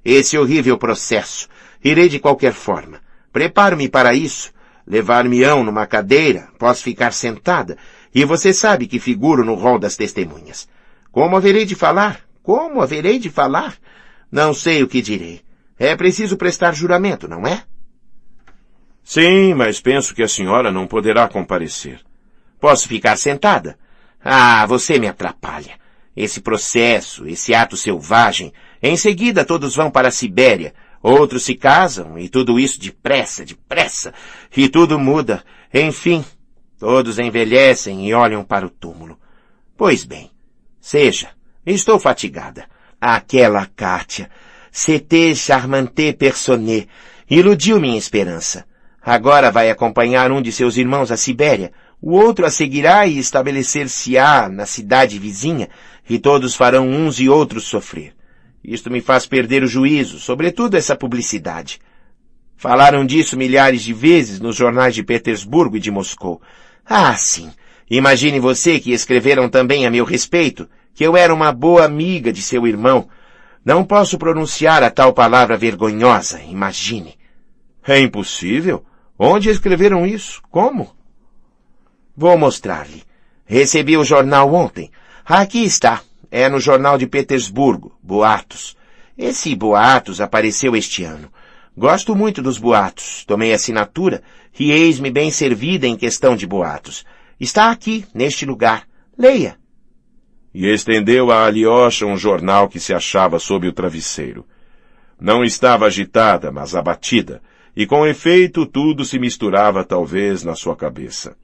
Esse horrível processo. Irei de qualquer forma. Preparo-me para isso. Levar-me-ão numa cadeira, posso ficar sentada, e você sabe que figuro no rol das testemunhas. Como haverei de falar? Como haverei de falar? Não sei o que direi. É preciso prestar juramento, não é? Sim, mas penso que a senhora não poderá comparecer. Posso ficar sentada? Ah, você me atrapalha. Esse processo, esse ato selvagem, em seguida todos vão para a Sibéria, outros se casam, e tudo isso depressa, e tudo muda. Enfim, todos envelhecem e olham para o túmulo. Pois bem, seja, estou fatigada. Aquela Katia, c'était charmante personne, iludiu minha esperança. Agora vai acompanhar um de seus irmãos à Sibéria, o outro a seguirá e estabelecer-se-á na cidade vizinha, e todos farão uns e outros sofrer. Isto me faz perder o juízo, sobretudo essa publicidade. Falaram disso milhares de vezes nos jornais de Petersburgo e de Moscou. Ah, sim. Imagine você que escreveram também a meu respeito, que eu era uma boa amiga de seu irmão. Não posso pronunciar a tal palavra vergonhosa, imagine. É impossível? Onde escreveram isso? Como? Vou mostrar-lhe. Recebi o jornal ontem. Aqui está. É no jornal de Petersburgo, Boatos. Esse Boatos apareceu este ano. Gosto muito dos boatos. Tomei assinatura e eis-me bem servida em questão de boatos. Está aqui, neste lugar. Leia. E estendeu a Alyosha um jornal que se achava sob o travesseiro. Não estava agitada, mas abatida, e com efeito tudo se misturava talvez na sua cabeça.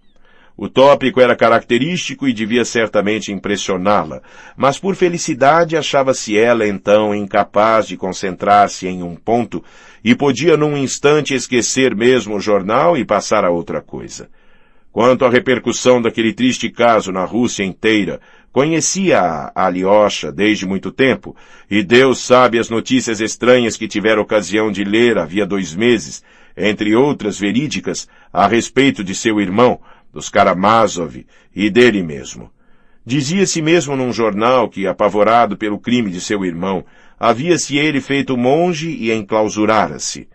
O tópico era característico e devia certamente impressioná-la, mas por felicidade achava-se ela então incapaz de concentrar-se em um ponto e podia num instante esquecer mesmo o jornal e passar a outra coisa. Quanto à repercussão daquele triste caso na Rússia inteira, conhecia a Alyosha desde muito tempo, e Deus sabe as notícias estranhas que tivera ocasião de ler havia 2 meses, entre outras verídicas, a respeito de seu irmão, dos Karamazov, e dele mesmo. Dizia-se mesmo num jornal que, apavorado pelo crime de seu irmão, havia-se ele feito monge e enclausurara-se.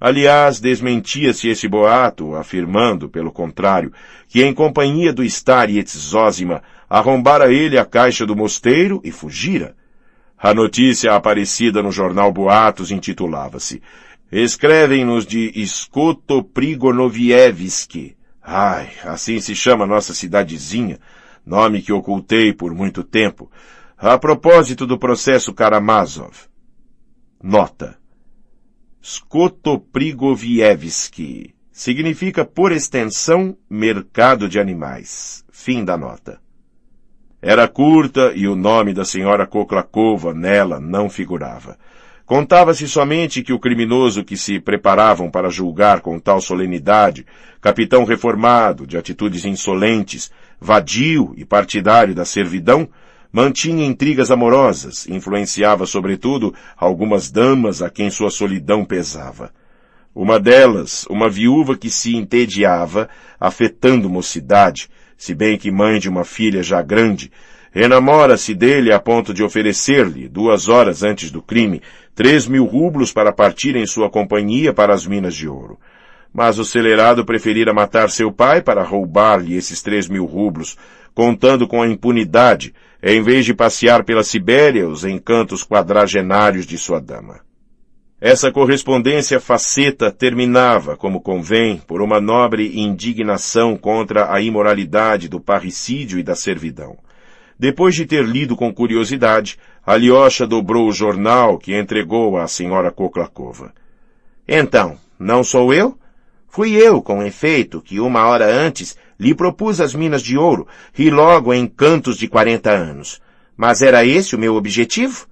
Aliás, desmentia-se esse boato, afirmando, pelo contrário, que em companhia do Starets Zosima, arrombara ele a caixa do mosteiro e fugira. A notícia aparecida no jornal Boatos intitulava-se Escrevem-nos de Skotoprigonovievski. Ai, assim se chama nossa cidadezinha, nome que ocultei por muito tempo, a propósito do processo Karamazov. Nota. Skotoprigovievski significa, por extensão, mercado de animais. Fim da nota. Era curta e o nome da senhora Koklakova nela não figurava. Contava-se somente que o criminoso que se preparavam para julgar com tal solenidade, capitão reformado, de atitudes insolentes, vadio e partidário da servidão, mantinha intrigas amorosas, influenciava sobretudo algumas damas a quem sua solidão pesava. Uma delas, uma viúva que se entediava, afetando mocidade, se bem que mãe de uma filha já grande, enamora-se dele a ponto de oferecer-lhe, 2 horas antes do crime, 3.000 rublos para partir em sua companhia para as minas de ouro. Mas o celerado preferira matar seu pai para roubar-lhe esses 3.000 rublos, contando com a impunidade, em vez de passear pela Sibéria os encantos quadragenários de sua dama. Essa correspondência faceta terminava, como convém, por uma nobre indignação contra a imoralidade do parricídio e da servidão. Depois de ter lido com curiosidade, Alyosha dobrou o jornal que entregou à senhora Koklakova. Então, não sou eu? Fui eu, com efeito, que 1 hora antes lhe propus as minas de ouro, e logo em cantos de 40 anos. Mas era esse o meu objetivo?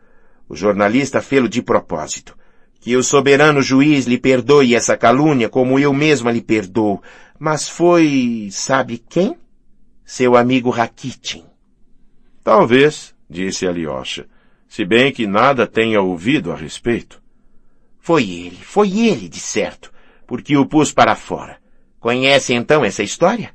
O jornalista fê-lo de propósito. Que o soberano juiz lhe perdoe essa calúnia como eu mesma lhe perdoo. Mas foi, sabe quem? Seu amigo Rakitin. Talvez, disse Alyosha, se bem que nada tenha ouvido a respeito. Foi ele, de certo, porque o pus para fora. Conhece então essa história?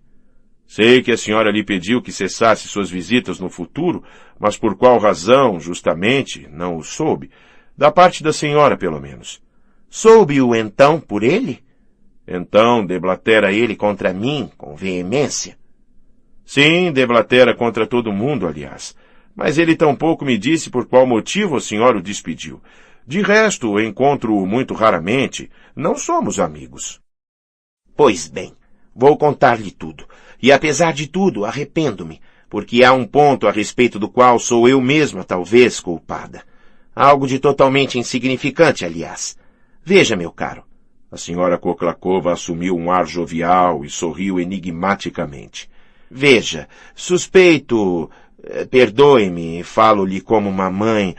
Sei que a senhora lhe pediu que cessasse suas visitas no futuro, mas por qual razão, justamente, não o soube. Da parte da senhora, pelo menos. Soube-o então por ele? Então deblatera ele contra mim, com veemência. Sim, deblatera contra todo mundo, aliás. Mas ele tampouco me disse por qual motivo a senhora o despediu. De resto, encontro-o muito raramente. Não somos amigos. Pois bem, vou contar-lhe tudo. E apesar de tudo, arrependo-me, porque há um ponto a respeito do qual sou eu mesma, talvez, culpada. Algo de totalmente insignificante, aliás. Veja, meu caro. A senhora Koklakova assumiu um ar jovial e sorriu enigmaticamente. Veja, suspeito... Perdoe-me, falo-lhe como uma mãe...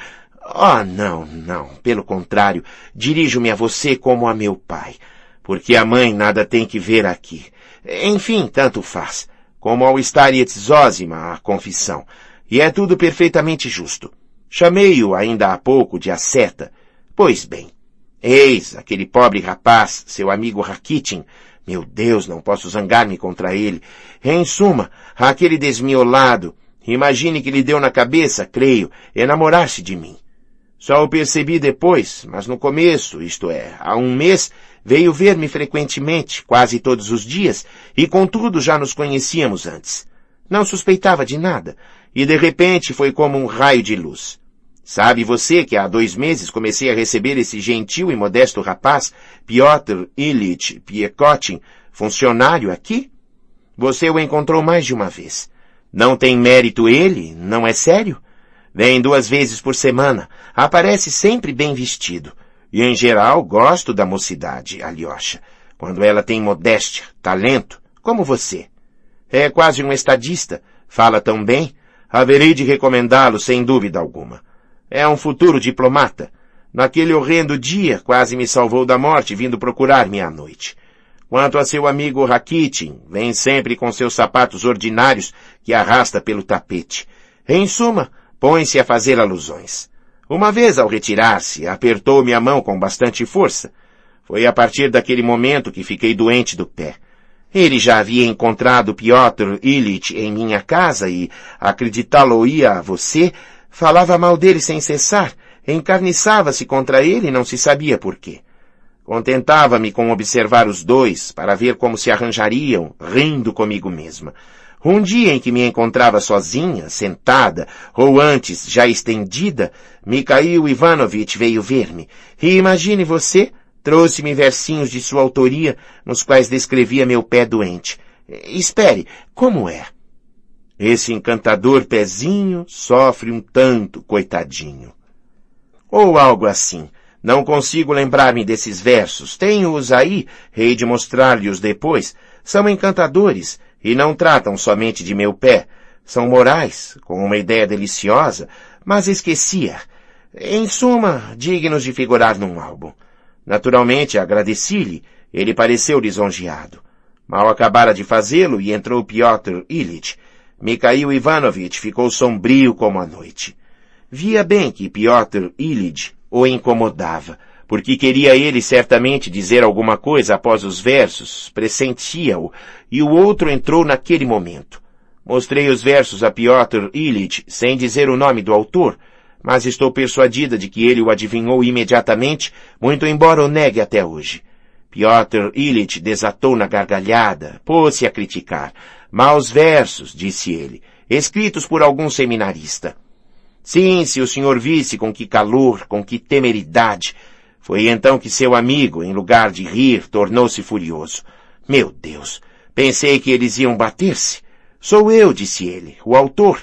Oh, não, pelo contrário, dirijo-me a você como a meu pai, porque a mãe nada tem que ver aqui. Enfim, tanto faz, como ao Starets Zosima a confissão, e é tudo perfeitamente justo. Chamei-o ainda há pouco de asceta. Pois bem, eis aquele pobre rapaz, seu amigo Rakitin. Meu Deus, não posso zangar-me contra ele. Em suma, aquele desmiolado, imagine que lhe deu na cabeça, creio, enamorar-se de mim. Só o percebi depois, mas no começo, isto é, há 1 mês, veio ver-me frequentemente, quase todos os dias, e contudo já nos conhecíamos antes. Não suspeitava de nada, e de repente foi como um raio de luz. Sabe você que há 2 meses comecei a receber esse gentil e modesto rapaz, Piotr Ilyich Piekotin, funcionário aqui? Você o encontrou mais de uma vez. Não tem mérito ele, não é sério? Vem 2 vezes por semana, aparece sempre bem vestido. E em geral gosto da mocidade, Alyosha, quando ela tem modéstia, talento, como você. É quase um estadista, fala tão bem, haverei de recomendá-lo sem dúvida alguma. É um futuro diplomata. Naquele horrendo dia quase me salvou da morte vindo procurar-me à noite. Quanto a seu amigo Rakitin, vem sempre com seus sapatos ordinários que arrasta pelo tapete. Em suma, põe-se a fazer alusões. Uma vez, ao retirar-se, apertou-me a mão com bastante força. Foi a partir daquele momento que fiquei doente do pé. Ele já havia encontrado Piotr Ilyich em minha casa e, acreditá-lo-ia a você, falava mal dele sem cessar, encarniçava-se contra ele e não se sabia por quê. Contentava-me com observar os dois, para ver como se arranjariam, rindo comigo mesma. Um dia em que me encontrava sozinha, sentada, ou antes, já estendida, Mikhail Ivanovich veio ver-me. E imagine você, trouxe-me versinhos de sua autoria, nos quais descrevia meu pé doente. Espere, como é? Esse encantador pezinho sofre um tanto, coitadinho. Ou algo assim. Não consigo lembrar-me desses versos. Tenho-os aí, hei de mostrar-lhe-os depois. São encantadores, e não tratam somente de meu pé. São morais, com uma ideia deliciosa, mas esquecia. Em suma, dignos de figurar num álbum. Naturalmente, agradeci-lhe. Ele pareceu lisonjeado. Mal acabara de fazê-lo e entrou Piotr Ilyich. Mikhail Ivanovich ficou sombrio como a noite. Via bem que Piotr Ilyich o incomodava, porque queria ele certamente dizer alguma coisa após os versos, pressentia-o, e o outro entrou naquele momento. Mostrei os versos a Piotr Ilyich sem dizer o nome do autor, mas estou persuadida de que ele o adivinhou imediatamente, muito embora o negue até hoje. Piotr Ilyich desatou na gargalhada, pôs-se a criticar. Maus versos, disse ele, escritos por algum seminarista. Sim, se o senhor visse com que calor, com que temeridade. Foi então que seu amigo, em lugar de rir, tornou-se furioso. Meu Deus, pensei que eles iam bater-se. Sou eu, disse ele, o autor.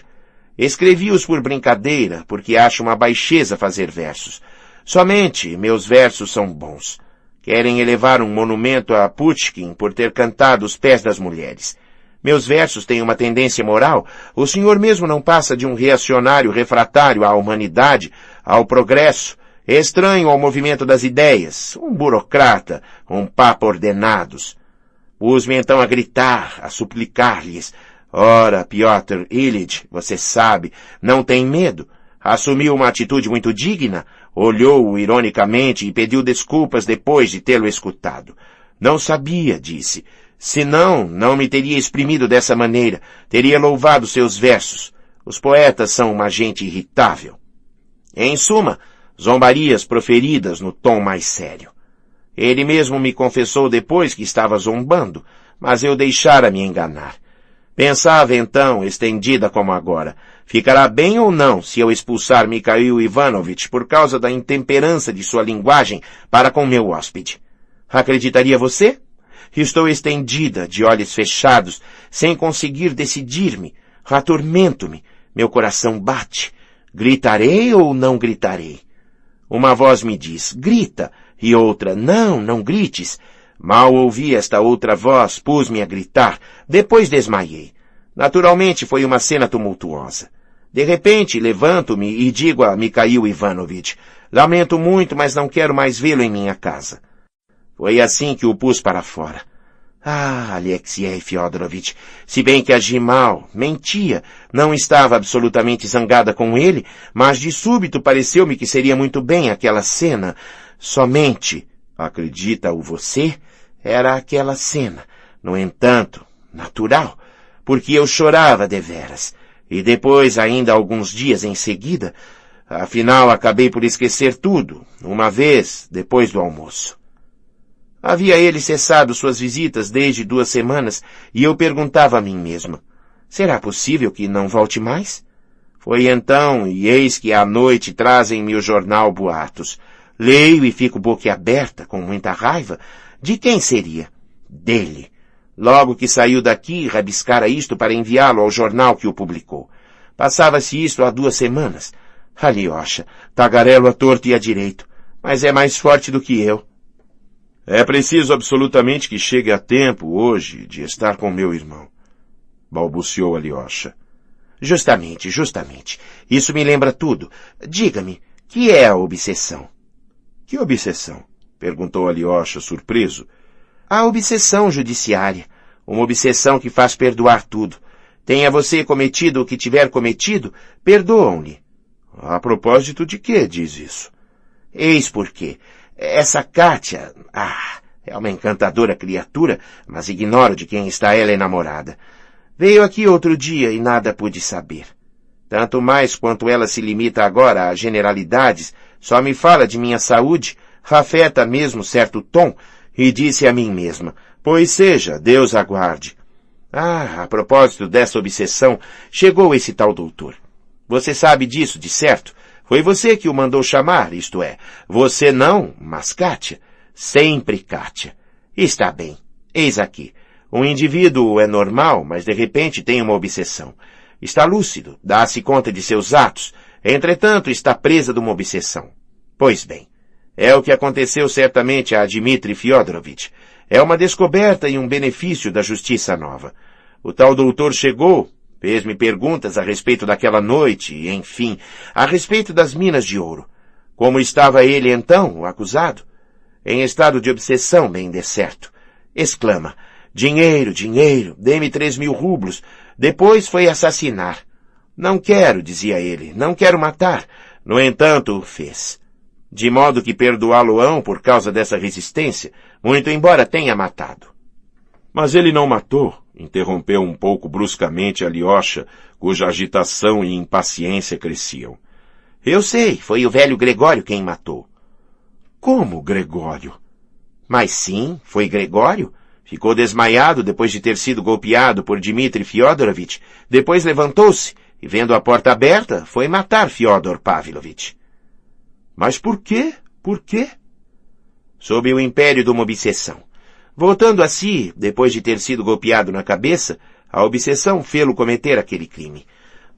Escrevi-os por brincadeira, porque acho uma baixeza fazer versos. Somente meus versos são bons. Querem elevar um monumento a Pushkin por ter cantado os pés das mulheres. Meus versos têm uma tendência moral. O senhor mesmo não passa de um reacionário refratário à humanidade, ao progresso, estranho ao movimento das ideias, um burocrata, um papa ordenados. Pus-me então a gritar, a suplicar-lhes. Ora, Piotr Ilyich, você sabe, não tem medo. Assumiu uma atitude muito digna, olhou-o ironicamente e pediu desculpas depois de tê-lo escutado. Não sabia, disse. Senão, não me teria exprimido dessa maneira, teria louvado seus versos. Os poetas são uma gente irritável. Em suma, zombarias proferidas no tom mais sério. Ele mesmo me confessou depois que estava zombando, mas eu deixara-me enganar. Pensava então, estendida como agora, ficará bem ou não se eu expulsar Mikhail Ivanovich por causa da intemperança de sua linguagem para com meu hóspede? Acreditaria você? Estou estendida, de olhos fechados, sem conseguir decidir-me. Atormento-me. Meu coração bate. Gritarei ou não gritarei? Uma voz me diz, grita, e outra, não grites. Mal ouvi esta outra voz, pus-me a gritar, depois desmaiei. Naturalmente foi uma cena tumultuosa. De repente, levanto-me e digo a Mikhail Ivanovich, lamento muito, mas não quero mais vê-lo em minha casa. Foi assim que o pus para fora. Ah, Alexei Fyodorovich, se bem que agi mal, mentia, não estava absolutamente zangada com ele, mas de súbito pareceu-me que seria muito bem aquela cena. Somente, acredita-o você, era aquela cena. No entanto, natural, porque eu chorava deveras. E depois, ainda alguns dias em seguida, afinal acabei por esquecer tudo, uma vez, depois do almoço. Havia ele cessado suas visitas desde 2 semanas e eu perguntava a mim mesma, será possível que não volte mais? Foi então, e eis que à noite trazem-me o jornal Boatos. Leio e fico boquiaberta, com muita raiva. De quem seria? Dele. Logo que saiu daqui, rabiscara isto para enviá-lo ao jornal que o publicou. Passava-se isto há 2 semanas. Alyosha, tagarelo à torto e à direito, mas é mais forte do que eu. É preciso absolutamente que chegue a tempo, hoje, de estar com meu irmão, balbuciou Alyosha. Justamente. Isso me lembra tudo. Diga-me, que é a obsessão? Que obsessão? Perguntou Alyosha, surpreso. A obsessão judiciária. Uma obsessão que faz perdoar tudo. Tenha você cometido o que tiver cometido, perdoam-lhe. A propósito de que diz isso? Eis por quê. Essa Kátia, é uma encantadora criatura, mas ignoro de quem está ela enamorada. Veio aqui outro dia e nada pude saber. Tanto mais quanto ela se limita agora a generalidades, só me fala de minha saúde, afeta mesmo certo tom, e disse a mim mesma, pois seja, Deus aguarde. A propósito dessa obsessão, chegou esse tal doutor. Você sabe disso, de certo? Foi você que o mandou chamar, isto é, você não, mas Kátia. Sempre Kátia. Está bem. Eis aqui. Um indivíduo é normal, mas de repente tem uma obsessão. Está lúcido, dá-se conta de seus atos, entretanto está presa de uma obsessão. Pois bem, é o que aconteceu certamente a Dmitri Fyodorovich. É uma descoberta e um benefício da justiça nova. O tal doutor chegou, fez-me perguntas a respeito daquela noite, e, enfim, a respeito das minas de ouro. Como estava ele então, o acusado? Em estado de obsessão, bem de certo. Exclama, dinheiro, dinheiro, dê-me 3.000 rublos. Depois foi assassinar. Não quero, dizia ele, não quero matar. No entanto, o fez. De modo que perdoá-lo-ão por causa dessa resistência, muito embora tenha matado. Mas ele não matou, interrompeu um pouco bruscamente Alyosha, cuja agitação e impaciência cresciam. Eu sei, foi o velho Gregório quem matou. Como Gregório? Mas sim, foi Gregório. Ficou desmaiado depois de ter sido golpeado por Dmitri Fyodorovich. Depois levantou-se e, vendo a porta aberta, foi matar Fyodor Pavlovich. Mas por quê? Por quê? Sob o império de uma obsessão. Voltando a si, depois de ter sido golpeado na cabeça, a obsessão fê-lo cometer aquele crime.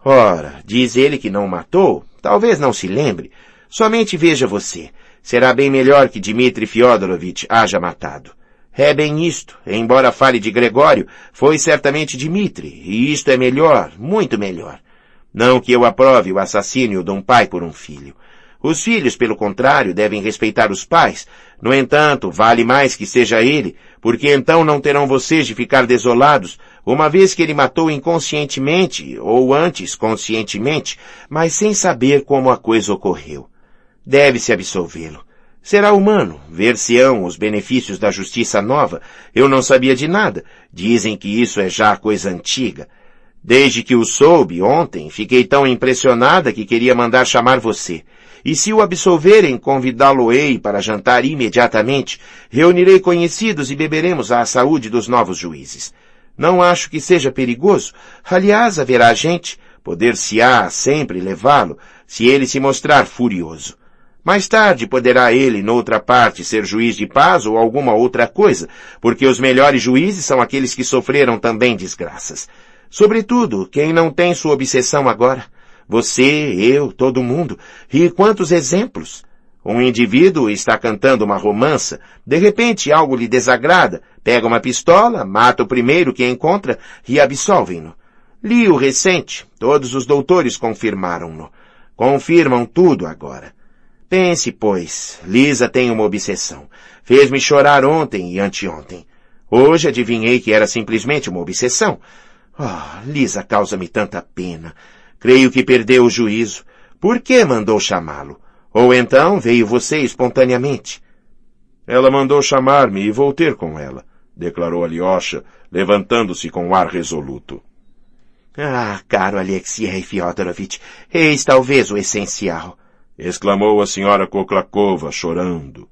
Ora, diz ele que não matou, talvez não se lembre. Somente veja você. Será bem melhor que Dmitri Fyodorovich haja matado. É bem isto, embora fale de Gregório, foi certamente Dmitri, e isto é melhor, muito melhor. Não que eu aprove o assassínio de um pai por um filho. Os filhos, pelo contrário, devem respeitar os pais. No entanto, vale mais que seja ele, porque então não terão vocês de ficar desolados, uma vez que ele matou inconscientemente, ou antes conscientemente, mas sem saber como a coisa ocorreu. Deve-se absolvê-lo. Será humano, ver-se-ão os benefícios da justiça nova. Eu não sabia de nada. Dizem que isso é já coisa antiga. Desde que o soube ontem, fiquei tão impressionada que queria mandar chamar você. E se o absolverem, convidá-lo-ei para jantar imediatamente. Reunirei conhecidos e beberemos à saúde dos novos juízes. Não acho que seja perigoso. Aliás, haverá gente, poder-se-á sempre levá-lo, se ele se mostrar furioso. Mais tarde poderá ele, noutra parte, ser juiz de paz ou alguma outra coisa, porque os melhores juízes são aqueles que sofreram também desgraças. Sobretudo, quem não tem sua obsessão agora? Você, eu, todo mundo. E quantos exemplos? Um indivíduo está cantando uma romança, de repente algo lhe desagrada, pega uma pistola, mata o primeiro que encontra e absolvem-no. Li o recente, todos os doutores confirmaram-no. Confirmam tudo agora. Pense, pois, Lisa tem uma obsessão. Fez-me chorar ontem e anteontem. Hoje adivinhei que era simplesmente uma obsessão. Lisa causa-me tanta pena. Creio que perdeu o juízo. Por que mandou chamá-lo? Ou então veio você espontaneamente? Ela mandou chamar-me e vou ter com ela, declarou Alyosha, levantando-se com ar resoluto. Caro Alexei Fyodorovich, eis talvez o essencial, exclamou a senhora Koklakova, chorando.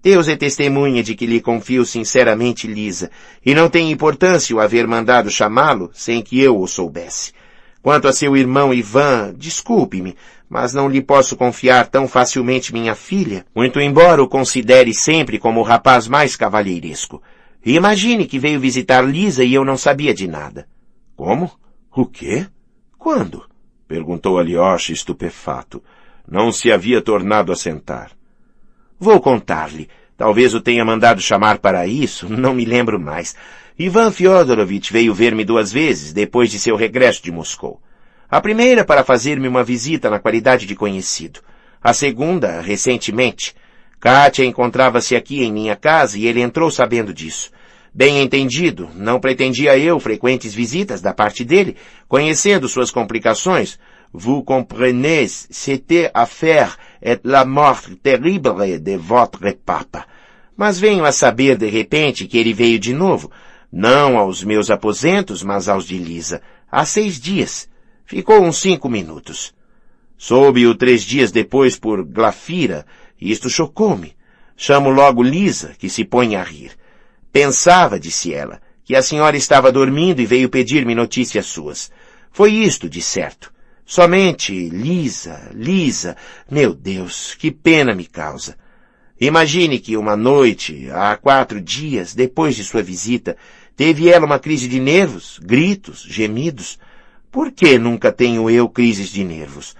Deus é testemunha de que lhe confio sinceramente Lisa, e não tem importância o haver mandado chamá-lo sem que eu o soubesse. Quanto a seu irmão Ivan, desculpe-me, mas não lhe posso confiar tão facilmente minha filha, muito embora o considere sempre como o rapaz mais cavalheiresco. E imagine que veio visitar Lisa e eu não sabia de nada. Como? O quê? Quando? Perguntou Alyosha estupefato. Não se havia tornado a sentar. Vou contar-lhe. Talvez o tenha mandado chamar para isso, não me lembro mais. Ivan Fyodorovich veio ver-me 2 vezes depois de seu regresso de Moscou. A primeira para fazer-me uma visita na qualidade de conhecido. A segunda, recentemente. Kátia encontrava-se aqui em minha casa e ele entrou sabendo disso. Bem entendido, não pretendia eu frequentes visitas da parte dele, conhecendo suas complicações. Vous comprenez, c'était affaire et la mort terrible de votre papa. Mas venho a saber de repente que ele veio de novo, não aos meus aposentos, mas aos de Lisa, há 6 dias. Ficou uns 5 minutos. Soube-o 3 dias depois por Glafira, e isto chocou-me. Chamo logo Lisa, que se põe a rir. Pensava, disse ela, que a senhora estava dormindo e veio pedir-me notícias suas. Foi isto, de certo. Somente Lisa, meu Deus, que pena me causa. Imagine que uma noite, há 4 dias, depois de sua visita, teve ela uma crise de nervos, gritos, gemidos. Por que nunca tenho eu crises de nervos?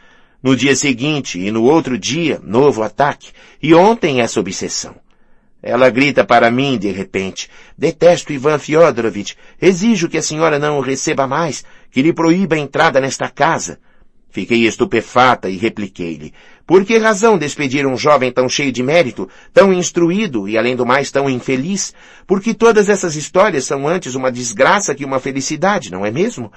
No dia seguinte e no outro dia, novo ataque, e ontem essa obsessão. Ela grita para mim, de repente, detesto Ivan Fyodorovitch, exijo que a senhora não o receba mais, que lhe proíba a entrada nesta casa. Fiquei estupefata e repliquei-lhe, por que razão despedir um jovem tão cheio de mérito, tão instruído e, além do mais, tão infeliz? Porque todas essas histórias são antes uma desgraça que uma felicidade, não é mesmo?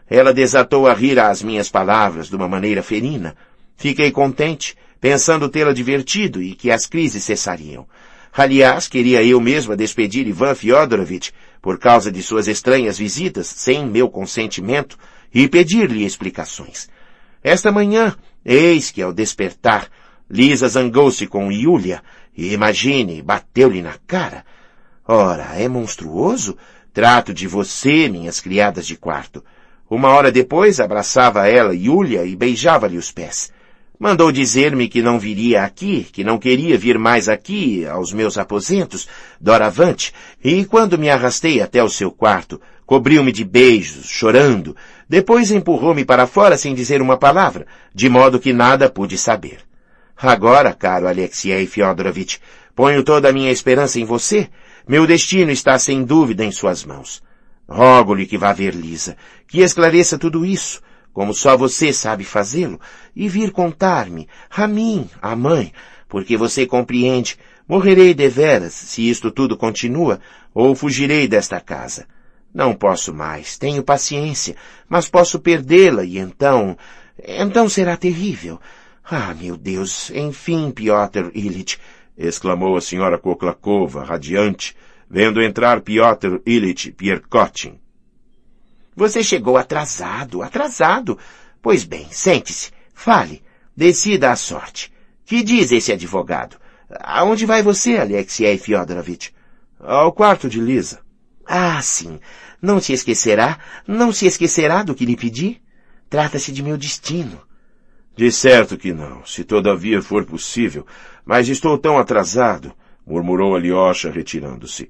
Ela desatou a rir às minhas palavras de uma maneira ferina. Fiquei contente, pensando tê-la divertido e que as crises cessariam. Aliás, queria eu mesma despedir Ivan Fyodorovitch por causa de suas estranhas visitas, sem meu consentimento, e pedir-lhe explicações. Esta manhã, eis que ao despertar, Lisa zangou-se com Yulia e, imagine, bateu-lhe na cara. Ora, é monstruoso? Trato de você, minhas criadas de quarto. 1 hora depois, abraçava ela Yulia e beijava-lhe os pés. Mandou dizer-me que não viria aqui, que não queria vir mais aqui, aos meus aposentos, doravante, e quando me arrastei até o seu quarto, cobriu-me de beijos, chorando, depois empurrou-me para fora sem dizer uma palavra, de modo que nada pude saber. Agora, caro Alexei Fyodorovitch, ponho toda a minha esperança em você. Meu destino está sem dúvida em suas mãos. Rogo-lhe que vá ver Lisa, que esclareça tudo isso, como só você sabe fazê-lo, e vir contar-me, a mim, a mãe, porque você compreende, morrerei deveras se isto tudo continua, ou fugirei desta casa. Não posso mais, tenho paciência, mas posso perdê-la e então será terrível. Ah, meu Deus, enfim, Piotr Ilyich, exclamou a senhora Koklakova, radiante, vendo entrar Piotr Ilyich Pierkotin. Você chegou atrasado. Pois bem, sente-se, fale, decida a sorte. Que diz esse advogado? Aonde vai você, Alexei Fyodorovitch? Ao quarto de Lisa. Ah, sim. Não se esquecerá do que lhe pedi? Trata-se de meu destino. De certo que não, se todavia for possível, mas estou tão atrasado, murmurou Alyosha retirando-se.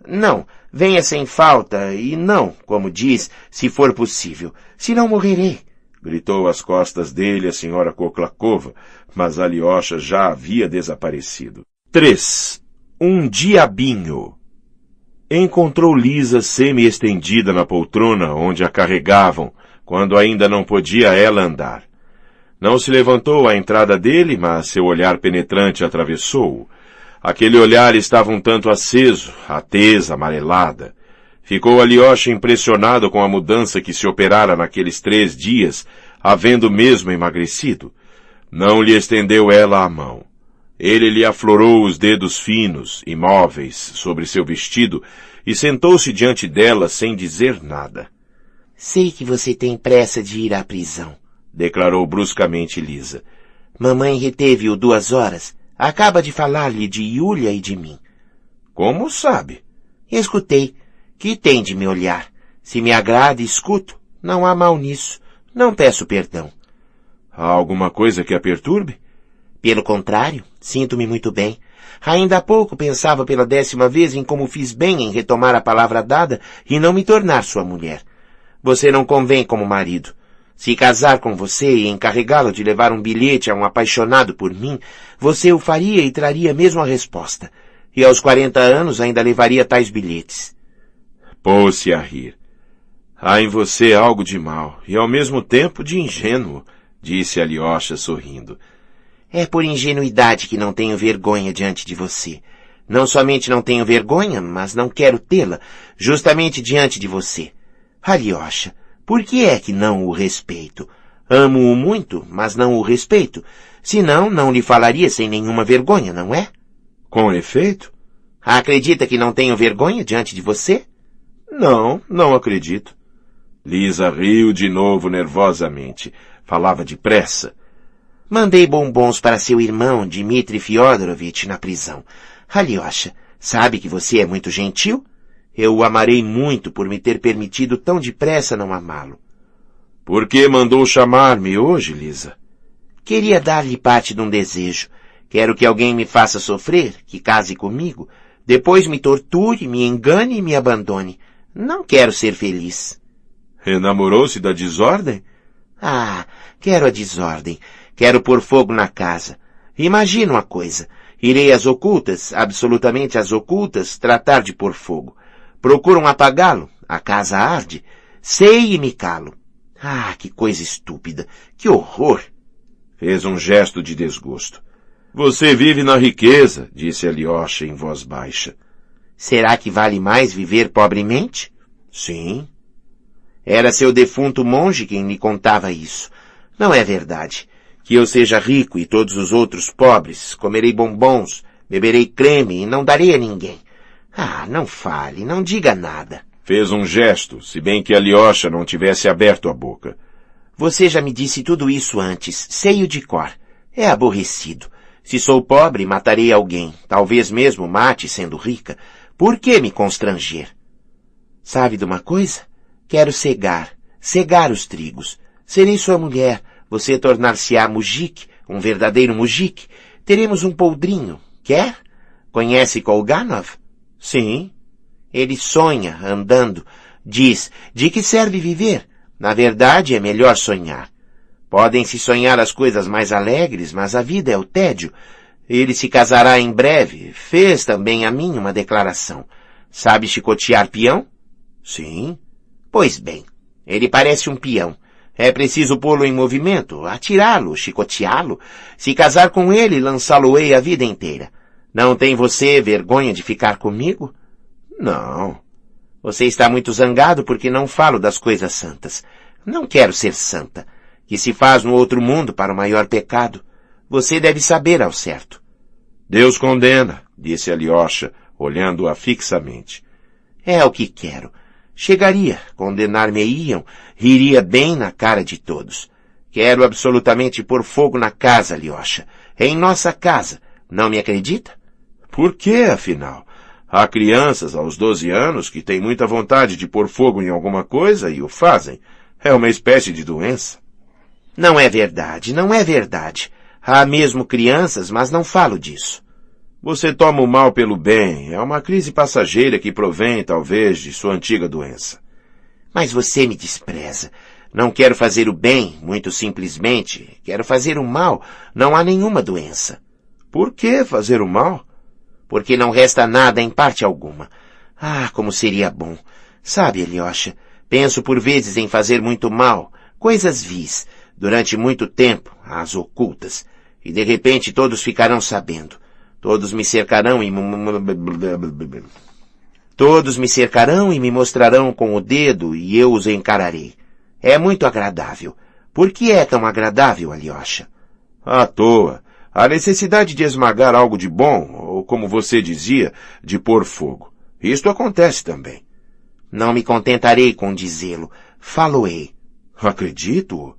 Não, venha sem falta, e não, como diz, se for possível, senão morrerei. Gritou às costas dele a senhora Koklakova, mas Alyosha já havia desaparecido. 3. Um diabinho. Encontrou Lisa semi-estendida na poltrona onde a carregavam, quando ainda não podia ela andar. Não se levantou à entrada dele, mas seu olhar penetrante atravessou-o. Aquele olhar estava um tanto aceso, a tez amarelada. Ficou Alyosha impressionado com a mudança que se operara naqueles 3 dias, havendo mesmo emagrecido. Não lhe estendeu ela a mão. Ele lhe aflorou os dedos finos, imóveis, sobre seu vestido, e sentou-se diante dela sem dizer nada. Sei que você tem pressa de ir à prisão, declarou bruscamente Lisa. Mamãe reteve-o 2 horas. Acaba de falar-lhe de Yulia e de mim. Como sabe? Escutei. Que tem de me olhar? Se me agrada, escuto. Não há mal nisso. Não peço perdão. Há alguma coisa que a perturbe? Pelo contrário, sinto-me muito bem. Ainda há pouco pensava pela 10ª vez em como fiz bem em retomar a palavra dada e não me tornar sua mulher. Você não convém como marido. Se casar com você e encarregá-lo de levar um bilhete a um apaixonado por mim, você o faria e traria mesmo a resposta. E aos 40 anos ainda levaria tais bilhetes. Pôs-se a rir. Há em você algo de mau e ao mesmo tempo de ingênuo, disse Alyosha sorrindo. É por ingenuidade que não tenho vergonha diante de você. Não somente não tenho vergonha, mas não quero tê-la, justamente diante de você. Alyosha, por que é que não o respeito? Amo-o muito, mas não o respeito. Senão, não lhe falaria sem nenhuma vergonha, não é? Com efeito? Acredita que não tenho vergonha diante de você? Não, não acredito. Lisa riu de novo nervosamente. Falava depressa. Mandei bombons para seu irmão, Dmitri Fyodorovich, na prisão. Alyosha, sabe que você é muito gentil? Eu o amarei muito por me ter permitido tão depressa não amá-lo. Por que mandou chamar-me hoje, Lisa? Queria dar-lhe parte de um desejo. Quero que alguém me faça sofrer, que case comigo, depois me torture, me engane e me abandone. Não quero ser feliz. Enamorou-se da desordem? Ah, quero a desordem. Quero pôr fogo na casa. Imagina uma coisa. Irei às ocultas, absolutamente às ocultas, tratar de pôr fogo. Procuram apagá-lo. A casa arde. Sei e me calo. Ah, que coisa estúpida. Que horror. Fez um gesto de desgosto. Você vive na riqueza, disse Alyosha em voz baixa. Será que vale mais viver pobremente? Sim. Era seu defunto monge quem lhe contava isso. Não é verdade. Que eu seja rico e todos os outros pobres, comerei bombons, beberei creme e não darei a ninguém. Ah, não fale, não diga nada. Fez um gesto, se bem que Alyosha não tivesse aberto a boca. Você já me disse tudo isso antes, sei-o de cor. É aborrecido. Se sou pobre, matarei alguém. Talvez mesmo mate sendo rica. Por que me constranger? Sabe de uma coisa? Quero cegar os trigos. Serei sua mulher. Você tornar-se-á mujik, um verdadeiro mujik. Teremos um poldrinho. Quer? Conhece Kolganov? Sim. Ele sonha, andando. Diz, de que serve viver? Na verdade, é melhor sonhar. Podem-se sonhar as coisas mais alegres, mas a vida é o tédio. Ele se casará em breve. Fez também a mim uma declaração. Sabe chicotear peão? Sim. Pois bem, ele parece um peão. É preciso pô-lo em movimento, atirá-lo, chicoteá-lo. Se casar com ele, lançá-lo-ei a vida inteira. Não tem você vergonha de ficar comigo? Não. Você está muito zangado porque não falo das coisas santas. Não quero ser santa, que se faz no outro mundo para o maior pecado. Você deve saber ao certo. Deus condena, disse Alyosha, olhando-a fixamente. É o que quero. Chegaria, condenar-me-iam, riria bem na cara de todos. Quero absolutamente pôr fogo na casa, Alyosha. Em nossa casa. Não me acredita? Por que, afinal? Há crianças aos 12 anos que têm muita vontade de pôr fogo em alguma coisa e o fazem. É uma espécie de doença. Não é verdade, não é verdade. Há mesmo crianças, mas não falo disso. Você toma o mal pelo bem. É uma crise passageira que provém, talvez, de sua antiga doença. Mas você me despreza. Não quero fazer o bem, muito simplesmente. Quero fazer o mal. Não há nenhuma doença. Por que fazer o mal? Porque não resta nada em parte alguma. Ah, como seria bom. Sabe, Alyosha, penso por vezes em fazer muito mal, coisas vis, durante muito tempo, às ocultas, e de repente todos ficarão sabendo. Todos me cercarão e me mostrarão com o dedo e eu os encararei. É muito agradável. Por que é tão agradável, Alyosha? À toa. A necessidade de esmagar algo de bom, ou como você dizia, de pôr fogo. Isto acontece também. Não me contentarei com dizê-lo. Falo-ei. Acredito-o.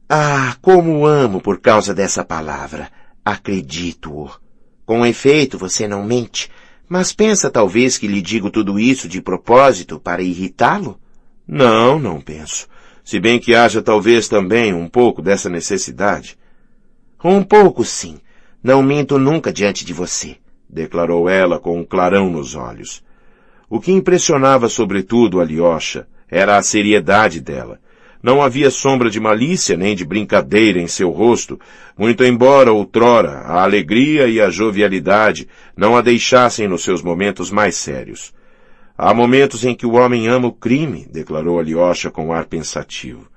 Ah, como amo por causa dessa palavra. Acredito-o. Com efeito, você não mente, mas pensa talvez que lhe digo tudo isso de propósito para irritá-lo? Não, não penso. Se bem que haja talvez também um pouco dessa necessidade. Um pouco, sim. Não minto nunca diante de você, declarou ela com um clarão nos olhos. O que impressionava sobretudo Alyosha era a seriedade dela. Não havia sombra de malícia nem de brincadeira em seu rosto, muito embora outrora a alegria e a jovialidade não a deixassem nos seus momentos mais sérios. Há momentos em que o homem ama o crime, declarou Alyosha com ar pensativo.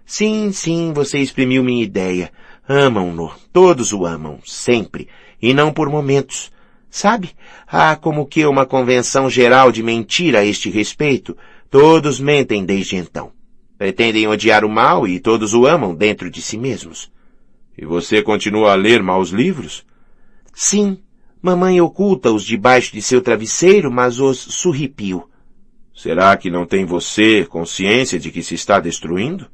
Sim, você exprimiu minha ideia. Amam-no, todos o amam, sempre, e não por momentos. Sabe, há como que uma convenção geral de mentira a este respeito. Todos mentem desde então. Pretendem odiar o mal e todos o amam dentro de si mesmos. E você continua a ler maus livros? Sim, mamãe oculta-os debaixo de seu travesseiro, mas os surripio. Será que não tem você consciência de que se está destruindo?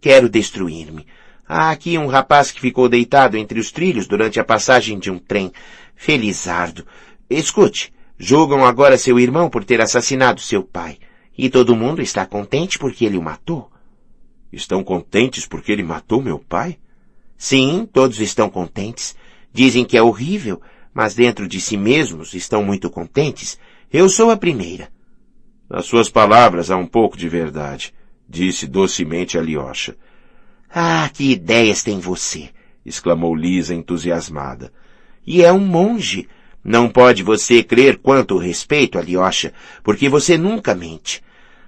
Quero destruir-me. Há aqui um rapaz que ficou deitado entre os trilhos durante a passagem de um trem. Felizardo. Escute, julgam agora seu irmão por ter assassinado seu pai. E todo mundo está contente porque ele o matou. Estão contentes porque ele matou meu pai? Sim, todos estão contentes. Dizem que é horrível, mas dentro de si mesmos estão muito contentes. Eu sou a primeira. Nas suas palavras há um pouco de verdade, disse docemente Alyosha. Ah, que ideias tem você! Exclamou Lisa entusiasmada. E é um monge. Não pode você crer quanto o respeito, Alyosha, porque você nunca mente.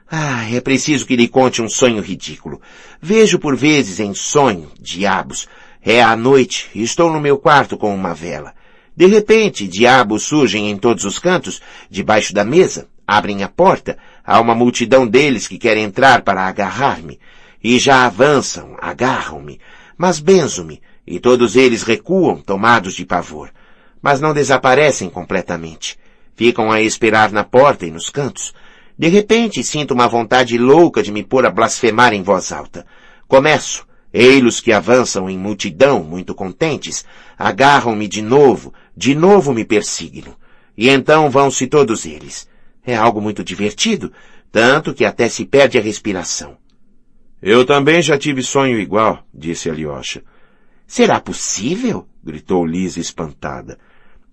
Ah, é preciso que lhe conte um sonho ridículo. Vejo por vezes em sonho, diabos. É à noite, estou no meu quarto com uma vela. De repente, diabos surgem em todos os cantos, debaixo da mesa, abrem a porta, há uma multidão deles que quer entrar para agarrar-me. E já avançam, agarram-me, mas benzo-me, e todos eles recuam, tomados de pavor. Mas não desaparecem completamente. Ficam a esperar na porta e nos cantos. De repente, sinto uma vontade louca de me pôr a blasfemar em voz alta. Começo. Ei-los que avançam em multidão, muito contentes, agarram-me de novo me persigam. E então vão-se todos eles. É algo muito divertido, tanto que até se perde a respiração. Eu também já tive sonho igual, disse Alyosha. Será possível? Gritou Lisa espantada.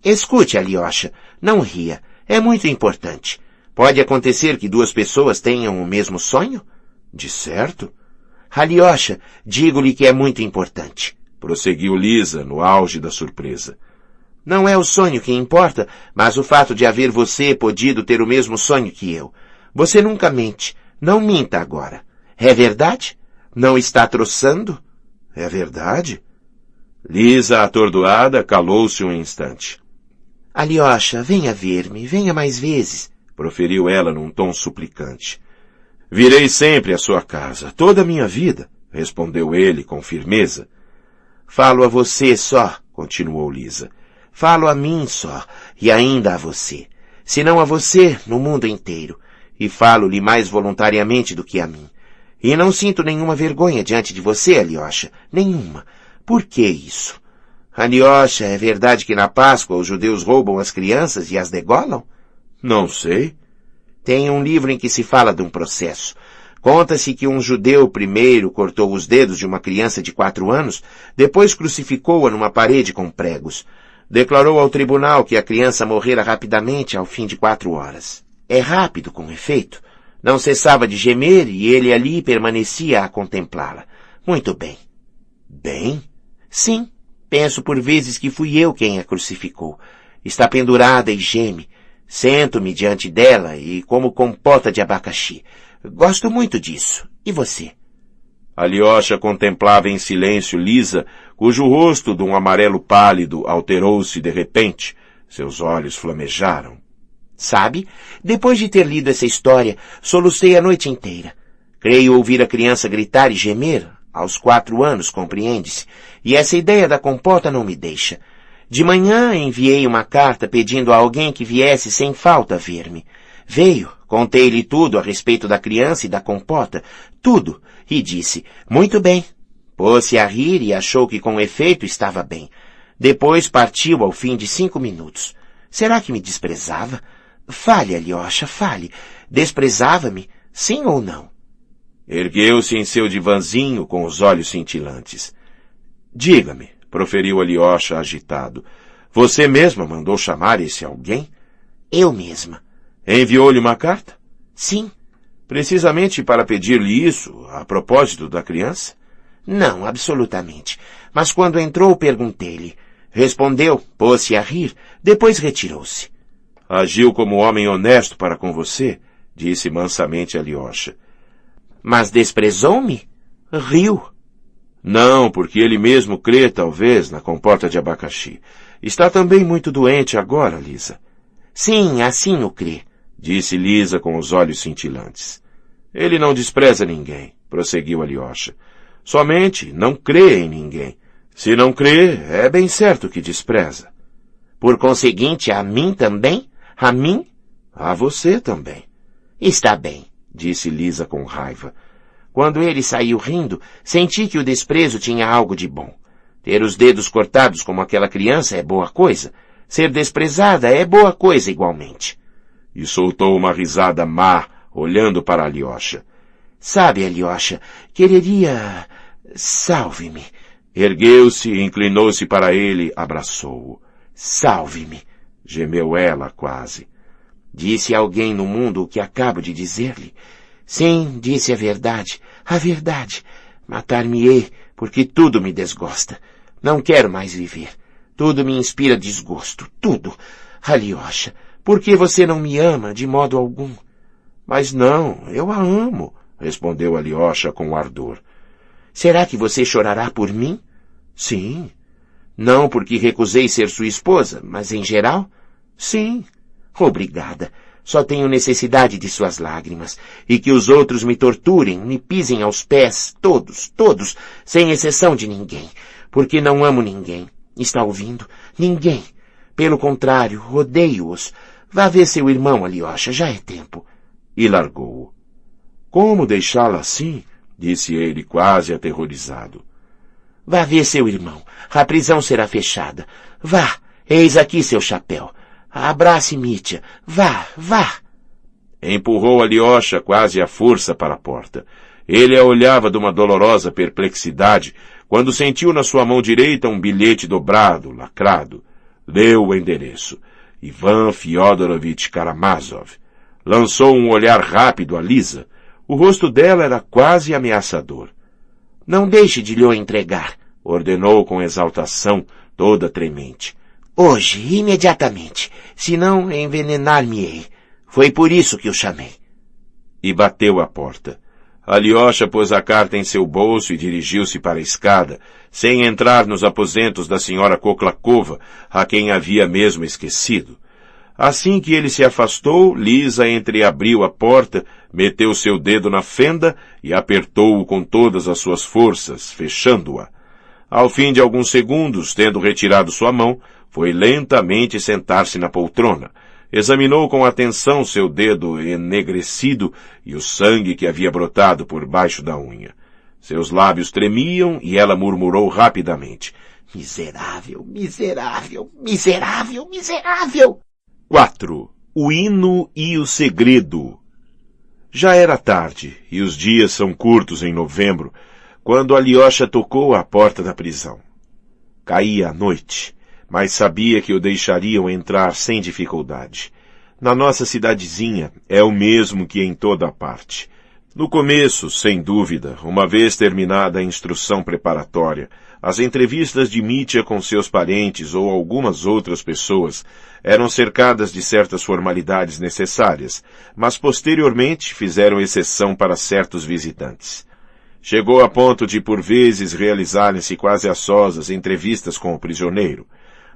Escute, Alyosha, não ria. É muito importante. Pode acontecer que duas pessoas tenham o mesmo sonho? De certo. Alyosha, digo-lhe que é muito importante. Prosseguiu Lisa no auge da surpresa. Não é o sonho que importa, mas o fato de haver você podido ter o mesmo sonho que eu. Você nunca mente. Não minta agora. É verdade? Não está troçando? É verdade? Lisa, atordoada, calou-se um instante. Alyosha, venha ver-me, venha mais vezes, proferiu ela num tom suplicante. Virei sempre à sua casa, toda a minha vida, respondeu ele com firmeza. Falo a você só, continuou Lisa. Falo a mim só, e ainda a você. Se não a você, no mundo inteiro. E falo-lhe mais voluntariamente do que a mim. E não sinto nenhuma vergonha diante de você, Alyosha. Nenhuma. Por que isso? Alyosha, é verdade que na Páscoa os judeus roubam as crianças e as degolam? Não sei. Tem um livro em que se fala de um processo. Conta-se que um judeu primeiro cortou os dedos de uma criança de 4 anos, depois crucificou-a numa parede com pregos. Declarou ao tribunal que a criança morrera rapidamente ao fim de 4 horas. É rápido, com efeito. Não cessava de gemer e ele ali permanecia a contemplá-la. Muito bem. Bem? Sim. Penso por vezes que fui eu quem a crucificou. Está pendurada e geme. Sento-me diante dela e como compota de abacaxi. Gosto muito disso. E você? Alyosha contemplava em silêncio Lisa, cujo rosto de um amarelo pálido alterou-se de repente. Seus olhos flamejaram. Sabe, depois de ter lido essa história, solucei a noite inteira. Creio ouvir a criança gritar e gemer. Aos 4 anos, compreende-se. E essa ideia da compota não me deixa. De manhã enviei uma carta pedindo a alguém que viesse sem falta ver-me. Veio, contei-lhe tudo a respeito da criança e da compota, tudo, e disse, muito bem. Pôs-se a rir e achou que com efeito estava bem. Depois partiu ao fim de 5 minutos. Será que me desprezava? Fale, Alyosha, fale. Desprezava-me, sim ou não? Ergueu-se em seu divanzinho com os olhos cintilantes. Diga-me, proferiu Alyosha agitado. Você mesma mandou chamar esse alguém? Eu mesma. Enviou-lhe uma carta? Sim. Precisamente para pedir-lhe isso, a propósito da criança? Não, absolutamente. Mas quando entrou, perguntei-lhe. Respondeu, pôs-se a rir, depois retirou-se. Agiu como homem honesto para com você, disse mansamente Alyosha. Mas desprezou-me? Riu. Não, porque ele mesmo crê, talvez, na comporta de abacaxi. Está também muito doente agora, Lisa. Sim, assim o crê, disse Lisa com os olhos cintilantes. Ele não despreza ninguém, prosseguiu Alyosha. Somente não crê em ninguém. Se não crê, é bem certo que despreza. Por conseguinte, a mim também? A mim? A você também. Está bem, disse Lisa com raiva. Quando ele saiu rindo, senti que o desprezo tinha algo de bom. Ter os dedos cortados como aquela criança é boa coisa. Ser desprezada é boa coisa igualmente. E soltou uma risada má, olhando para Alyosha. Sabe, Alyosha, quereria... Salve-me. Ergueu-se e inclinou-se para ele, abraçou-o. Salve-me, gemeu ela quase. Disse alguém no mundo o que acabo de dizer-lhe. Sim, disse a verdade. Matar-me-ei, porque tudo me desgosta. Não quero mais viver. Tudo me inspira desgosto, tudo. Alyosha, por que você não me ama de modo algum? Mas não, eu a amo, respondeu Alyosha com ardor. Será que você chorará por mim? Sim. Não porque recusei ser sua esposa, mas em geral? Sim. Obrigada. Só tenho necessidade de suas lágrimas. E que os outros me torturem, me pisem aos pés, todos, sem exceção de ninguém. Porque não amo ninguém. Está ouvindo? Ninguém. Pelo contrário, odeio-os. Vá ver seu irmão, Alyosha, já é tempo. E largou-o. Como deixá-la assim? Disse ele, quase aterrorizado. Vá ver seu irmão. A prisão será fechada. Vá, eis aqui seu chapéu. Abrace Mitya. Vá. Empurrou Alyosha quase à força para a porta. Ele a olhava de uma dolorosa perplexidade, quando sentiu na sua mão direita um bilhete dobrado, lacrado. Leu o endereço. Ivan Fyodorovich Karamazov. Lançou um olhar rápido a Lisa. O rosto dela era quase ameaçador. Não deixe de lhe entregar, ordenou com exaltação, toda tremente. Hoje, imediatamente, senão envenenar-me-ei. Foi por isso que o chamei. E bateu à porta. Alyosha pôs a carta em seu bolso e dirigiu-se para a escada, sem entrar nos aposentos da senhora Koklakova, a quem havia mesmo esquecido. Assim que ele se afastou, Lisa entreabriu a porta, meteu seu dedo na fenda e apertou-o com todas as suas forças, fechando-a. Ao fim de alguns segundos, tendo retirado sua mão, foi lentamente sentar-se na poltrona. Examinou com atenção seu dedo enegrecido e o sangue que havia brotado por baixo da unha. Seus lábios tremiam e ela murmurou rapidamente. Miserável, miserável, miserável, miserável! 4. O hino e o segredo. Já era tarde, e os dias são curtos em novembro, quando Alyosha tocou à porta da prisão. Caía a noite, mas sabia que o deixariam entrar sem dificuldade. Na nossa cidadezinha é o mesmo que em toda a parte. No começo, sem dúvida, uma vez terminada a instrução preparatória, as entrevistas de Mitya com seus parentes ou algumas outras pessoas eram cercadas de certas formalidades necessárias, mas posteriormente fizeram exceção para certos visitantes. Chegou a ponto de, por vezes, realizarem-se quase a sós as entrevistas com o prisioneiro.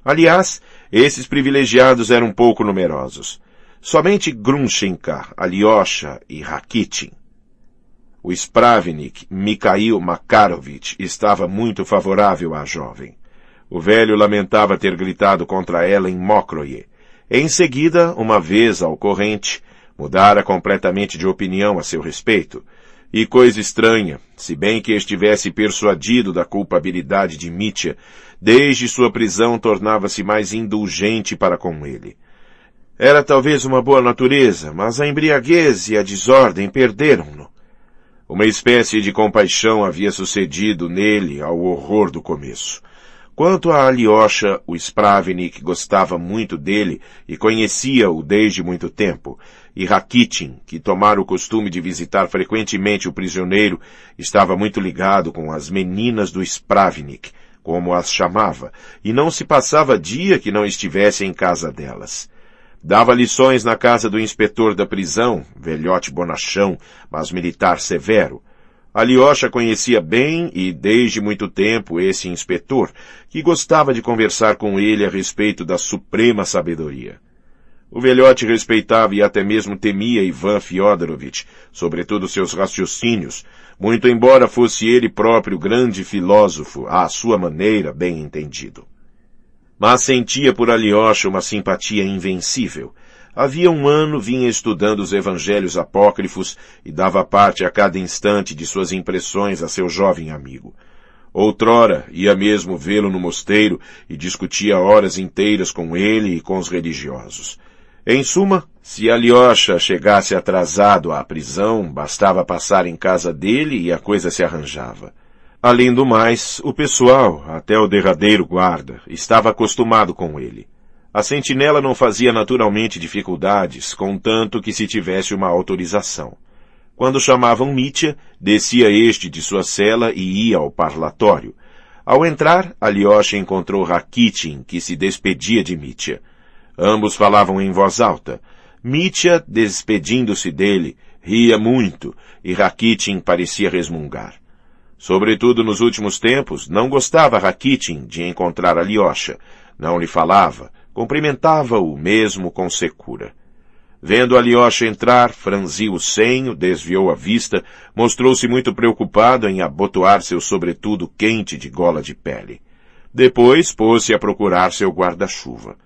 Aliás, esses privilegiados eram pouco numerosos. Somente Grushenka, Alyosha e Rakitin. O Spravnik, Mikhail Makarovich, estava muito favorável à jovem. O velho lamentava ter gritado contra ela em Mokroe. Em seguida, uma vez ao corrente, mudara completamente de opinião a seu respeito. E coisa estranha, se bem que estivesse persuadido da culpabilidade de Mitya, desde sua prisão tornava-se mais indulgente para com ele. Era talvez uma boa natureza, mas a embriaguez e a desordem perderam-no. Uma espécie de compaixão havia sucedido nele ao horror do começo. Quanto a Alyosha, o Spravnik gostava muito dele e conhecia-o desde muito tempo, e Rakitin, que tomara o costume de visitar frequentemente o prisioneiro, estava muito ligado com as meninas do Spravnik, como as chamava, e não se passava dia que não estivesse em casa delas. Dava lições na casa do inspetor da prisão, velhote bonachão, mas militar severo. Alyosha conhecia bem e desde muito tempo esse inspetor, que gostava de conversar com ele a respeito da suprema sabedoria. O velhote respeitava e até mesmo temia Ivan Fyodorovich, sobretudo seus raciocínios, muito embora fosse ele próprio grande filósofo, à sua maneira bem entendido. Mas sentia por Alyosha uma simpatia invencível. Havia um ano vinha estudando os evangelhos apócrifos e dava parte a cada instante de suas impressões a seu jovem amigo. Outrora ia mesmo vê-lo no mosteiro e discutia horas inteiras com ele e com os religiosos. Em suma, se Alyosha chegasse atrasado à prisão, bastava passar em casa dele e a coisa se arranjava. Além do mais, o pessoal, até o derradeiro guarda, estava acostumado com ele. A sentinela não fazia naturalmente dificuldades, contanto que se tivesse uma autorização. Quando chamavam Mitya, descia este de sua cela e ia ao parlatório. Ao entrar, Alyosha encontrou Rakitin, que se despedia de Mitya. Ambos falavam em voz alta. Mitya, despedindo-se dele, ria muito, e Rakitin parecia resmungar. Sobretudo nos últimos tempos, não gostava Rakitin de encontrar Alyosha. Não lhe falava, cumprimentava-o mesmo com secura. Vendo Alyosha entrar, franziu o senho, desviou a vista, mostrou-se muito preocupado em abotoar seu sobretudo quente de gola de pele. Depois pôs-se a procurar seu guarda-chuva.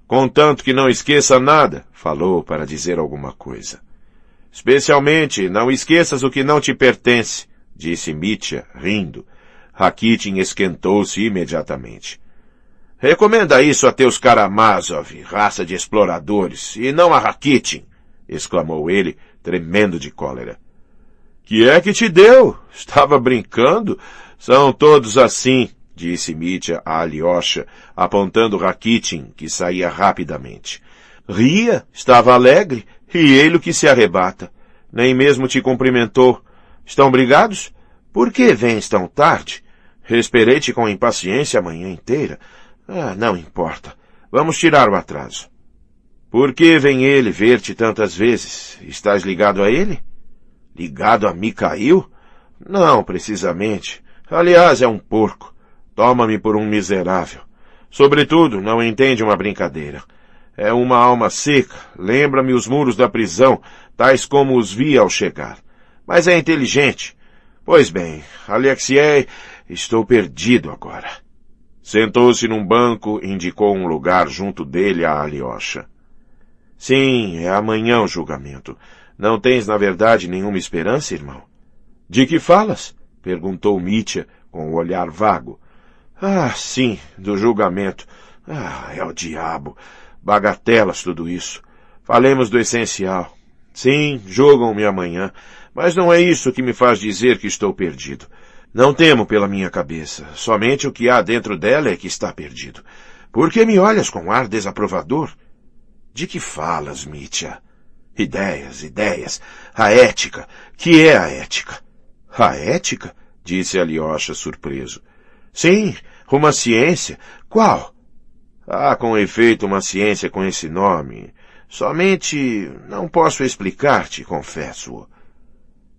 Contanto que não esqueça nada, falou para dizer alguma coisa. Especialmente, não esqueças o que não te pertence, disse Mitya, rindo. Rakitin esquentou-se imediatamente. Recomenda isso a teus Karamazov, raça de exploradores, e não a Rakitin, exclamou ele, tremendo de cólera. Que é que te deu? Estava brincando? São todos assim, disse Mitya a Alyosha, apontando Rakitin, que saía rapidamente. Ria, estava alegre, e ele que se arrebata. Nem mesmo te cumprimentou. Estão brigados? Por que vens tão tarde? Esperei-te com impaciência a manhã inteira. Não importa. Vamos tirar o atraso. Por que vem ele ver-te tantas vezes? Estás ligado a ele? Ligado a Mikhail? Não, precisamente. Aliás, é um porco. Toma-me por um miserável. Sobretudo, não entende uma brincadeira. É uma alma seca. Lembra-me os muros da prisão, tais como os vi ao chegar. Mas é inteligente. Pois bem, Alexei, estou perdido agora. Sentou-se num banco e indicou um lugar junto dele a Alyosha. Sim, é amanhã o julgamento. Não tens, na verdade, nenhuma esperança, irmão? De que falas? Perguntou Mitya com o olhar vago. Sim, do julgamento. É o diabo. Bagatelas tudo isso. Falemos do essencial. Sim, julgam-me amanhã, mas não é isso que me faz dizer que estou perdido. Não temo pela minha cabeça. Somente o que há dentro dela é que está perdido. Por que me olhas com ar desaprovador? De que falas, Mitya? Ideias, ideias. A ética. Que é a ética? A ética? Disse Alyosha surpreso. Sim, uma ciência. Qual? Com efeito, uma ciência com esse nome. Somente não posso explicar-te, confesso-o.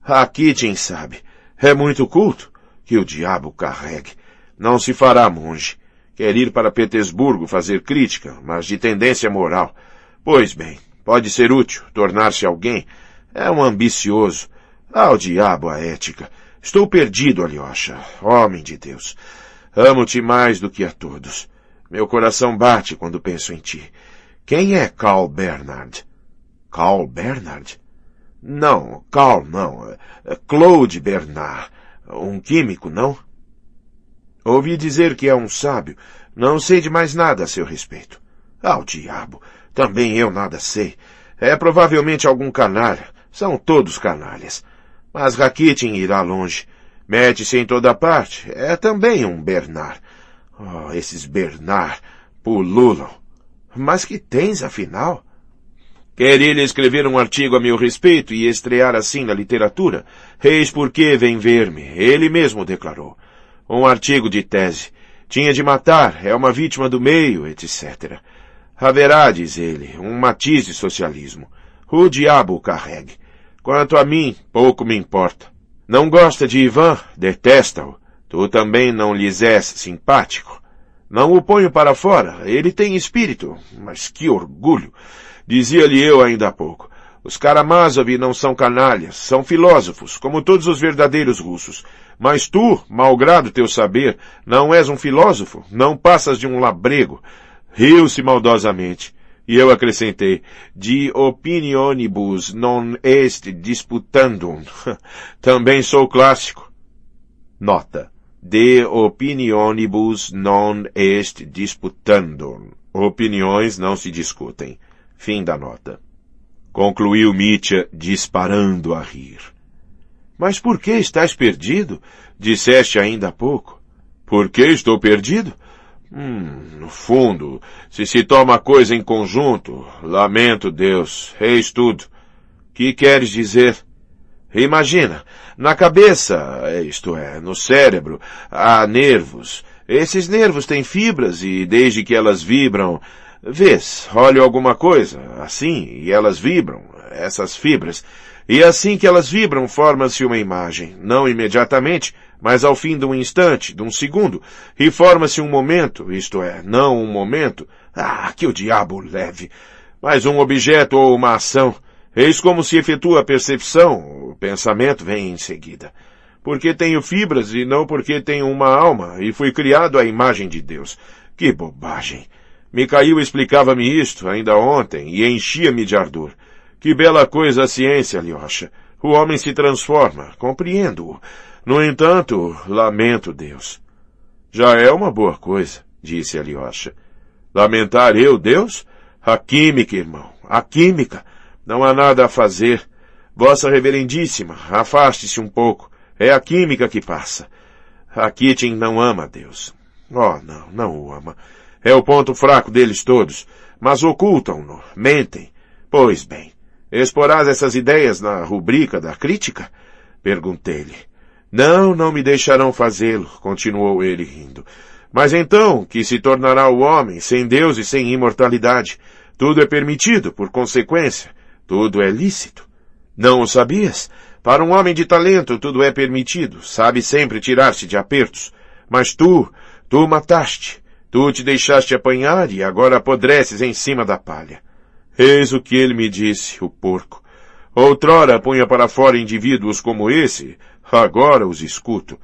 Rakitin sabe. É muito culto. Que o diabo carregue. Não se fará monge. Quer ir para Petersburgo fazer crítica, mas de tendência moral. Pois bem, pode ser útil, tornar-se alguém. É um ambicioso. Ao diabo a ética. Estou perdido, Alyosha, homem de Deus. Amo-te mais do que a todos. Meu coração bate quando penso em ti. Quem é Karl Bernard? Karl Bernard? Não, Karl não. Claude Bernard. Um químico, não? Ouvi dizer que é um sábio. Não sei de mais nada a seu respeito. Ao diabo. Também eu nada sei. É provavelmente algum canalha. São todos canalhas. Mas Rakitin irá longe. Mete-se em toda parte. É também um Bernard. Esses Bernard pululam. Mas que tens, afinal? Quer ele escrever um artigo a meu respeito e estrear assim na literatura? Eis por que vem ver-me. Ele mesmo declarou. Um artigo de tese. Tinha de matar, é uma vítima do meio, etc. Haverá, diz ele, um matiz de socialismo. O diabo o carregue. Quanto a mim, pouco me importa. Não gosta de Ivan, detesta-o. Tu também não lhes és simpático. Não o ponho para fora, ele tem espírito, mas que orgulho! Dizia-lhe eu ainda há pouco. Os Karamazov não são canalhas, são filósofos, como todos os verdadeiros russos. Mas tu, malgrado teu saber, não és um filósofo, não passas de um labrego. Riu-se maldosamente. E eu acrescentei, de opinionibus non est disputandum. Também sou clássico. Nota. De opinionibus non est disputandum. Opiniões não se discutem. Fim da nota. Concluiu Mitya, disparando a rir. Mas por que estás perdido? Disseste ainda há pouco. Por que estou perdido? No fundo, se toma a coisa em conjunto, lamento, Deus, eis tudo. Que queres dizer? Imagina, na cabeça, isto é, no cérebro, há nervos. Esses nervos têm fibras e desde que elas vibram, vês, olho alguma coisa, assim, e elas vibram, essas fibras. E assim que elas vibram, forma-se uma imagem, não imediatamente, mas ao fim de um instante, de um segundo, e forma-se um momento, isto é, não um momento, que o diabo leve, mas um objeto ou uma ação. Eis como se efetua a percepção, o pensamento vem em seguida. Porque tenho fibras e não porque tenho uma alma, e fui criado à imagem de Deus. Que bobagem! Mikhail explicava-me isto ainda ontem e enchia-me de ardor. Que bela coisa a ciência, Alyosha. O homem se transforma, compreendo-o. No entanto, lamento, Deus. Já é uma boa coisa, disse Alyosha. Lamentar eu, Deus? A química, irmão, a química. Não há nada a fazer. Vossa Reverendíssima, afaste-se um pouco. É a química que passa. A Kittin não ama Deus. Oh, não o ama. É o ponto fraco deles todos. Mas ocultam-no, mentem. Pois bem, exporás essas ideias na rubrica da crítica? Perguntei-lhe. Não me deixarão fazê-lo, continuou ele rindo. Mas então, que se tornará o homem, sem Deus e sem imortalidade? Tudo é permitido, por consequência. Tudo é lícito. Não o sabias? Para um homem de talento, tudo é permitido. Sabe sempre tirar-se de apertos. Mas tu mataste. Tu te deixaste apanhar e agora apodreces em cima da palha. Eis o que ele me disse, o porco. Outrora punha para fora indivíduos como esse, agora os escuto.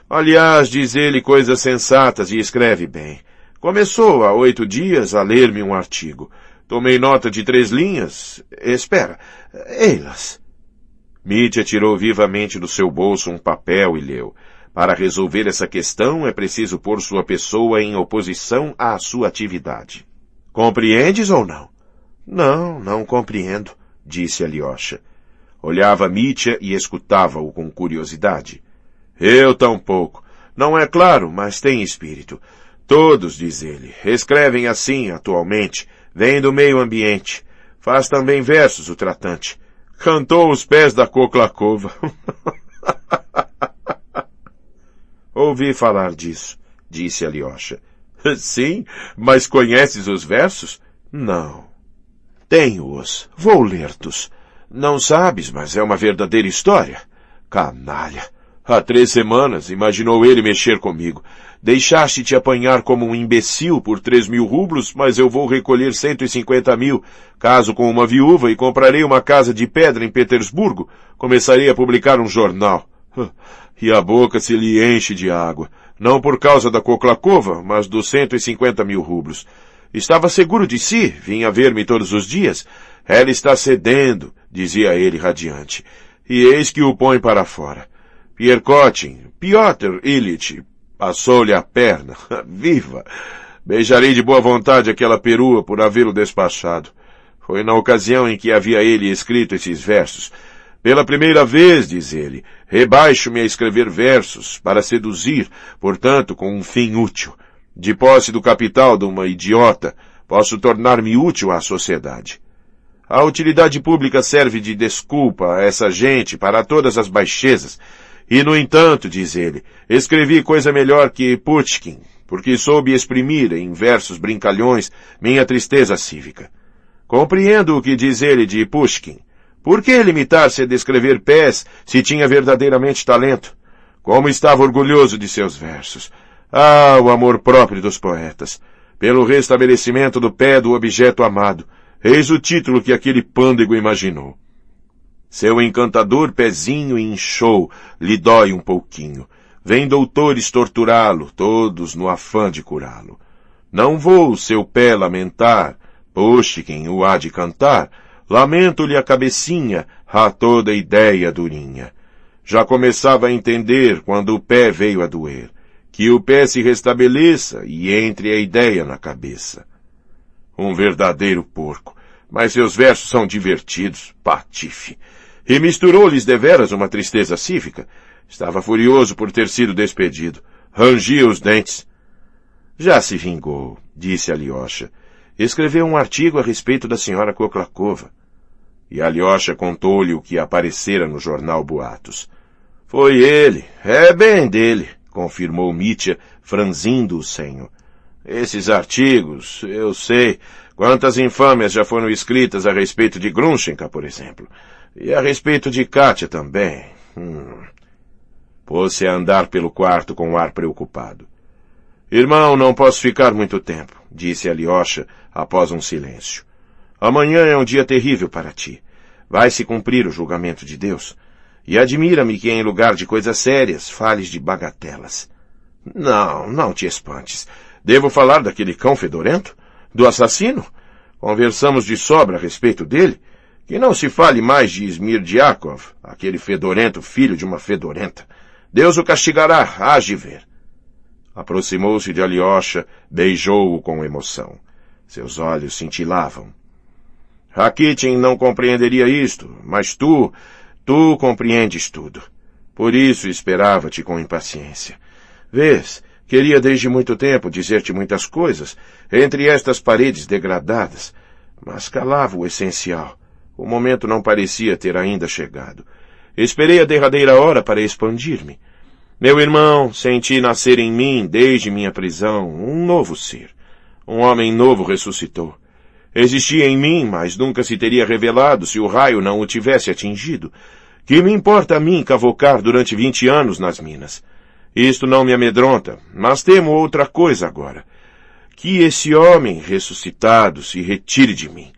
Aliás, diz ele coisas sensatas e escreve bem. Começou há 8 dias a ler-me um artigo. Tomei nota de 3 linhas. Espera, ei-las. Mitya tirou vivamente do seu bolso um papel e leu. Para resolver essa questão é preciso pôr sua pessoa em oposição à sua atividade. Compreendes ou não? Não compreendo, disse Alyosha. Olhava Mitya e escutava-o com curiosidade. Eu tampouco. Não é claro, mas tem espírito. Todos, diz ele, escrevem assim atualmente. Vem do meio ambiente. Faz também versos o tratante. Cantou os pés da Koklakova. Ouvi falar disso, disse Alyosha. Sim, mas conheces os versos? Não. Tenho-os. Vou ler-te-os. Não sabes, mas é uma verdadeira história. Canalha. Há 3 semanas, imaginou ele mexer comigo. Deixaste-te apanhar como um imbecil por 3.000 rublos, mas eu vou recolher 150.000. Caso com uma viúva e comprarei uma casa de pedra em Petersburgo. Começarei a publicar um jornal. E a boca se lhe enche de água. Não por causa da Koklakova, mas dos 150.000 rublos. Estava seguro de si, vinha ver-me todos os dias. Ela está cedendo, dizia ele radiante. E eis que o põe para fora. Pierkotin, Piotr Ilyich, passou-lhe a perna. Viva! Beijarei de boa vontade aquela perua por havê-lo despachado. Foi na ocasião em que havia ele escrito esses versos. Pela primeira vez, diz ele, rebaixo-me a escrever versos para seduzir, portanto, com um fim útil. De posse do capital de uma idiota, posso tornar-me útil à sociedade. A utilidade pública serve de desculpa a essa gente para todas as baixezas. E, no entanto, diz ele, escrevi coisa melhor que Pushkin, porque soube exprimir em versos brincalhões minha tristeza cívica. Compreendo o que diz ele de Pushkin. Por que limitar-se a descrever pés se tinha verdadeiramente talento? Como estava orgulhoso de seus versos. Ah, o amor próprio dos poetas. Pelo restabelecimento do pé do objeto amado. Eis o título que aquele pândego imaginou. Seu encantador pezinho inchou, lhe dói um pouquinho. Vêm doutores torturá-lo, todos no afã de curá-lo. Não vou seu pé lamentar, poxa quem o há de cantar, lamento-lhe a cabecinha, a toda ideia durinha. Já começava a entender, quando o pé veio a doer, que o pé se restabeleça e entre a ideia na cabeça. Um verdadeiro porco, mas seus versos são divertidos, patife. E misturou-lhes deveras uma tristeza cívica. Estava furioso por ter sido despedido. Rangia os dentes. Já se vingou, disse Alyosha. Escreveu um artigo a respeito da senhora Koklakova. E Alyosha contou-lhe o que aparecera no jornal Boatos. Foi ele, é bem dele, confirmou Mitya, franzindo o senho. Esses artigos, eu sei, quantas infâmias já foram escritas a respeito de Grunchenka, por exemplo. E a respeito de Katia também. Pôs-se a andar pelo quarto com um ar preocupado. Irmão, não posso ficar muito tempo, disse Alyosha após um silêncio. Amanhã é um dia terrível para ti. Vai-se cumprir o julgamento de Deus. E admira-me que em lugar de coisas sérias fales de bagatelas. Não te espantes. Devo falar daquele cão fedorento? Do assassino? Conversamos de sobra a respeito dele. Que não se fale mais de Smirdiakov, aquele fedorento filho de uma fedorenta. Deus o castigará, hás de ver. Aproximou-se de Alyosha, beijou-o com emoção. Seus olhos cintilavam. Rakitin não compreenderia isto, mas tu compreendes tudo. Por isso esperava-te com impaciência. Vês, queria desde muito tempo dizer-te muitas coisas, entre estas paredes degradadas, mas calava o essencial. O momento não parecia ter ainda chegado. Esperei a derradeira hora para expandir-me. Meu irmão, senti nascer em mim, desde minha prisão, um novo ser. Um homem novo ressuscitou. Existia em mim, mas nunca se teria revelado se o raio não o tivesse atingido. Que me importa a mim cavocar durante 20 anos nas minas? Isto não me amedronta, mas temo outra coisa agora. Que esse homem ressuscitado se retire de mim.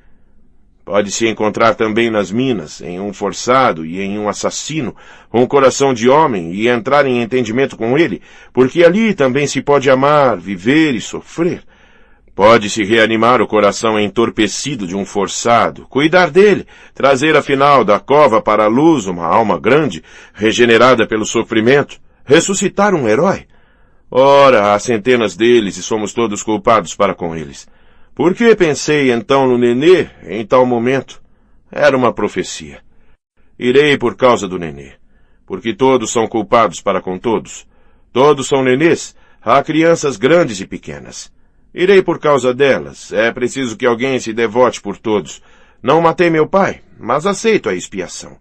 Pode-se encontrar também nas minas, em um forçado e em um assassino, um coração de homem e entrar em entendimento com ele, porque ali também se pode amar, viver e sofrer. Pode-se reanimar o coração entorpecido de um forçado, cuidar dele, trazer afinal da cova para a luz uma alma grande, regenerada pelo sofrimento, ressuscitar um herói. Ora, há centenas deles e somos todos culpados para com eles. Por que pensei então no nenê em tal momento? Era uma profecia. Irei por causa do nenê, porque todos são culpados para com todos. Todos são nenês, há crianças grandes e pequenas. Irei por causa delas, é preciso que alguém se devote por todos. Não matei meu pai, mas aceito a expiação.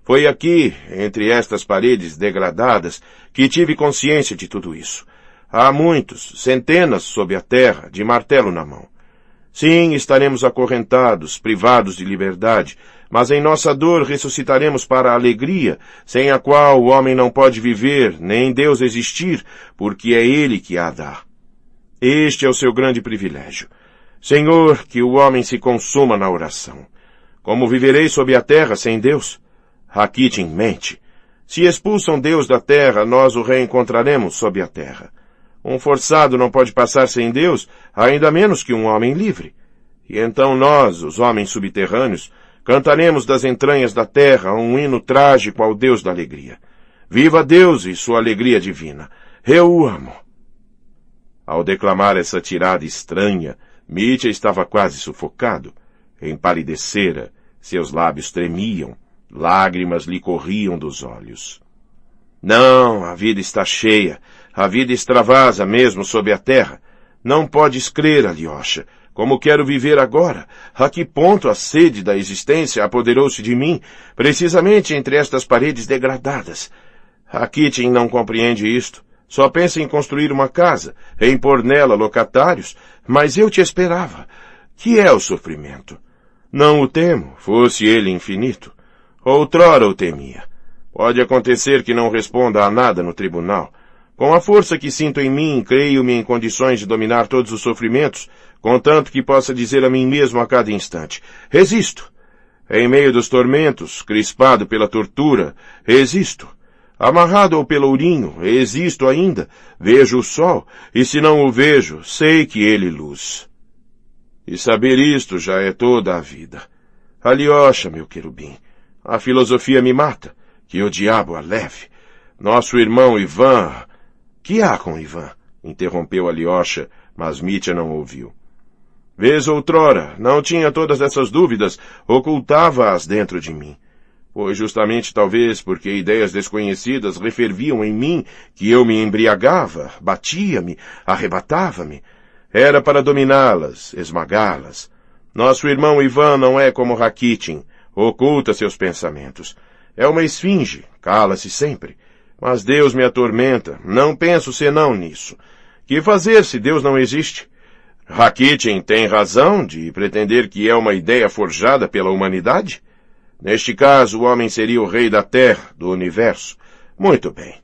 Foi aqui, entre estas paredes degradadas, que tive consciência de tudo isso. Há muitos, centenas sob a terra, de martelo na mão. Sim, estaremos acorrentados, privados de liberdade, mas em nossa dor ressuscitaremos para a alegria, sem a qual o homem não pode viver, nem Deus existir, porque é Ele que a dá. Este é o seu grande privilégio. Senhor, que o homem se consuma na oração. Como viverei sob a terra sem Deus? Rakitin mente. Se expulsam Deus da terra, nós o reencontraremos sob a terra. Um forçado não pode passar sem Deus, ainda menos que um homem livre. E então nós, os homens subterrâneos, cantaremos das entranhas da terra um hino trágico ao Deus da alegria. Viva Deus e sua alegria divina. Eu o amo. Ao declamar essa tirada estranha, Mitya estava quase sufocado. Empalidecera, seus lábios tremiam, lágrimas lhe corriam dos olhos. Não, a vida está cheia, a vida extravasa mesmo sob a terra. Não podes crer, Alyosha, como quero viver agora. A que ponto a sede da existência apoderou-se de mim, precisamente entre estas paredes degradadas. Rakitin não compreende isto. Só pensa em construir uma casa, em pôr nela locatários, mas eu te esperava. Que é o sofrimento? Não o temo, fosse ele infinito. Outrora o temia. Pode acontecer que não responda a nada no tribunal. Com a força que sinto em mim, creio-me em condições de dominar todos os sofrimentos, contanto que possa dizer a mim mesmo a cada instante: resisto. Em meio dos tormentos, crispado pela tortura, resisto. Amarrado ao pelourinho, existo ainda, vejo o sol, e se não o vejo, sei que ele luz. E saber isto já é toda a vida. Alyosha, meu querubim, a filosofia me mata, que o diabo a leve. Nosso irmão Ivan... Que há com Ivan? Interrompeu Alyosha, mas Mitya não ouviu. Vês outrora, não tinha todas essas dúvidas, ocultava-as dentro de mim. Foi justamente talvez porque ideias desconhecidas referviam em mim que eu me embriagava, batia-me, arrebatava-me. Era para dominá-las, esmagá-las. Nosso irmão Ivan não é como Rakitin, oculta seus pensamentos. É uma esfinge, cala-se sempre. Mas Deus me atormenta, não penso senão nisso. Que fazer se Deus não existe? Rakitin tem razão de pretender que é uma ideia forjada pela humanidade? Neste caso, o homem seria o rei da Terra, do universo. Muito bem.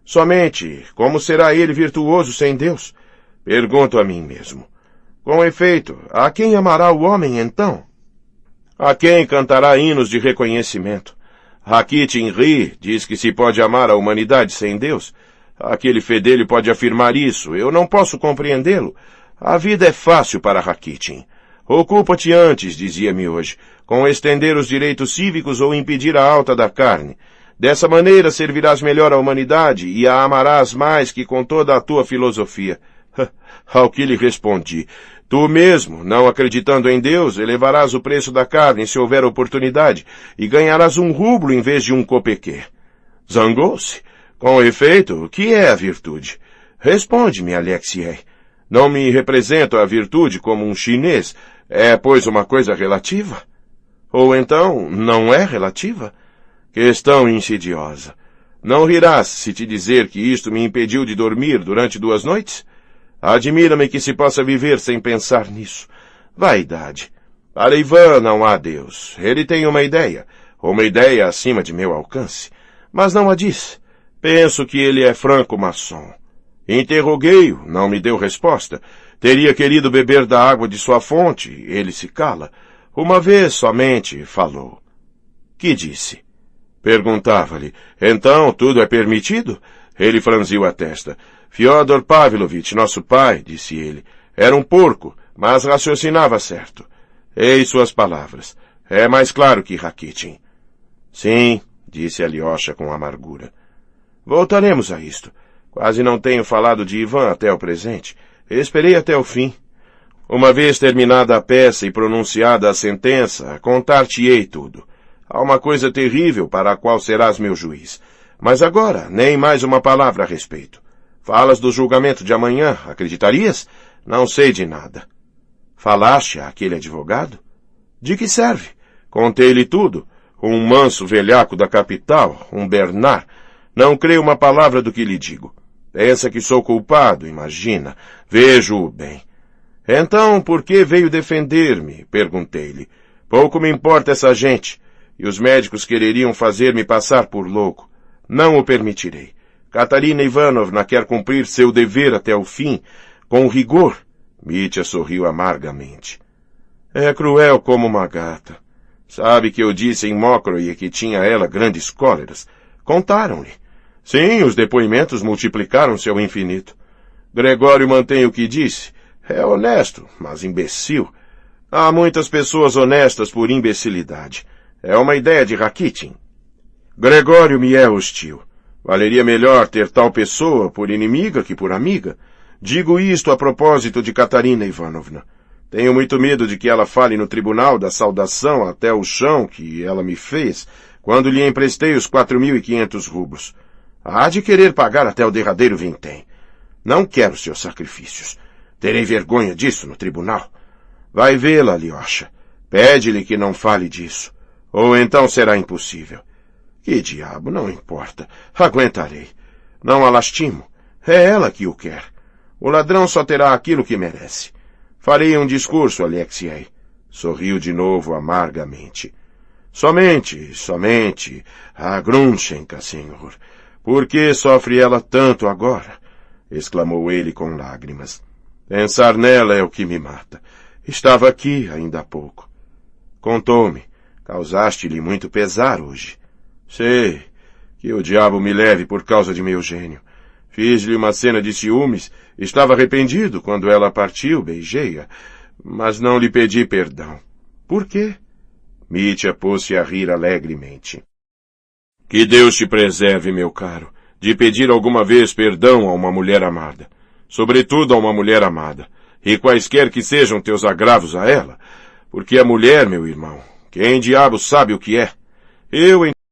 Somente, como será ele virtuoso sem Deus? Pergunto a mim mesmo. Com efeito, a quem amará o homem então? A quem cantará hinos de reconhecimento? Rakitin ri, diz que se pode amar a humanidade sem Deus. Aquele fedelho pode afirmar isso, eu não posso compreendê-lo. A vida é fácil para Rakitin. Ocupa-te antes, dizia-me hoje, com estender os direitos cívicos ou impedir a alta da carne. Dessa maneira servirás melhor à humanidade e a amarás mais que com toda a tua filosofia. Ao que lhe respondi, tu mesmo, não acreditando em Deus, elevarás o preço da carne se houver oportunidade e ganharás 1 rublo em vez de 1 copequê. Zangou-se. Com efeito, o que é a virtude? Responde-me, Alexiei. Não me represento a virtude como um chinês. É, pois, uma coisa relativa? Ou então, não é relativa? Questão insidiosa. Não rirás se te dizer que isto me impediu de dormir durante 2 noites? Admira-me que se possa viver sem pensar nisso. Vaidade. Para Ivan não há Deus. Ele tem uma ideia acima de meu alcance, mas não a diz. Penso que ele é franco-maçom. Interroguei-o, não me deu resposta. Teria querido beber da água de sua fonte, ele se cala. Uma vez somente falou. Que disse? Perguntava-lhe, então tudo é permitido? Ele franziu a testa. Fyodor Pavlovich, nosso pai, disse ele, era um porco, mas raciocinava certo. Eis suas palavras. É mais claro que Rakitin. Sim, disse Alyosha com amargura. Voltaremos a isto. Quase não tenho falado de Ivan até o presente. Esperei até o fim. Uma vez terminada a peça e pronunciada a sentença, contar-te-ei tudo. Há uma coisa terrível para a qual serás meu juiz. Mas agora, nem mais uma palavra a respeito. Falas do julgamento de amanhã, acreditarias? Não sei de nada. Falaste àquele advogado? De que serve? Contei-lhe tudo. Um manso velhaco da capital, um Bernard. Não creio uma palavra do que lhe digo. Pensa que sou culpado, imagina. Vejo-o bem. Então, por que veio defender-me? Perguntei-lhe. Pouco me importa essa gente. E os médicos quereriam fazer-me passar por louco. Não o permitirei. Katarina Ivanovna quer cumprir seu dever até o fim, com rigor. Mitya sorriu amargamente. É cruel como uma gata. Sabe que eu disse em Mokroe que tinha ela grandes cóleras. Contaram-lhe. Sim, os depoimentos multiplicaram-se ao infinito. Gregório mantém o que disse. É honesto, mas imbecil. Há muitas pessoas honestas por imbecilidade. É uma ideia de Rakitin. Gregório me é hostil. Valeria melhor ter tal pessoa por inimiga que por amiga. Digo isto a propósito de Katarina Ivanovna. Tenho muito medo de que ela fale no tribunal da saudação até o chão que ela me fez quando lhe emprestei os 4.500 rublos. Há de querer pagar até o derradeiro vintém. Não quero seus sacrifícios. Terei vergonha disso no tribunal. Vai vê-la, Alyosha. Pede-lhe que não fale disso. Ou então será impossível. Que diabo, não importa. Aguentarei. Não a lastimo. É ela que o quer. O ladrão só terá aquilo que merece. Farei um discurso, Alexiei. Sorriu de novo amargamente. Somente a Grunschenka, senhor. Por que sofre ela tanto agora? Exclamou ele com lágrimas. Pensar nela é o que me mata. Estava aqui ainda há pouco. Contou-me. Causaste-lhe muito pesar hoje. Sei. Que o diabo me leve por causa de meu gênio. Fiz-lhe uma cena de ciúmes. Estava arrependido quando ela partiu, beijei-a. Mas não lhe pedi perdão. Por quê? Mitya pôs-se a rir alegremente. Que Deus te preserve, meu caro, de pedir alguma vez perdão a uma mulher amada. Sobretudo a uma mulher amada. E quaisquer que sejam teus agravos a ela. Porque a mulher, meu irmão, quem diabo sabe o que é? Eu, em